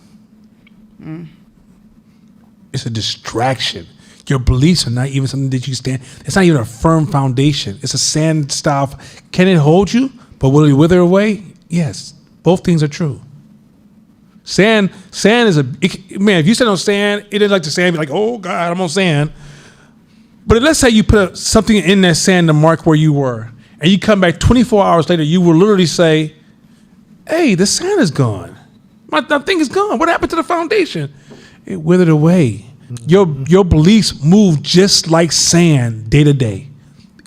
Mm. It's a distraction. Your beliefs are not even something that you stand. It's not even a firm foundation. It's a sand style. Can it hold you? But will it wither away? Yes. Both things are true. Sand is man, if you stand on sand, it is like the sand, be like, oh God, I'm on sand. But let's say you put something in that sand to mark where you were, and you come back 24 hours later, you will literally say, hey, the sand is gone. My thing is gone. What happened to the foundation? It withered away. Your beliefs move just like sand day to day.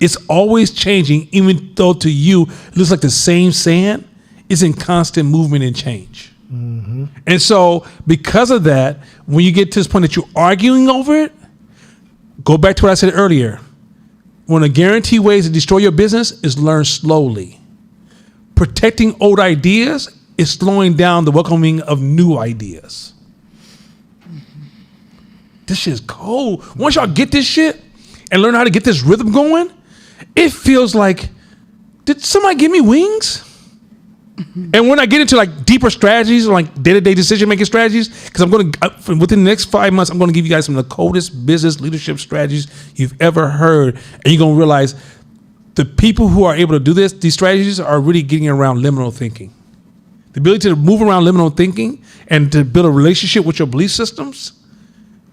It's always changing, even though to you it looks like the same sand. It's in constant movement and change. Mm-hmm. And so because of that, when you get to this point that you're arguing over it, go back to what I said earlier. One of the guaranteed ways to destroy your business is learn slowly. protecting old ideas is slowing down the welcoming of new ideas. This shit's cold. Once y'all get this shit and learn how to get this rhythm going, it feels like, did somebody give me wings? And when I get into like deeper strategies, like day-to-day decision-making strategies, because I'm going to, within the next 5 months, I'm going to give you guys some of the coldest business leadership strategies you've ever heard. And you're going to realize the people who are able to do this, these strategies are really getting around liminal thinking. The ability to move around liminal thinking and to build a relationship with your belief systems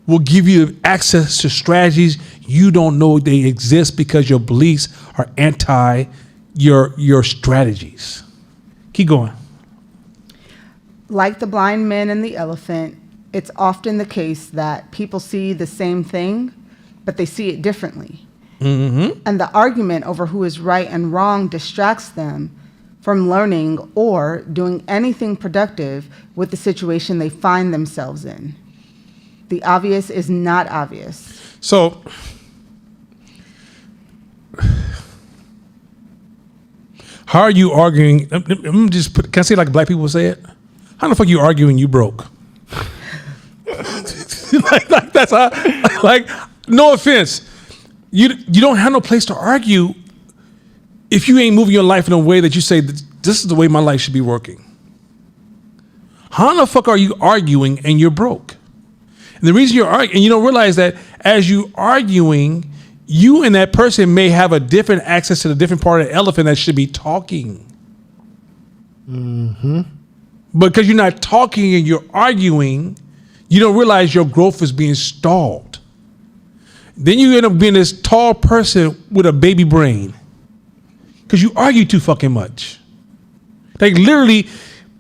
will give you access to strategies you don't know they exist because your beliefs are anti your strategies. Keep going. Like the blind man and the elephant, it's often the case that people see the same thing, but they see it differently. Mm-hmm. And the argument over who is right and wrong distracts them from learning or doing anything productive with the situation they find themselves in. The obvious is not obvious. So, how are you arguing? Can I say it like black people say it? How the fuck you arguing you broke? like that's how, like, no offense. You don't have no place to argue if you ain't moving your life in a way that you say, this is the way my life should be working. How the fuck are you arguing and you're broke? And the reason you're arguing, and you don't realize that as you arguing, you and that person may have a different access to the different part of the elephant that should be talking. Mm-hmm. But because you're not talking and you're arguing, you don't realize your growth is being stalled. Then you end up being this tall person with a baby brain because you argue too fucking much. Like literally,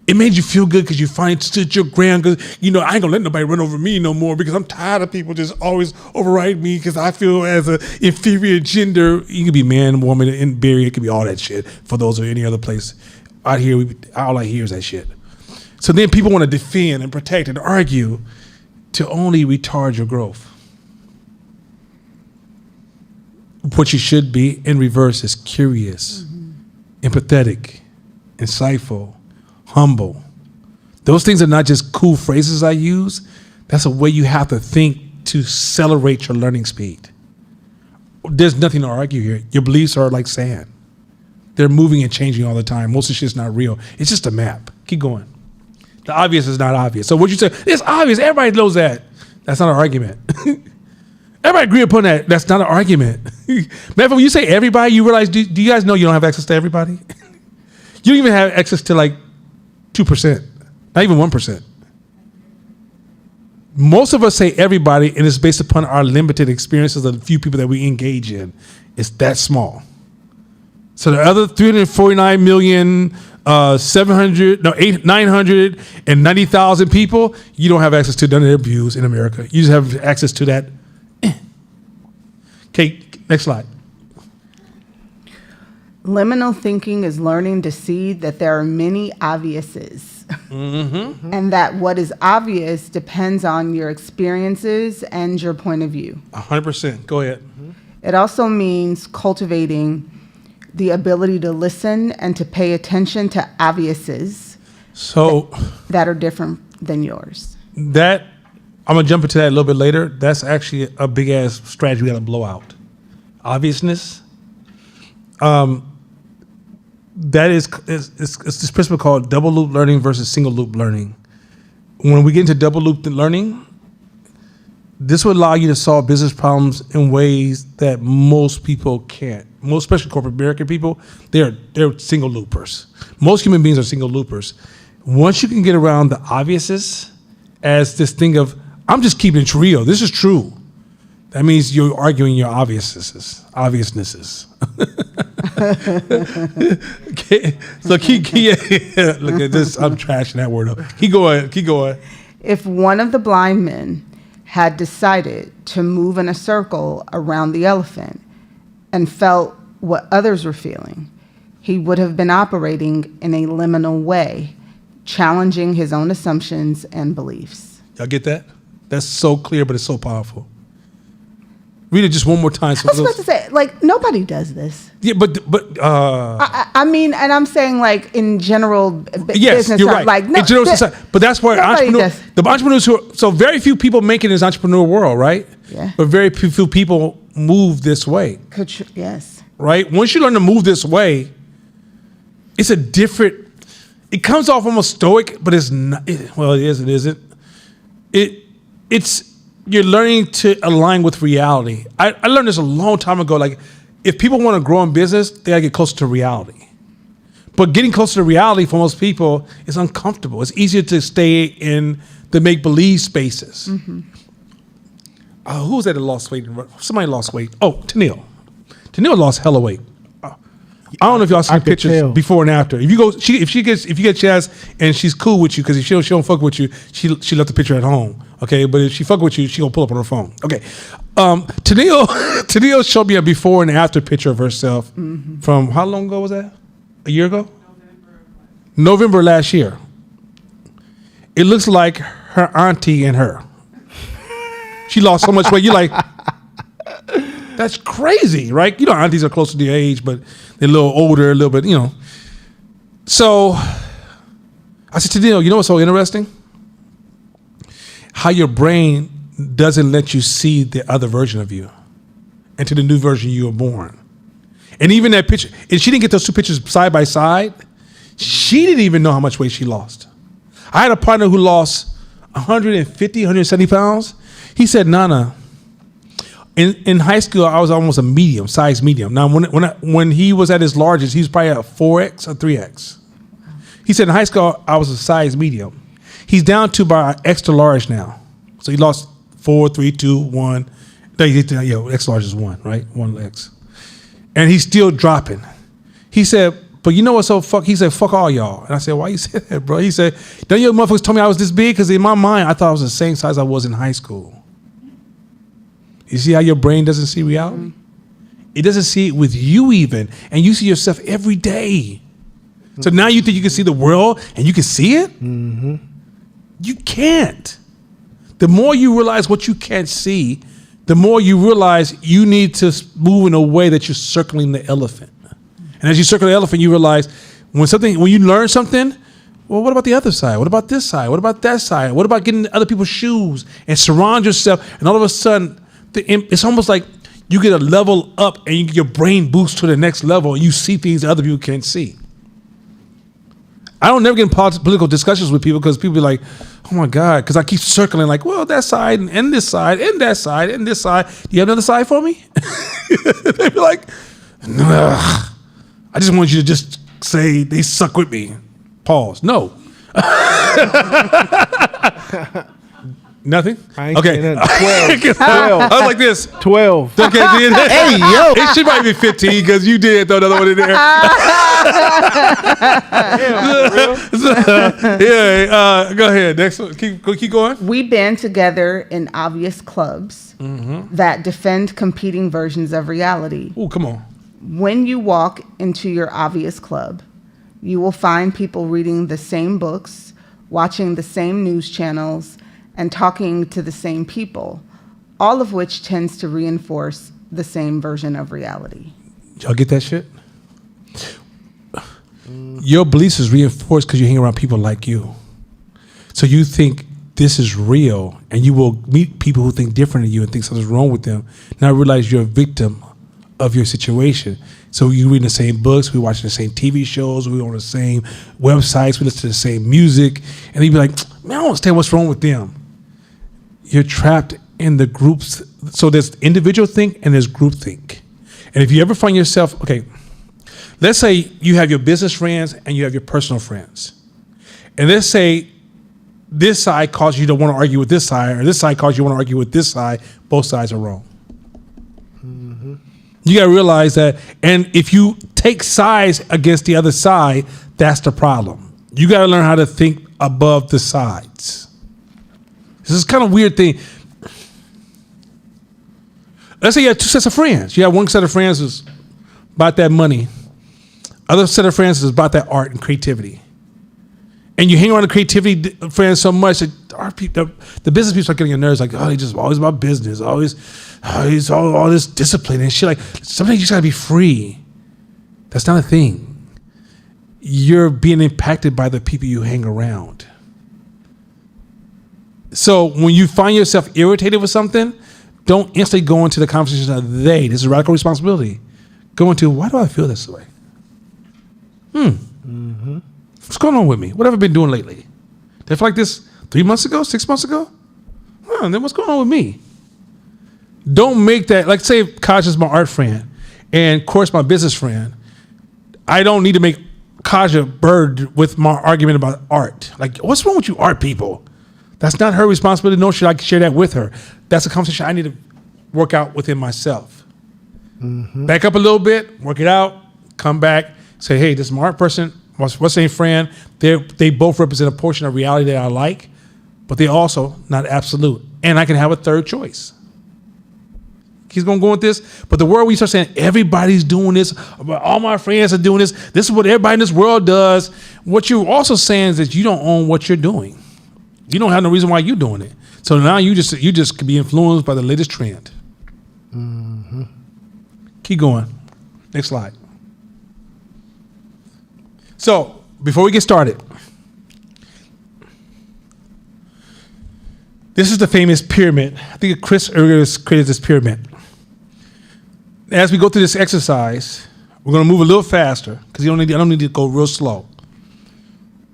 it made you feel good because you finally stood your ground because, you know, I ain't gonna let nobody run over me no more because I'm tired of people just always override me because I feel as an inferior gender. You could be man, woman, and berry. It could be all that shit for those or any other place. Out here, all I hear is that shit. So then people want to defend and protect and argue to only retard your growth. What you should be in reverse is curious, empathetic, insightful, humble. Those things are not just cool phrases I use. That's a way you have to think to accelerate your learning speed. There's nothing to argue here. Your beliefs are like sand. They're moving and changing all the time. Most of the shit's not real. It's just a map. Keep going. The obvious is not obvious. So what you say, it's obvious. Everybody knows that. That's not an argument. Everybody agree upon that. That's not an argument. Man, when you say everybody, you realize, do you guys know you don't have access to everybody? You don't even have access to like 2%, not even 1%. Most of us say everybody, and it's based upon our limited experiences of the few people that we engage in. It's that small. So the other 990,000 people, you don't have access to none of their views in America. You just have access to that. Okay, next slide. Liminal thinking is learning to see that there are many obviouses, and that what is obvious depends on your experiences and your point of view. 100%. Go ahead. It also means cultivating the ability to listen and to pay attention to obviouses that are different than yours. That, I'm going to jump into that a little bit later. That's actually a big ass strategy we got to blow out. Obviousness. That is this principle called double loop learning versus single loop learning. When we get into double loop learning, this would allow you to solve business problems in ways that most people can't. Most, especially corporate American people, they're single loopers. Most human beings are single loopers. Once you can get around the obviouses as this thing of, I'm just keeping it real. This is true. That means you're arguing your obviousnesses. Okay. So keep look at this. I'm trashing that word up. Keep going. If one of the blind men had decided to move in a circle around the elephant and felt what others were feeling, he would have been operating in a liminal way, challenging his own assumptions and beliefs. Y'all get that? That's so clear, but it's so powerful. Read it just one more time. So I was about to say, like, nobody does this. yeah, but I mean, and I'm saying, like, in general yes, business, you're right. like, no, in general society, but that's where nobody does. the entrepreneurs so very few people make it in this entrepreneur world, right? Yeah. But very few people move this way, Yes. right? Once you learn to move this way, it's a different. It comes off almost stoic, but it's not. Well, it is. It isn't. It's you're learning to align with reality. I learned this a long time ago. Like, if people want to grow in business, they gotta get closer to reality. But getting closer to reality for most people is uncomfortable. It's easier to stay in the make-believe spaces. Mm-hmm. Who was that lost weight? Somebody lost weight. Oh, Tennille. Tennille lost hella weight. I don't know if y'all seen I could pictures tell. before and after. If you get a chance and she's cool with you, because if she don't fuck with you, she left the picture at home. Okay, but if she fuck with you, she gonna pull up on her phone. Okay, Tennille showed me a before and after picture of herself from how long ago was that? A year ago? November last year. It looks like her auntie and her. She lost so much weight. You're like, that's crazy, right? You know, aunties are close to the age, but they're a little older, a little bit, you know. So I said to Neil, you know what's so interesting? How your brain doesn't let you see the other version of you into the new version you were born. And even that picture, and she didn't get those two pictures side by side. She didn't even know how much weight she lost. I had a partner who lost 150, 170 pounds. He said, Nana, in high school, I was almost a size medium. Now, when he was at his largest, he was probably at a 4X or 3X. He said in high school, I was a size medium. He's down to about extra large now. So he lost 4, 3, 2, 1. Extra large is 1, right? 1X. And he's still dropping. He said, but you know what's so fuck? He said, fuck all y'all. And I said, why you say that, bro? He said, don't you motherfuckers told me I was this big? Because in my mind, I thought I was the same size I was in high school. You see how your brain doesn't see reality? It doesn't see it with you even. And you see yourself every day. So now you think you can see the world and you can see it? Mm-hmm. You can't. The more you realize what you can't see, the more you realize you need to move in a way that you're circling the elephant. And as you circle the elephant, you realize when you learn something, well, what about the other side? What about this side? What about that side? What about getting other people's shoes and surround yourself? And all of a sudden, it's almost like you get a level up and your brain boosts to the next level and you see things that other people can't see. I don't never get in political discussions with people because people be like, oh my God, because I keep circling like, well, that side and this side and that side and this side. Do you have another side for me? They be like, ugh. I just want you to just say they suck with me. Pause. No. Nothing? I ain't Okay. saying nothing. 12. I was like this. 12. Okay, did hey, yo. It should might be 15 because you did throw another one in there. Go ahead. Next one. Keep going. We band together in obvious clubs that defend competing versions of reality. Oh, come on. When you walk into your obvious club, you will find people reading the same books, watching the same news channels, and talking to the same people, all of which tends to reinforce the same version of reality. Y'all get that shit? Your beliefs is reinforced because you hang around people like you. So you think this is real, and you will meet people who think different than you and think something's wrong with them. Now realize you're a victim of your situation. So you read the same books, we watch the same TV shows, we on the same websites, we listen to the same music, and you'd be like, man, I don't understand what's wrong with them. You're trapped in the groups. So there's individual think and there's group think. And if you ever find yourself, okay, let's say you have your business friends and you have your personal friends. And let's say this side causes you to want to argue with this side, or this side causes you to want to argue with this side. Both sides are wrong. Mm-hmm. You got to realize that. And if you take sides against the other side, that's the problem. You got to learn how to think above the sides. This is kind of weird thing. Let's say you have two sets of friends. You have one set of friends who's about that money. Other set of friends is about that art and creativity. And you hang around the creativity friends so much that the business people start getting your nerves like, oh, they just always about business, always he's all this discipline and shit. Like, sometimes you just gotta be free. That's not a thing. You're being impacted by the people you hang around. So when you find yourself irritated with something, don't instantly go into the conversation of they. This is radical responsibility. Go into, why do I feel this way? What's going on with me? What have I been doing lately? Did I feel like this 3 months ago, 6 months ago? Then what's going on with me? Don't make that, like say Kaj is my art friend and Course my business friend. I don't need to make Kaja bird with my argument about art. Like, what's wrong with you art people? That's not her responsibility, nor should I share that with her. That's a conversation I need to work out within myself. Back up a little bit, work it out, come back, say, hey, this is my art person, what's the friend? They both represent a portion of reality that I like, but they're also not absolute. And I can have a third choice. He's going to go with this. But the world, we start saying, everybody's doing this, all my friends are doing this, this is what everybody in this world does. What you're also saying is that you don't own what you're doing. You don't have no reason why you're doing it. So now you just can be influenced by the latest trend. Keep going. Next slide. So before we get started, this is the famous pyramid. I think Chris earlier created this pyramid. As we go through this exercise, we're going to move a little faster because I don't need to go real slow.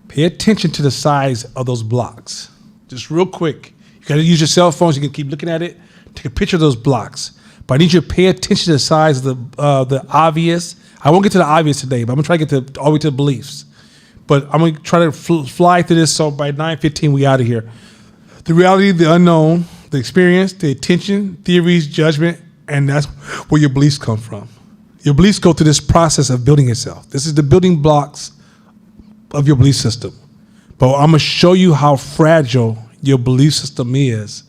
Pay attention to the size of those blocks. Just real quick. You got to use your cell phones. You can keep looking at it. Take a picture of those blocks. But I need you to pay attention to the size of the obvious. I won't get to the obvious today, but I'm going to try to get all the way to the beliefs. But I'm going to try to fly through this so by 9:15 we out of here. The reality, the unknown, the experience, the attention, theories, judgment, and that's where your beliefs come from. Your beliefs go through this process of building itself. This is the building blocks of your belief system. But I'm going to show you how fragile your belief system is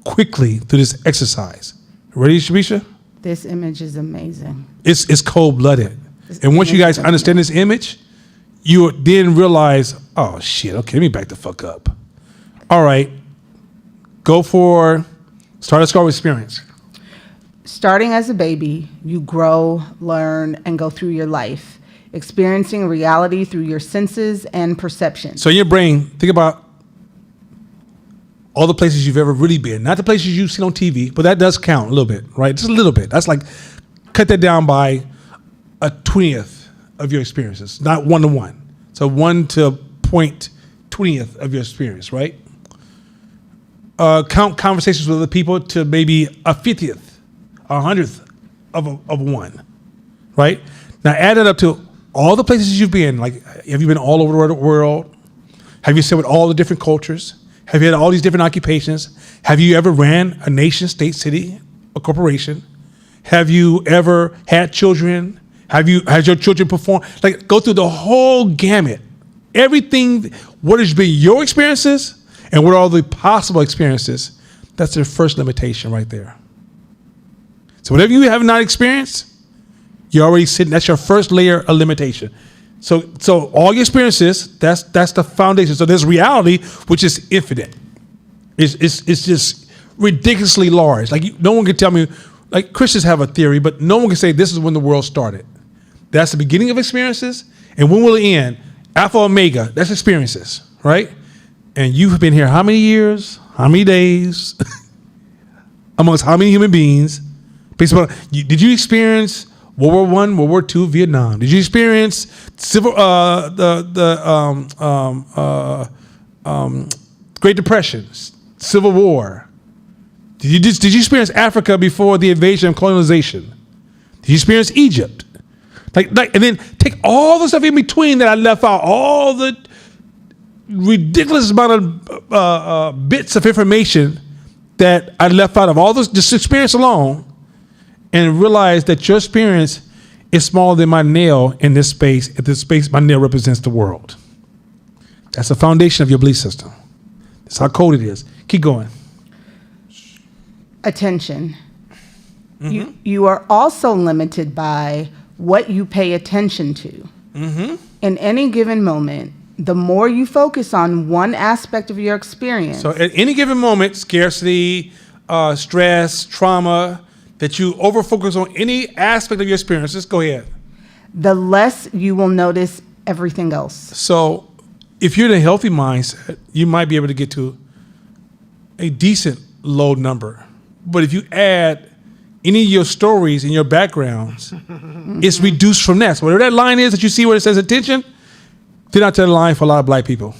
quickly through this exercise. Ready, Shabisha? This image is amazing. It's cold-blooded. And once you guys understand this image, you then realize, oh, shit, okay, let me back the fuck up. All right, go for start a scar experience. Starting as a baby, you grow, learn, and go through your life, experiencing reality through your senses and perception. So in your brain, think about all the places you've ever really been. Not the places you've seen on TV, but that does count a little bit, right? Just a little bit. That's like, cut that down by a 20th of your experiences, not 1-to-1. So 1 to 0.20th of your experience, right? Count conversations with other people to maybe a 50th, a 100th of one, right? Now add it up to all the places you've been. Like, have you been all over the world? Have you sat with all the different cultures? Have you had all these different occupations? Have you ever ran a nation, state, city, a corporation? Have you ever had children? Has your children performed? Like, go through the whole gamut. Everything, what has been your experiences and what are all the possible experiences, that's their first limitation right there. So whatever you have not experienced, you're already sitting, that's your first layer of limitation. So all your experiences, that's the foundation. So there's reality, which is infinite. It's just ridiculously large. Like, no one can tell me, like, Christians have a theory, but no one can say this is when the world started. That's the beginning of experiences. And when will it end? Alpha, Omega, that's experiences, right? And you've been here how many years? How many days? Amongst how many human beings? Based upon, did you experience World War I, World War II, Vietnam? Did you experience Great Depression, Civil War? Did you experience Africa before the invasion and colonization? Did you experience Egypt? Like, and then take all the stuff in between that I left out, all the ridiculous amount of bits of information that I left out of all this just experience alone, and realize that your experience is smaller than my nail in this space. If this space, my nail represents the world. That's the foundation of your belief system. That's how cold it is. Keep going. Attention. You are also limited by what you pay attention to. In any given moment, the more you focus on one aspect of your experience. So at any given moment, scarcity, stress, trauma, that you over-focus on any aspect of your experiences, go ahead. the less you will notice everything else. So if you're in a healthy mindset, you might be able to get to a decent low number. But if you add any of your stories and your backgrounds, it's reduced from that. So whatever that line is that you see where it says attention, then I tell the line for a lot of black people.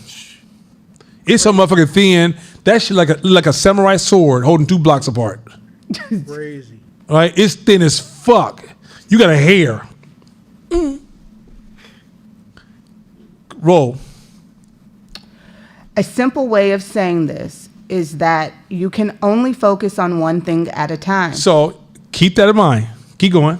It's so motherfucking thin. That shit like a samurai sword holding 2 blocks apart. Crazy. All right? It's thin as fuck. You got a hair. Roll. A simple way of saying this is that you can only focus on one thing at a time. So keep that in mind. Keep going.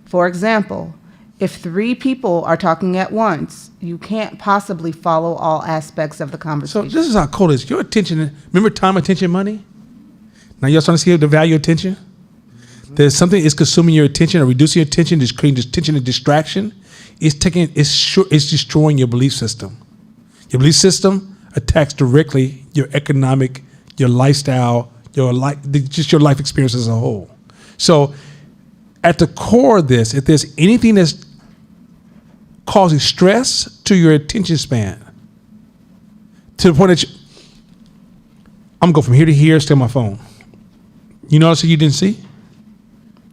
For example, if 3 people are talking at once, you can't possibly follow all aspects of the So conversation. this is how cool it is. Your attention, remember time, attention, money? Now you're starting to see the value of attention? There's something is consuming your attention or reducing your attention, just creating this tension and distraction. It's destroying your belief system. Your belief system attacks directly your economic, your lifestyle, just your life experience as a whole. So at the core of this, if there's anything that's causing stress to your attention span, to the point that I'm gonna go from here to here, stay on my phone. You notice that you didn't see?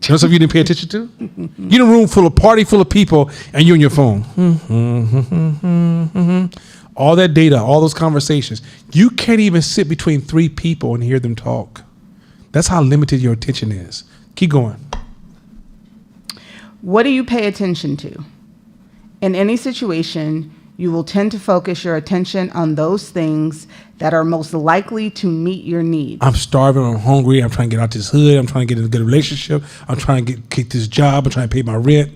You know something you didn't pay attention to? You're in a room party full of people, and you're on your phone. All that data, all those conversations. You can't even sit between 3 people and hear them talk. That's how limited your attention is. Keep going. What do you pay attention to? In any situation, you will tend to focus your attention on those things that are most likely to meet your needs. I'm starving, I'm hungry, I'm trying to get out this hood, I'm trying to get in a good relationship, I'm trying to get this job, I'm trying to pay my rent.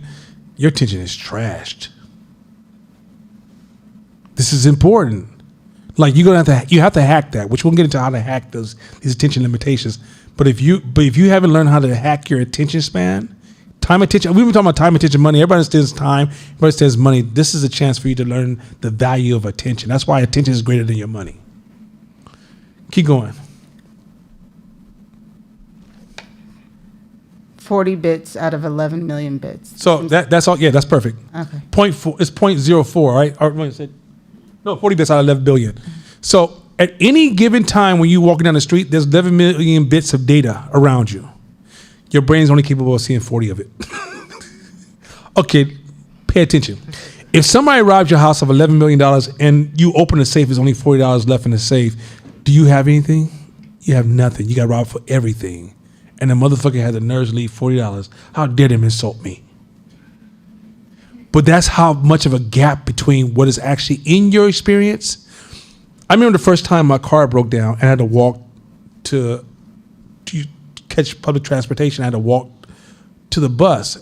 Your attention is trashed. This is important. Like you have to hack that, which we'll get into how to hack these attention limitations. But if you haven't learned how to hack your attention span, time, attention, we've been talking about time, attention, money. Everybody understands time, everybody understands money. This is a chance for you to learn the value of attention. That's why attention is greater than your money. Keep going. 40 bits out of 11 million bits. So that's all. Yeah, that's perfect. Okay. 0.4, it's 0.04, right? Or, wait, 40 bits out of 11 billion. So at any given time when you're walking down the street, there's 11 million bits of data around you. Your brain's only capable of seeing 40 of it. Okay, pay attention. If somebody robs your house of $11 million and you open the safe, there's only $40 left in the safe, do you have anything? You have nothing. You got robbed for everything. And the motherfucker had the nerves to leave $40. How dare them insult me? But that's how much of a gap between what is actually in your experience. I remember the first time my car broke down and I had to walk to catch public transportation. I had to walk to the bus.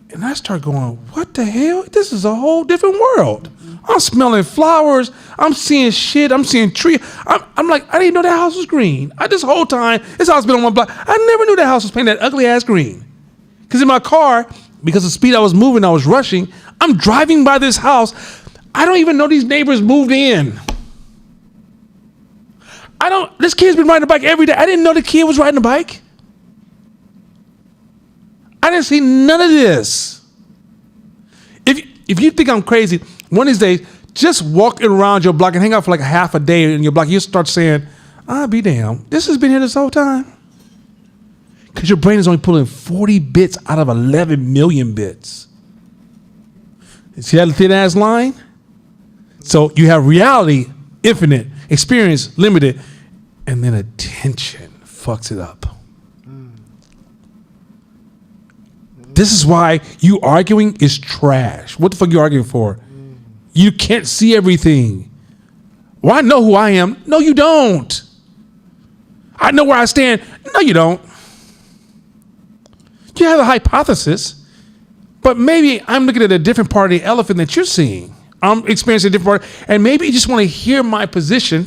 And I started going, what the hell? This is a whole different world. I'm smelling flowers. I'm seeing shit. I'm seeing trees. I'm like, I didn't know that house was green. This whole time, this house been on my block. I never knew that house was painted that ugly ass green. Because in my car, because of the speed I was moving, I was rushing. I'm driving by this house. I don't even know these neighbors moved in. This kid's been riding a bike every day. I didn't know the kid was riding a bike. I didn't see none of this. If you think I'm crazy, one of these days, just walking around your block and hang out for like a half a day in your block, you start saying, I'll be damned. This has been here this whole time. Because your brain is only pulling 40 bits out of 11 million bits. See that thin ass line? So you have reality, infinite, experience, limited, and then attention fucks it up. This is why you arguing is trash. What the fuck are you arguing for? You can't see everything. Well, I know who I am. No, you don't. I know where I stand. No, you don't. You have a hypothesis, but maybe I'm looking at a different part of the elephant that you're seeing. I'm experiencing a different part, and maybe you just want to hear my position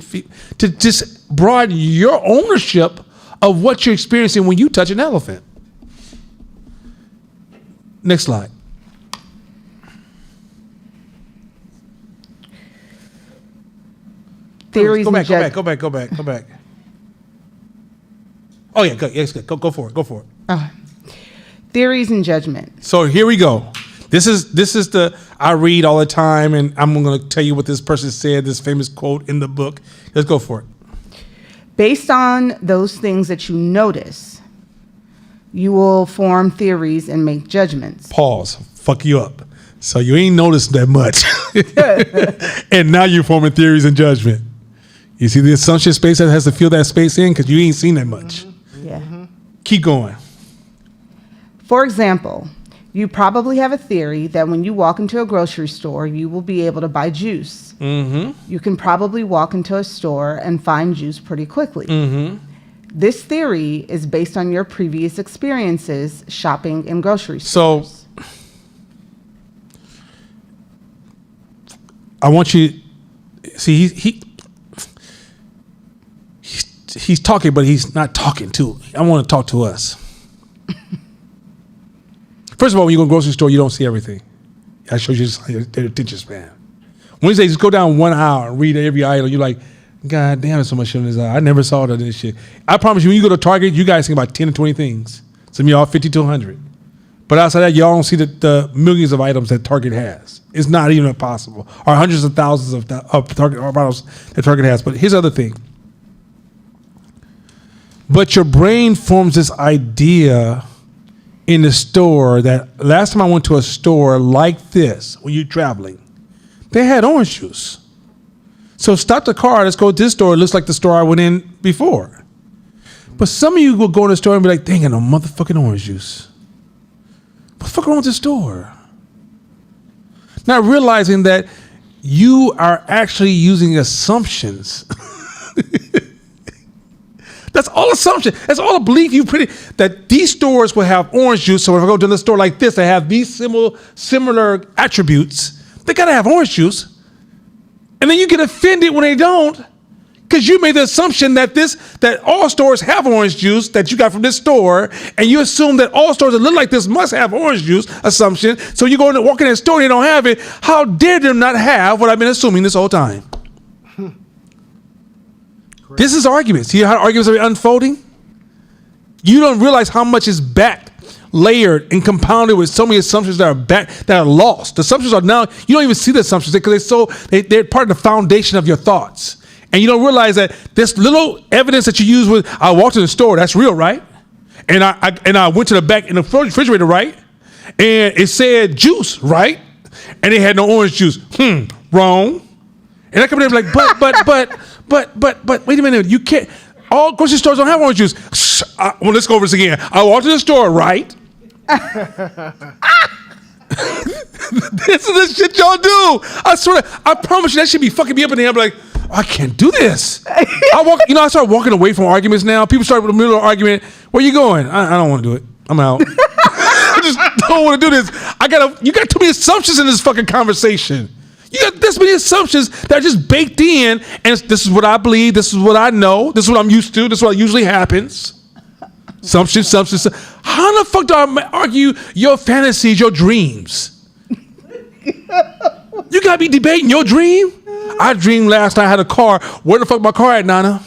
to just broaden your ownership of what you're experiencing when you touch an elephant. Next slide. Theories Go and back. Oh yeah, go, yes, go for it. Theories and judgment. So here we go. This is the I read all the time, and I'm going to tell you what this person said. This famous quote in the book. Let's go for it. Based on those things that you notice, you will form theories and make judgments. Pause. Fuck you up. So you ain't noticed that much, and now you're forming theories and judgment. You see the assumption space that has to fill that space in because you ain't seen that much. Yeah. Keep going. For example, you probably have a theory that when you walk into a grocery store, you will be able to buy juice. Mm-hmm. You can probably walk into a store and find juice pretty quickly. Mm-hmm. This theory is based on your previous experiences shopping in grocery So stores. I want you see he's talking, but he's not talking to. I want to talk to us. First of all, when you go to the grocery store, you don't see everything. I showed you their attention span. When you say just go down 1 hour and read every item, you're like, God damn, there's so much shit in this aisle. I never saw that in this shit. I promise you, when you go to Target, you guys think about 10 to 20 things. Some of y'all 50 to 100. But outside that, y'all don't see the millions of items that Target has. It's not even possible. Or hundreds of thousands of Target bottles that Target has. But here's the other thing. But your brain forms this idea in the store that last time I went to a store like this, when you're traveling, they had orange juice. So stop the car, let's go to this store. It looks like the store I went in before. But some of you will go in the store and be like, dang, I no motherfucking orange juice. What the fuck wrong with this store? Not realizing that you are actually using assumptions. That's all assumption. That's all a belief you put in, that these stores will have orange juice. So if I go to a store like this, they have these similar attributes. They gotta have orange juice. And then you get offended when they don't, because you made the assumption that all stores have orange juice that you got from this store, and you assume that all stores that look like this must have orange juice assumption. So you go in and walk in that store and they don't have it. How dare them not have what I've been assuming this whole time? This is arguments. See how arguments are unfolding? You don't realize how much is back layered and compounded with so many assumptions that are lost. The assumptions are now, you don't even see the assumptions because they're part of the foundation of your thoughts. And you don't realize that this little evidence that you use with, I walked to the store, that's real, right? And I went to the back in the refrigerator, right? And it said juice, right? And they had no orange juice. Wrong. And I come in there like, but wait a minute, you can't. All grocery stores don't have orange juice. Well, let's go over this again. I walked to the store, right? This is the shit y'all do. I swear, I promise you that should be fucking me up in the head. I'm like, I can't do this. I start walking away from arguments now. People start with the middle of an argument. Where you going? I don't want to do it. I'm out. I just don't want to do this. You got too many assumptions in this fucking conversation. You got this many assumptions that are just baked in, and this is what I believe, this is what I know, this is what I'm used to, this is what usually happens. Assumptions. How the fuck do I argue your fantasies, your dreams? You gotta be debating your dream? I dreamed last night I had a car. Where the fuck my car at, Nana?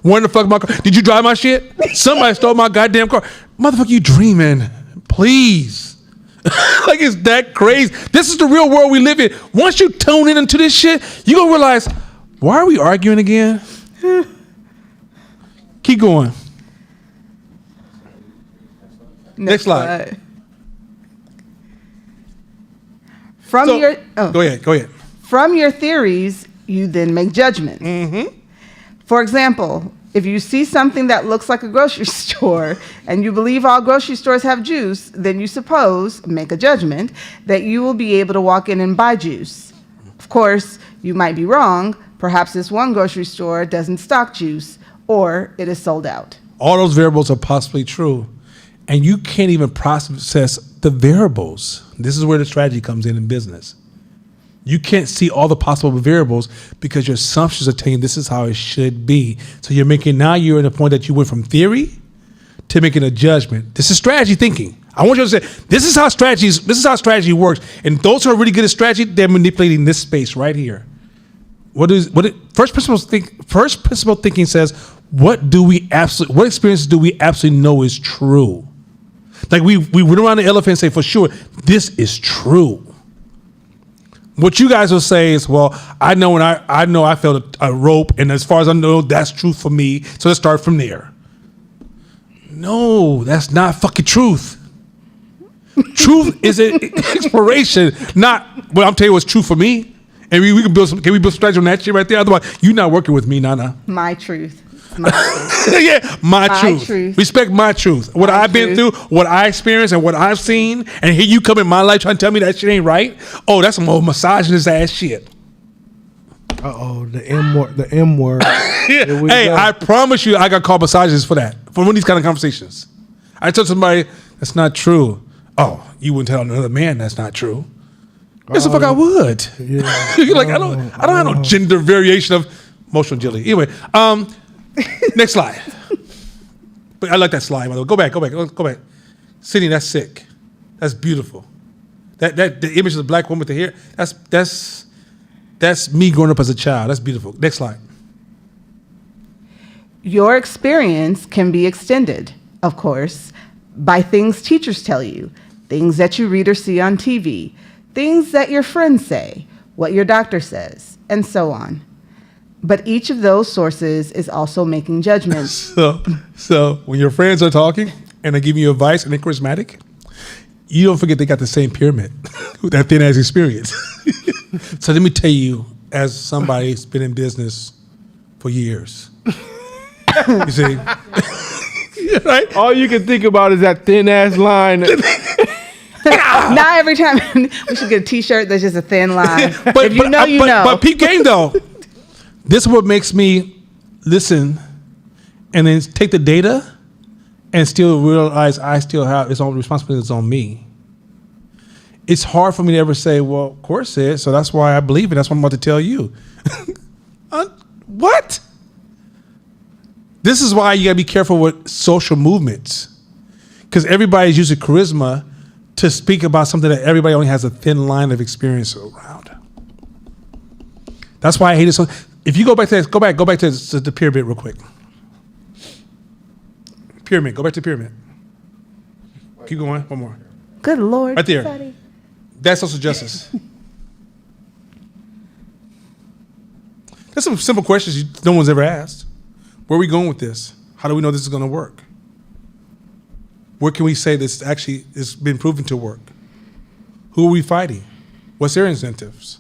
Where the fuck my car? Did you drive my shit? Somebody stole my goddamn car. Motherfucker, you dreaming. Please. Like, it's that crazy. This is the real world we live in. Once you tune into this shit, you're going to realize, why are we arguing again? Keep going. Next slide. Go ahead. From your theories, you then make judgments. Mm-hmm. For example, if you see something that looks like a grocery store and you believe all grocery stores have juice, then you make a judgment that you will be able to walk in and buy juice. Of course, you might be wrong. Perhaps this one grocery store doesn't stock juice or it is sold out. All those variables are possibly true. And you can't even process the variables. This is where the strategy comes in business. You can't see all the possible variables because your assumptions are telling you this is how it should be. So you're in a point that you went from theory to making a judgment. This is strategy thinking. I want you to say, this is how strategy works. And those who are really good at strategy, they're manipulating this space right here. First principle thinking says, what experiences do we absolutely know is true? Like we went around the elephant and say, for sure, this is true. What you guys will say is, well, I know when I felt a rope, and as far as I know, that's true for me. So let's start from there. No, that's not fucking truth. Truth is an exploration, not what I'm telling you what's true for me. And we can build some strategy on that shit right there? Otherwise, you're not working with me, Nana. My truth. My truth. Yeah, my truth. Respect my truth. What I've been through, what I experienced, and what I've seen, and here you come in my life trying to tell me that shit ain't right. Oh, that's some old misogynist ass shit. The M word. The M word. Hey, I promise you, I got called misogynist for that. For one of these kind of conversations. I told somebody that's not true. Oh, you wouldn't tell another man that's not true. Yes, the fuck I would. Yeah. You're like, I don't have no gender variation of emotional agility. Anyway, next slide. But I like that slide. By the way. Go back. Sydney, that's sick. That's beautiful. That the image of the black woman with the hair. That's me growing up as a child. That's beautiful. Next slide. Your experience can be extended, of course, by things teachers tell you, things that you read or see on TV, things that your friends say, what your doctor says, and so on. But each of those sources is also making judgments. So when your friends are talking and they give you advice and they're charismatic, you don't forget they got the same pyramid with that thin ass experience. So let me tell you, as somebody who's been in business for years, you see, right? All you can think about is that thin ass line. Not every time. We should get a T-shirt that's just a thin line. If you know, you know. But peep game though. This is what makes me listen and then take the data and still realize I still have its own responsibility. It's on me. It's hard for me to ever say, well, of course it is. So that's why I believe it. That's what I'm about to tell you. What? This is why you got to be careful with social movements. Because everybody's using charisma to speak about something that everybody only has a thin line of experience around. That's why I hate it so. If you go back to the pyramid real quick. Pyramid. Go back to the pyramid. Keep going. One more. Good Lord. Right there. Daddy. That's social justice. That's some simple questions no one's ever asked. Where are we going with this? How do we know this is going to work? Where can we say this actually has been proven to work? Who are we fighting? What's their incentives?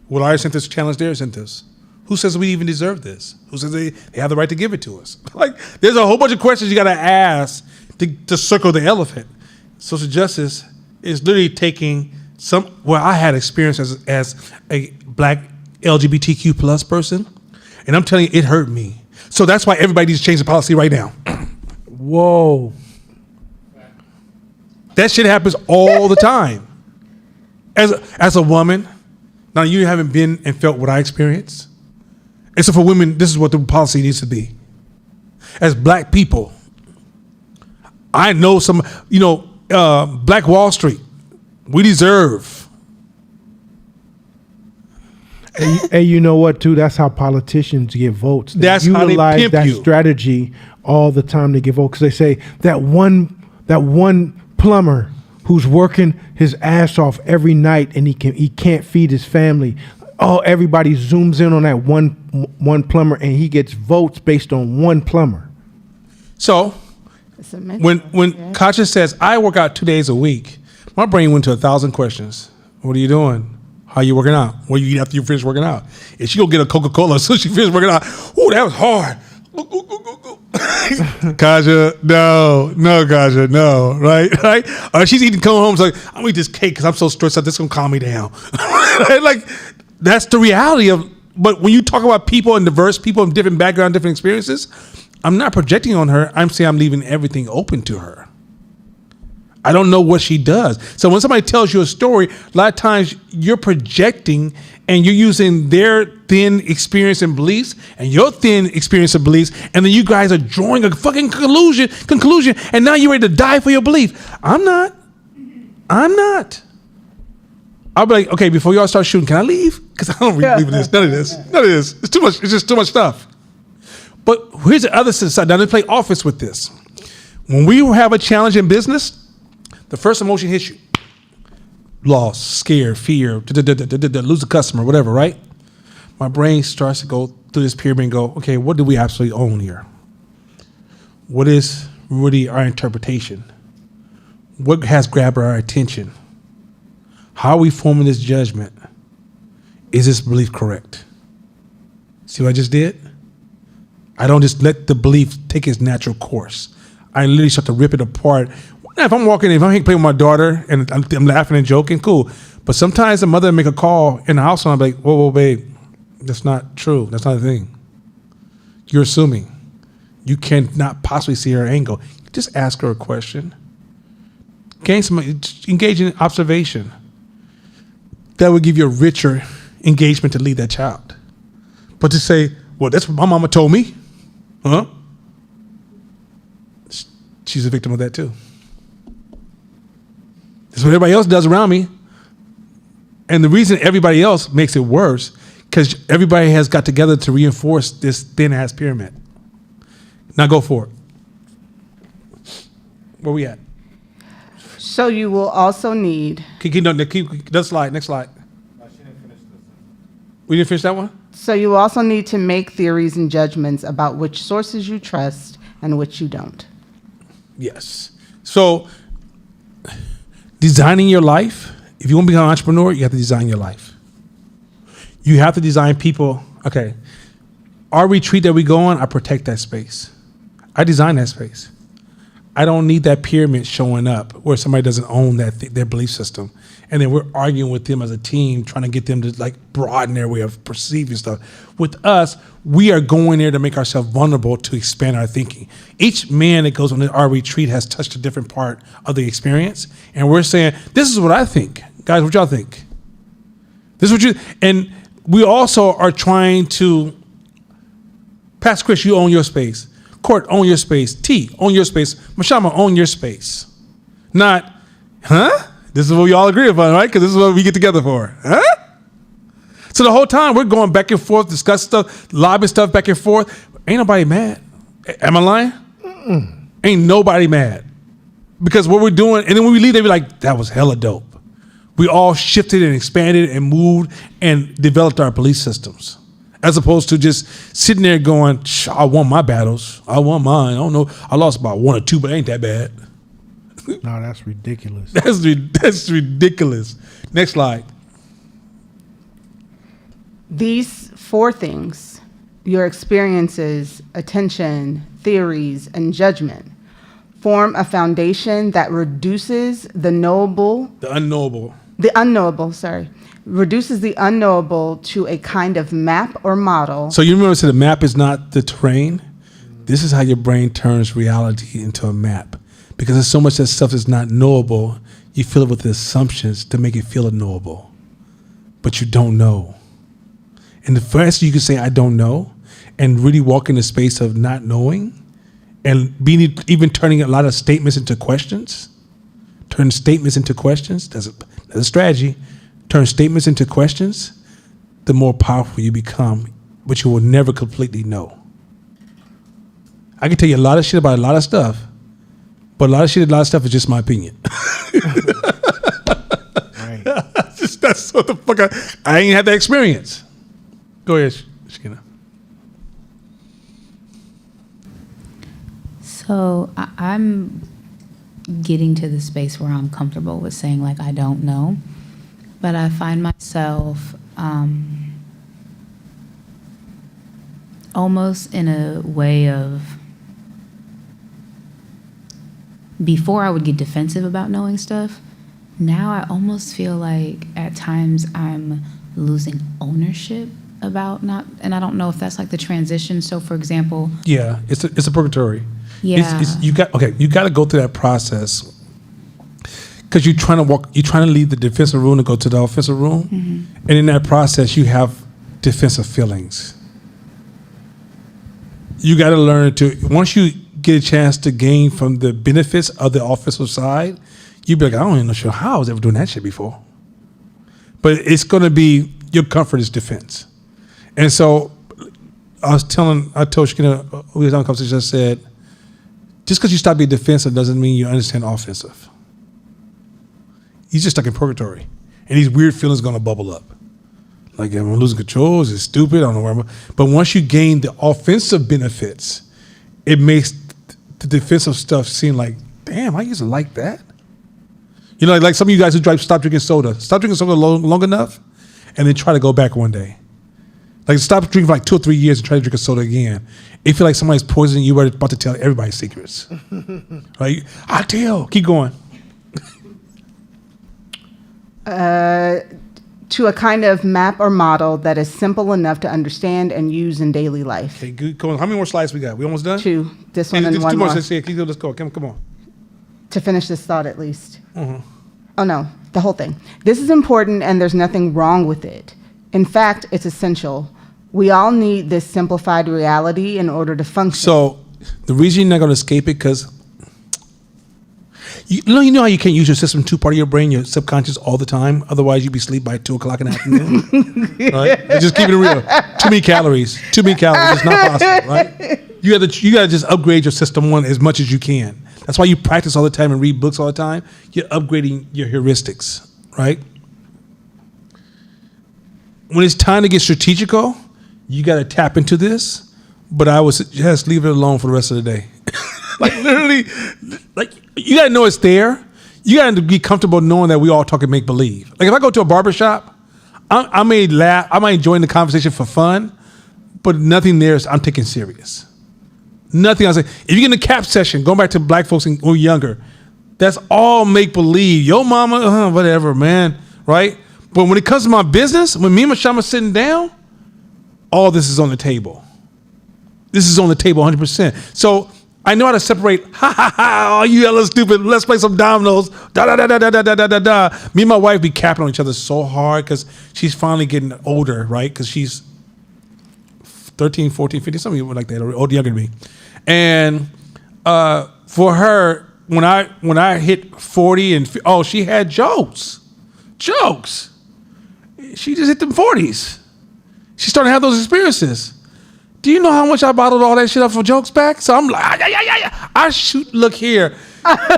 Will our incentives challenge their incentives? Who says we even deserve this? Who says they have the right to give it to us? Like, there's a whole bunch of questions you got to ask to circle the elephant. Social justice is literally taking I had experience as a black LGBTQ plus person, and I'm telling you, it hurt me. So that's why everybody needs to change the policy right now. Whoa. That shit happens all the time. As a woman, now you haven't been and felt what I experienced. And so for women, this is what the policy needs to be. As black people, I know Black Wall Street, we deserve. And you know what, too? That's how politicians get votes. That's how they pimp that you. Strategy all the time to get votes. Because they say that one plumber who's working his ass off every night and he can't feed his family. Oh, everybody zooms in on that one plumber, and he gets votes based on one plumber. So when Katja says, I work out 2 days a week, my brain went to 1,000 questions. What are you doing? How are you working out? What do you eat after you finish working out? If she go get a Coca-Cola so she finished working out, ooh, that was hard. Katja, no, Katja, no, right? Or she's eating, coming home, like, I'm gonna eat this cake because I'm so stressed out, this is gonna calm me down. Like, that's the reality of, but when you talk about people and diverse people and different background, different experiences, I'm not projecting on her. I'm saying I'm leaving everything open to her. I don't know what she does. So when somebody tells you a story, a lot of times you're projecting and you're using their thin experience and beliefs and your thin experience and beliefs, and then you guys are drawing a fucking conclusion, and now you're ready to die for your belief. I'm not. I'll be like, okay, before y'all start shooting, can I leave? Because I don't really believe in this. None of this. It's too much. It's just too much stuff. But here's the other side. Now let's play offense with this. When we have a challenge in business, the first emotion hits you. Loss, scare, fear, lose a customer, whatever, right? My brain starts to go through this pyramid and go, okay, what do we absolutely own here? What is really our interpretation? What has grabbed our attention? How are we forming this judgment? Is this belief correct? See what I just did? I don't just let the belief take its natural course. I literally start to rip it apart. If I'm playing with my daughter and I'm laughing and joking, cool. But sometimes the mother make a call in the house and I'm like, whoa, babe, that's not true. That's not a thing. You're assuming. You cannot possibly see her angle. Just ask her a question. Engage in observation. That would give you a richer engagement to lead that child. But to say, well, that's what my mama told me. Huh? She's a victim of that too. That's what everybody else does around me. And the reason everybody else makes it worse, because everybody has got together to reinforce this thin-ass pyramid. Now go for it. Where we at? So you will also need. Next slide. We didn't finish that one? So you also need to make theories and judgments about which sources you trust and which you don't. Yes. So designing your life, if you want to become an entrepreneur, you have to design your life. You have to design people. Okay. Our retreat that we go on, I protect that space. I design that space. I don't need that pyramid showing up where somebody doesn't own their belief system. And then we're arguing with them as a team, trying to get them to like broaden their way of perceiving stuff. With us, we are going there to make ourselves vulnerable to expand our thinking. Each man that goes on our retreat has touched a different part of the experience. And we're saying, this is what I think. Guys, what y'all think? This is what you, and we also are trying to, Pastor Chris, you own your space. Court, own your space. T, own your space. Mashama, own your space. Not, huh? This is what we all agree upon, right? Because this is what we get together for. Huh? So the whole time we're going back and forth, discussing stuff, lobbing stuff back and forth. Ain't nobody mad. Am I lying? Mm-mm. Ain't nobody mad. Because what we're doing, and then when we leave, they be like, that was hella dope. We all shifted and expanded and moved and developed our belief systems. As opposed to just sitting there going, I won my battles. I won mine. I don't know. I lost about 1 or 2, but it ain't that bad. No, that's ridiculous. That's ridiculous. Next slide. These 4 things, your experiences, attention, theories, and judgment, form a foundation that reduces the unknowable to a kind of map or model. So you remember, so the map is not the terrain. This is how your brain turns reality into a map. Because there's so much that stuff is not knowable, you fill it with the assumptions to make it feel knowable. But you don't know. And the first you can say, I don't know, and really walk in the space of not knowing, and even turning a lot of statements into questions. Turn statements into questions. That's a strategy. Turn statements into questions, the more powerful you become, but you will never completely know. I can tell you a lot of shit about a lot of stuff, but a lot of stuff is just my opinion. Right. That's what the fuck I ain't had that experience. Go ahead, Shekina. So I'm getting to the space where I'm comfortable with saying, like, I don't know. But I find myself almost in a way of, before I would get defensive about knowing stuff, now I almost feel like at times I'm losing ownership about not, and I don't know if that's like the transition. So for example. Yeah, it's a purgatory. Yeah. You got to go through that process. Because you're trying to leave the defensive room to go to the offensive room. Mm-hmm. And in that process, you have defensive feelings. You got to learn to, once you get a chance to gain from the benefits of the offensive side, you be like, I don't even know sure how I was ever doing that shit before. But it's going to be, your comfort is defense. And so I told Shakina, we was on a conversation, I said, just because you stop being defensive doesn't mean you understand offensive. He's just stuck in purgatory. And these weird feelings are going to bubble up. Like, I'm losing control, is it stupid? I don't know where I'm at. But once you gain the offensive benefits, it makes the defensive stuff seem like, damn, I used to like that. You know, like some of you guys who stop drinking soda. Stop drinking soda long enough and then try to go back one day. Like stop drinking for like 2 or 3 years and try to drink a soda again. It feel like somebody's poisoning you, about to tell everybody's secrets. Right? I tell. Keep going. To a kind of map or model that is simple enough to understand and use in daily life. Okay, good. Go on. How many more slides we got? We almost done? 2. This one and There's one 2 more. more. Let's go. Come on. To finish this thought at least. Oh no, the whole thing. This is important and there's nothing wrong with it. In fact, it's essential. We all need this simplified reality in order to function. So the reason you're not going to escape it because you know how you can't use your system 2 part of your brain, your subconscious, all the time. Otherwise, you'd be asleep by 2:00 in the afternoon. Right? Just keep it real. Too many calories. It's not possible. Right? You got to just upgrade your system 1 as much as you can. That's why you practice all the time and read books all the time. You're upgrading your heuristics, right? When it's time to get strategical, you got to tap into this. But I would just leave it alone for the rest of the day. Like literally, like you got to know it's there. You got to be comfortable knowing that we all talking make believe. Like if I go to a barbershop, I may laugh, I might join the conversation for fun, but nothing there is I'm taking serious. Nothing. I say, if you get in the cap session, going back to black folks when we were younger, that's all make believe. Yo, mama, whatever, man, right? But when it comes to my business, when me and Mashama sitting down, all this is on the table. This is on the table 100%. So I know how to separate, oh, you hella stupid, let's play some dominoes, da. Me and my wife be capping on each other so hard because she's finally getting older, right? Because she's 13, 14, 15, something like that, or younger than me. And for her, when I hit 40 and she had jokes. She just hit them 40s. She started to have those experiences. Do you know how much I bottled all that shit up for jokes back? So I'm like, yeah. I shoot, look here.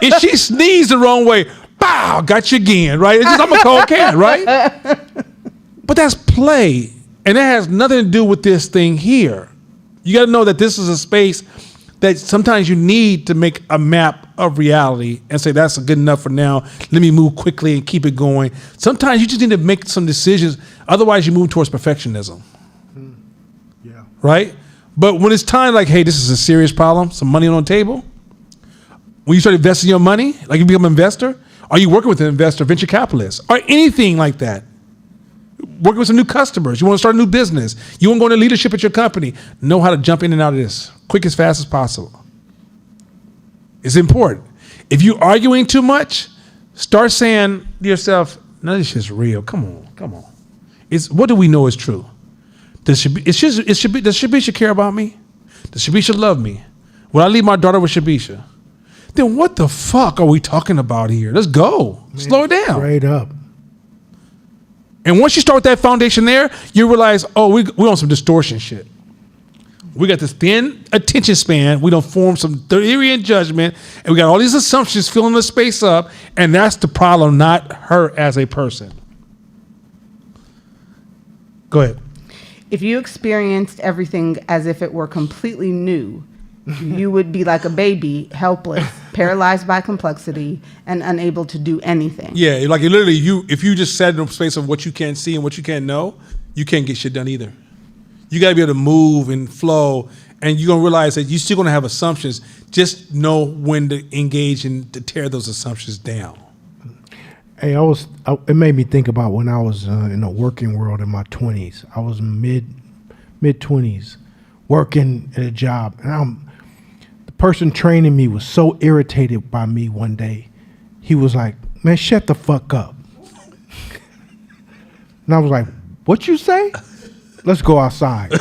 If she sneezed the wrong way, pow, got you again, right? It's just, I'm a cold can, right? But that's play. And it has nothing to do with this thing here. You got to know that this is a space that sometimes you need to make a map of reality and say, that's good enough for now. Let me move quickly and keep it going. Sometimes you just need to make some decisions. Otherwise, you move towards perfectionism. Yeah. Right? But when it's time, like, hey, this is a serious problem, some money on the table. When you start investing your money, like you become an investor, are you working with an investor, venture capitalist, or anything like that? Working with some new customers. You want to start a new business. You want to go into leadership at your company. Know how to jump in and out of this quick, as fast as possible. It's important. If you're arguing too much, start saying to yourself, no, this is real. Come on. What do we know is true? Does Shabisha care about me? Does Shabisha love me? Will I leave my daughter with Shabisha? Then what the fuck are we talking about here? Let's go. Man, slow it down. Straight up. And once you start with that foundation there, you realize, we're on some distortion shit. We got this thin attention span. We don't form some theory and judgment. And we got all these assumptions filling the space up. And that's the problem, not her as a person. Go ahead. If you experienced everything as if it were completely new, you would be like a baby, helpless, paralyzed by complexity, and unable to do anything. Yeah, like literally, if you just sat in a space of what you can't see and what you can't know, you can't get shit done either. You got to be able to move and flow, and you're going to realize that you're still going to have assumptions. Just know when to engage and to tear those assumptions down. Hey, it made me think about when I was in the working world in my 20s. I was mid-20s, working at a job, and the person training me was so irritated by me one day. He was like, "Man, shut the fuck up." And I was like, "What you say? Let's go outside."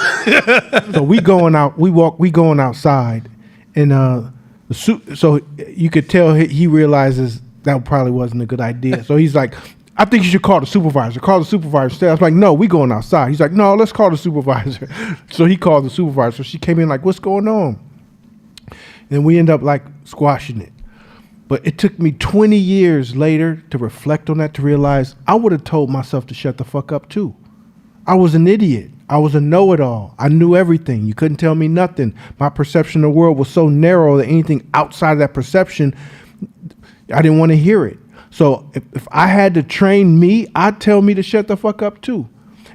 So we going outside, and so you could tell he realizes that probably wasn't a good idea. So he's like, I think you should call the supervisor. Call the supervisor. I was like, no, we going outside. He's like, no, let's call the supervisor. So he called the supervisor. So she came in like, what's going on? And we end up like squashing it. But it took me 20 years later to reflect on that, to realize I would have told myself to shut the fuck up too. I was an idiot. I was a know-it-all. I knew everything. You couldn't tell me nothing. My perception of the world was so narrow that anything outside of that perception, I didn't want to hear it. So if I had to train me, I'd tell me to shut the fuck up too.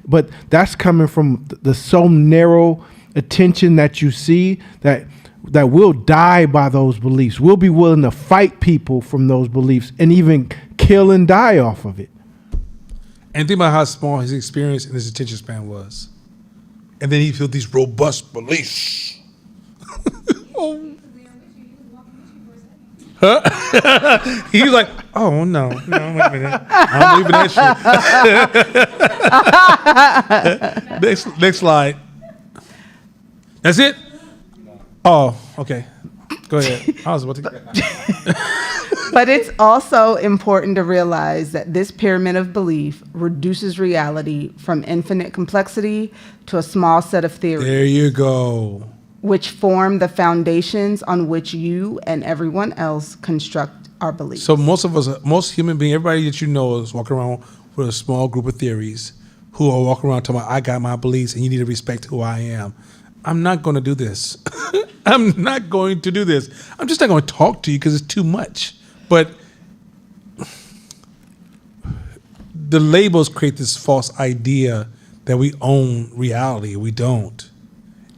But that's coming from the so narrow attention that you see that we'll die by those beliefs. We'll be willing to fight people from those beliefs and even kill and die off of it. And think about how small his experience and his attention span was. And then he felt these robust beliefs. He was like, oh, no, wait a minute. I'm leaving that shit. Next slide. That's it? Oh, okay. Go ahead. I was about to. But it's also important to realize that this pyramid of belief reduces reality from infinite complexity to a small set of theories, There you go. which form the foundations on which you and everyone else construct our beliefs. So most of us, most human beings, everybody that you know is walking around with a small group of theories who are walking around talking about, I got my beliefs and you need to respect who I am. I'm not going to do this. I'm not going to do this. I'm just not going to talk to you because it's too much. But the labels create this false idea that we own reality. We don't.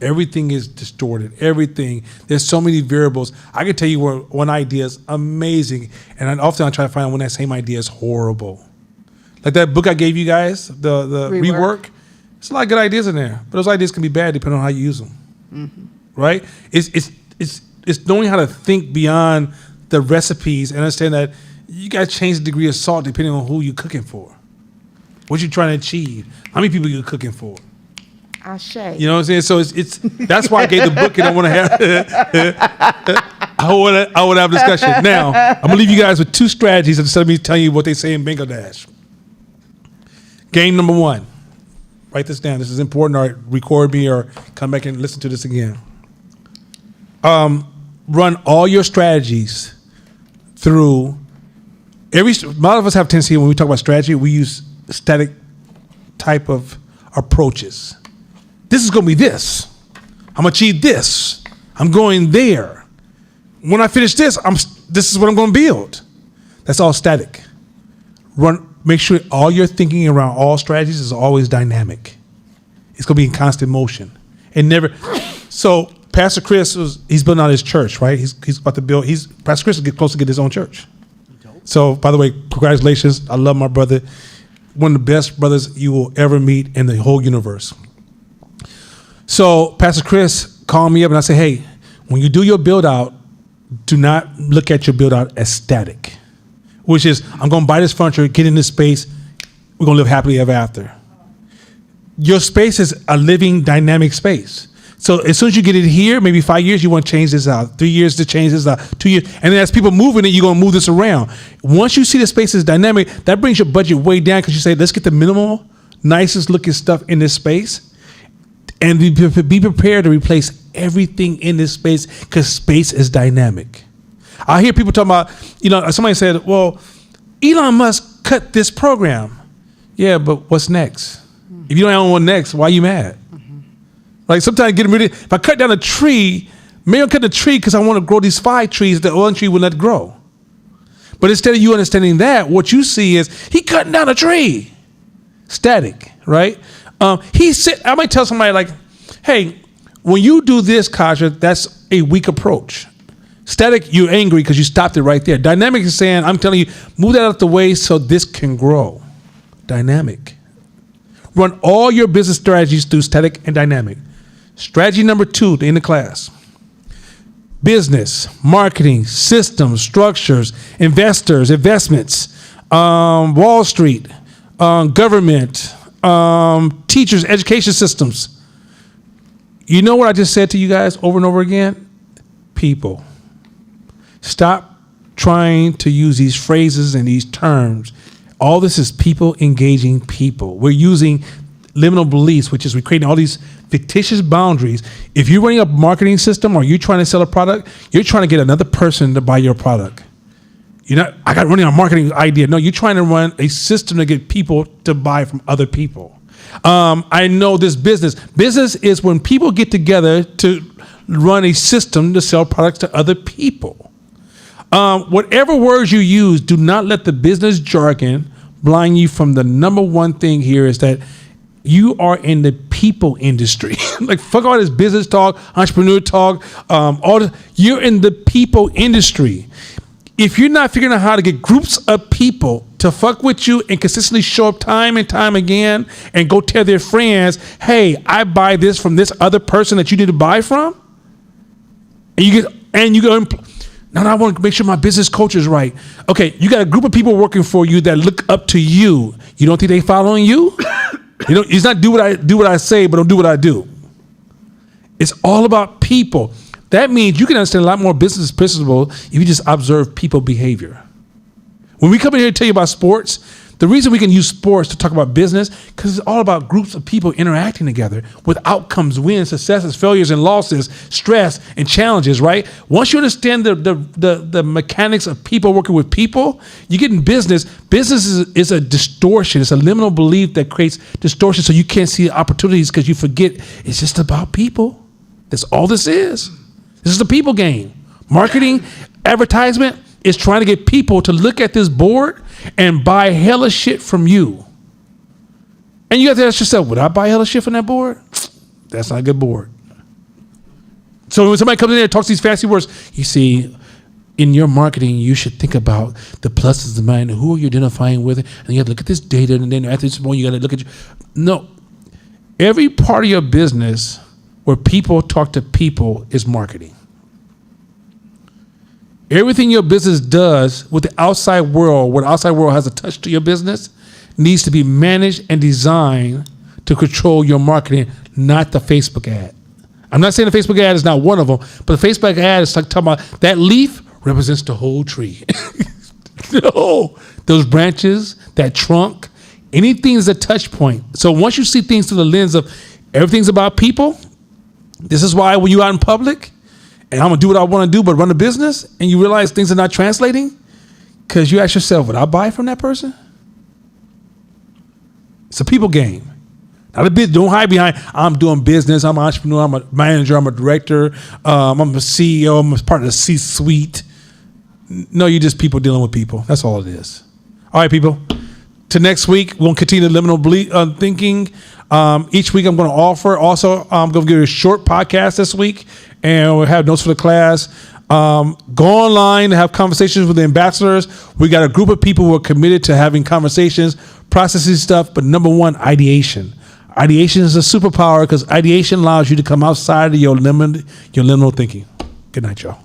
Everything is distorted. Everything. There's so many variables. I can tell you where one idea is amazing, and often I try to find out when that same idea is horrible. Like that book I gave you guys, the rework. There's a lot of good ideas in there, but those ideas can be bad depending on how you use them. Mm-hmm. Right? It's knowing how to think beyond the recipes and understand that you got to change the degree of salt depending on who you're cooking for. What you're trying to achieve. How many people you're cooking for. Ashe. You know what I'm saying? So it's that's why I gave the book and I want to have I want to have a discussion. Now, I'm gonna leave you guys with two strategies instead of me telling you what they say in Bingo Dash. Game number one. Write this down. This is important, or record me or come back and listen to this again. Run all your strategies through a lot of us have tendency when we talk about strategy, we use static type of approaches. This is going to be this. I'm going to achieve this. I'm going there. When I finish this, this is what I'm going to build. That's all static. Make sure all your thinking around all strategies is always dynamic. It's going to be in constant motion. And never. So Pastor Chris he's building out his church, right? He's about to build. Pastor Chris is getting close to get his own church. So, by the way, congratulations. I love my brother. One of the best brothers you will ever meet in the whole universe. So Pastor Chris called me up and I said, hey, when you do your build out, do not look at your build out as static, which is I'm going to buy this furniture, get in this space, we're going to live happily ever after. Your space is a living, dynamic space. So as soon as you get it here, maybe 5 years, you want to change this out. 3 years to change this out. 2 years. And then as people move in it, you're going to move this around. Once you see the space is dynamic, that brings your budget way down because you say, let's get the minimal, nicest looking stuff in this space. And be prepared to replace everything in this space because space is dynamic. I hear people talking about, somebody said, well, Elon Musk cut this program. Yeah, but what's next? If you don't know what's next, why are you mad? Like sometimes getting rid of, if I cut down a tree, maybe I'm cutting a tree because I want to grow these 5 trees that one tree will let grow. But instead of you understanding that, what you see is he cutting down a tree. Static, right? I might tell somebody like, hey, when you do this, Kaja, that's a weak approach. Static, you're angry because you stopped it right there. Dynamic is saying, I'm telling you, move that out the way so this can grow. Dynamic. Run all your business strategies through static and dynamic. Strategy number 2 to end the class. Business, marketing, systems, structures, investors, investments, Wall Street, government, teachers, education systems. You know what I just said to you guys over and over again? People. Stop trying to use these phrases and these terms All this is people engaging people. We're using liminal beliefs, which is we're creating all these fictitious boundaries. If you're running a marketing system or you're trying to sell a product, you're trying to get another person to buy your product. You're not, I got running a marketing idea. No, you're trying to run a system to get people to buy from other people. I know this business. Business is when people get together to run a system to sell products to other people. Whatever words you use, do not let the business jargon blind you from the number one thing here is that you are in the people industry. Like, fuck all this business talk, entrepreneur talk, you're in the people industry. If you're not figuring out how to get groups of people to fuck with you and consistently show up time and time again and go tell their friends, hey, I buy this from this other person that you need to buy from, and you go, now I want to make sure my business culture is right. Okay, you got a group of people working for you that look up to you. You don't think they following you? It's not do what I say, but don't do what I do. It's all about people. That means you can understand a lot more business principles if you just observe people behavior. When we come in here to tell you about sports, the reason we can use sports to talk about business, because it's all about groups of people interacting together with outcomes, wins, successes, failures, and losses, stress, and challenges, right? Once you understand the mechanics of people working with people, you get in business. Business is a distortion. It's a liminal belief that creates distortion so you can't see opportunities because you forget it's just about people. That's all this is. This is the people game. Marketing, advertisement is trying to get people to look at this board and buy hella shit from you. And you have to ask yourself, would I buy hella shit from that board? That's not a good board. So when somebody comes in there and talks these fancy words, you see, in your marketing, you should think about the pluses and minuses. Who are you identifying with? And you have to look at this data, and then after this point, you got to look at No. Every part of your business where people talk to people is marketing. Everything your business does with the outside world, where the outside world has a touch to your business, needs to be managed and designed to control your marketing, not the Facebook ad. I'm not saying the Facebook ad is not one of them, but the Facebook ad is like talking about that leaf represents the whole tree. No, those branches, that trunk, anything is a touch point. So once you see things through the lens of everything's about people, this is why when you're out in public, and I'm going to do what I want to do, but run a business, and you realize things are not translating, because you ask yourself, would I buy from that person? It's a people game. Not a business. Don't hide behind, I'm doing business, I'm an entrepreneur, I'm a manager, I'm a director, I'm a CEO, I'm a part of the C-suite. No, you're just people dealing with people. That's all it is. All right, people. To next week, we'll continue the liminal thinking. Each week I'm going to offer. Also, I'm going to give you a short podcast this week, and we'll have notes for the class. Go online and have conversations with the ambassadors. We got a group of people who are committed to having conversations, processing stuff, but number one, ideation. Ideation is a superpower because ideation allows you to come outside of your liminal thinking. Good night, y'all.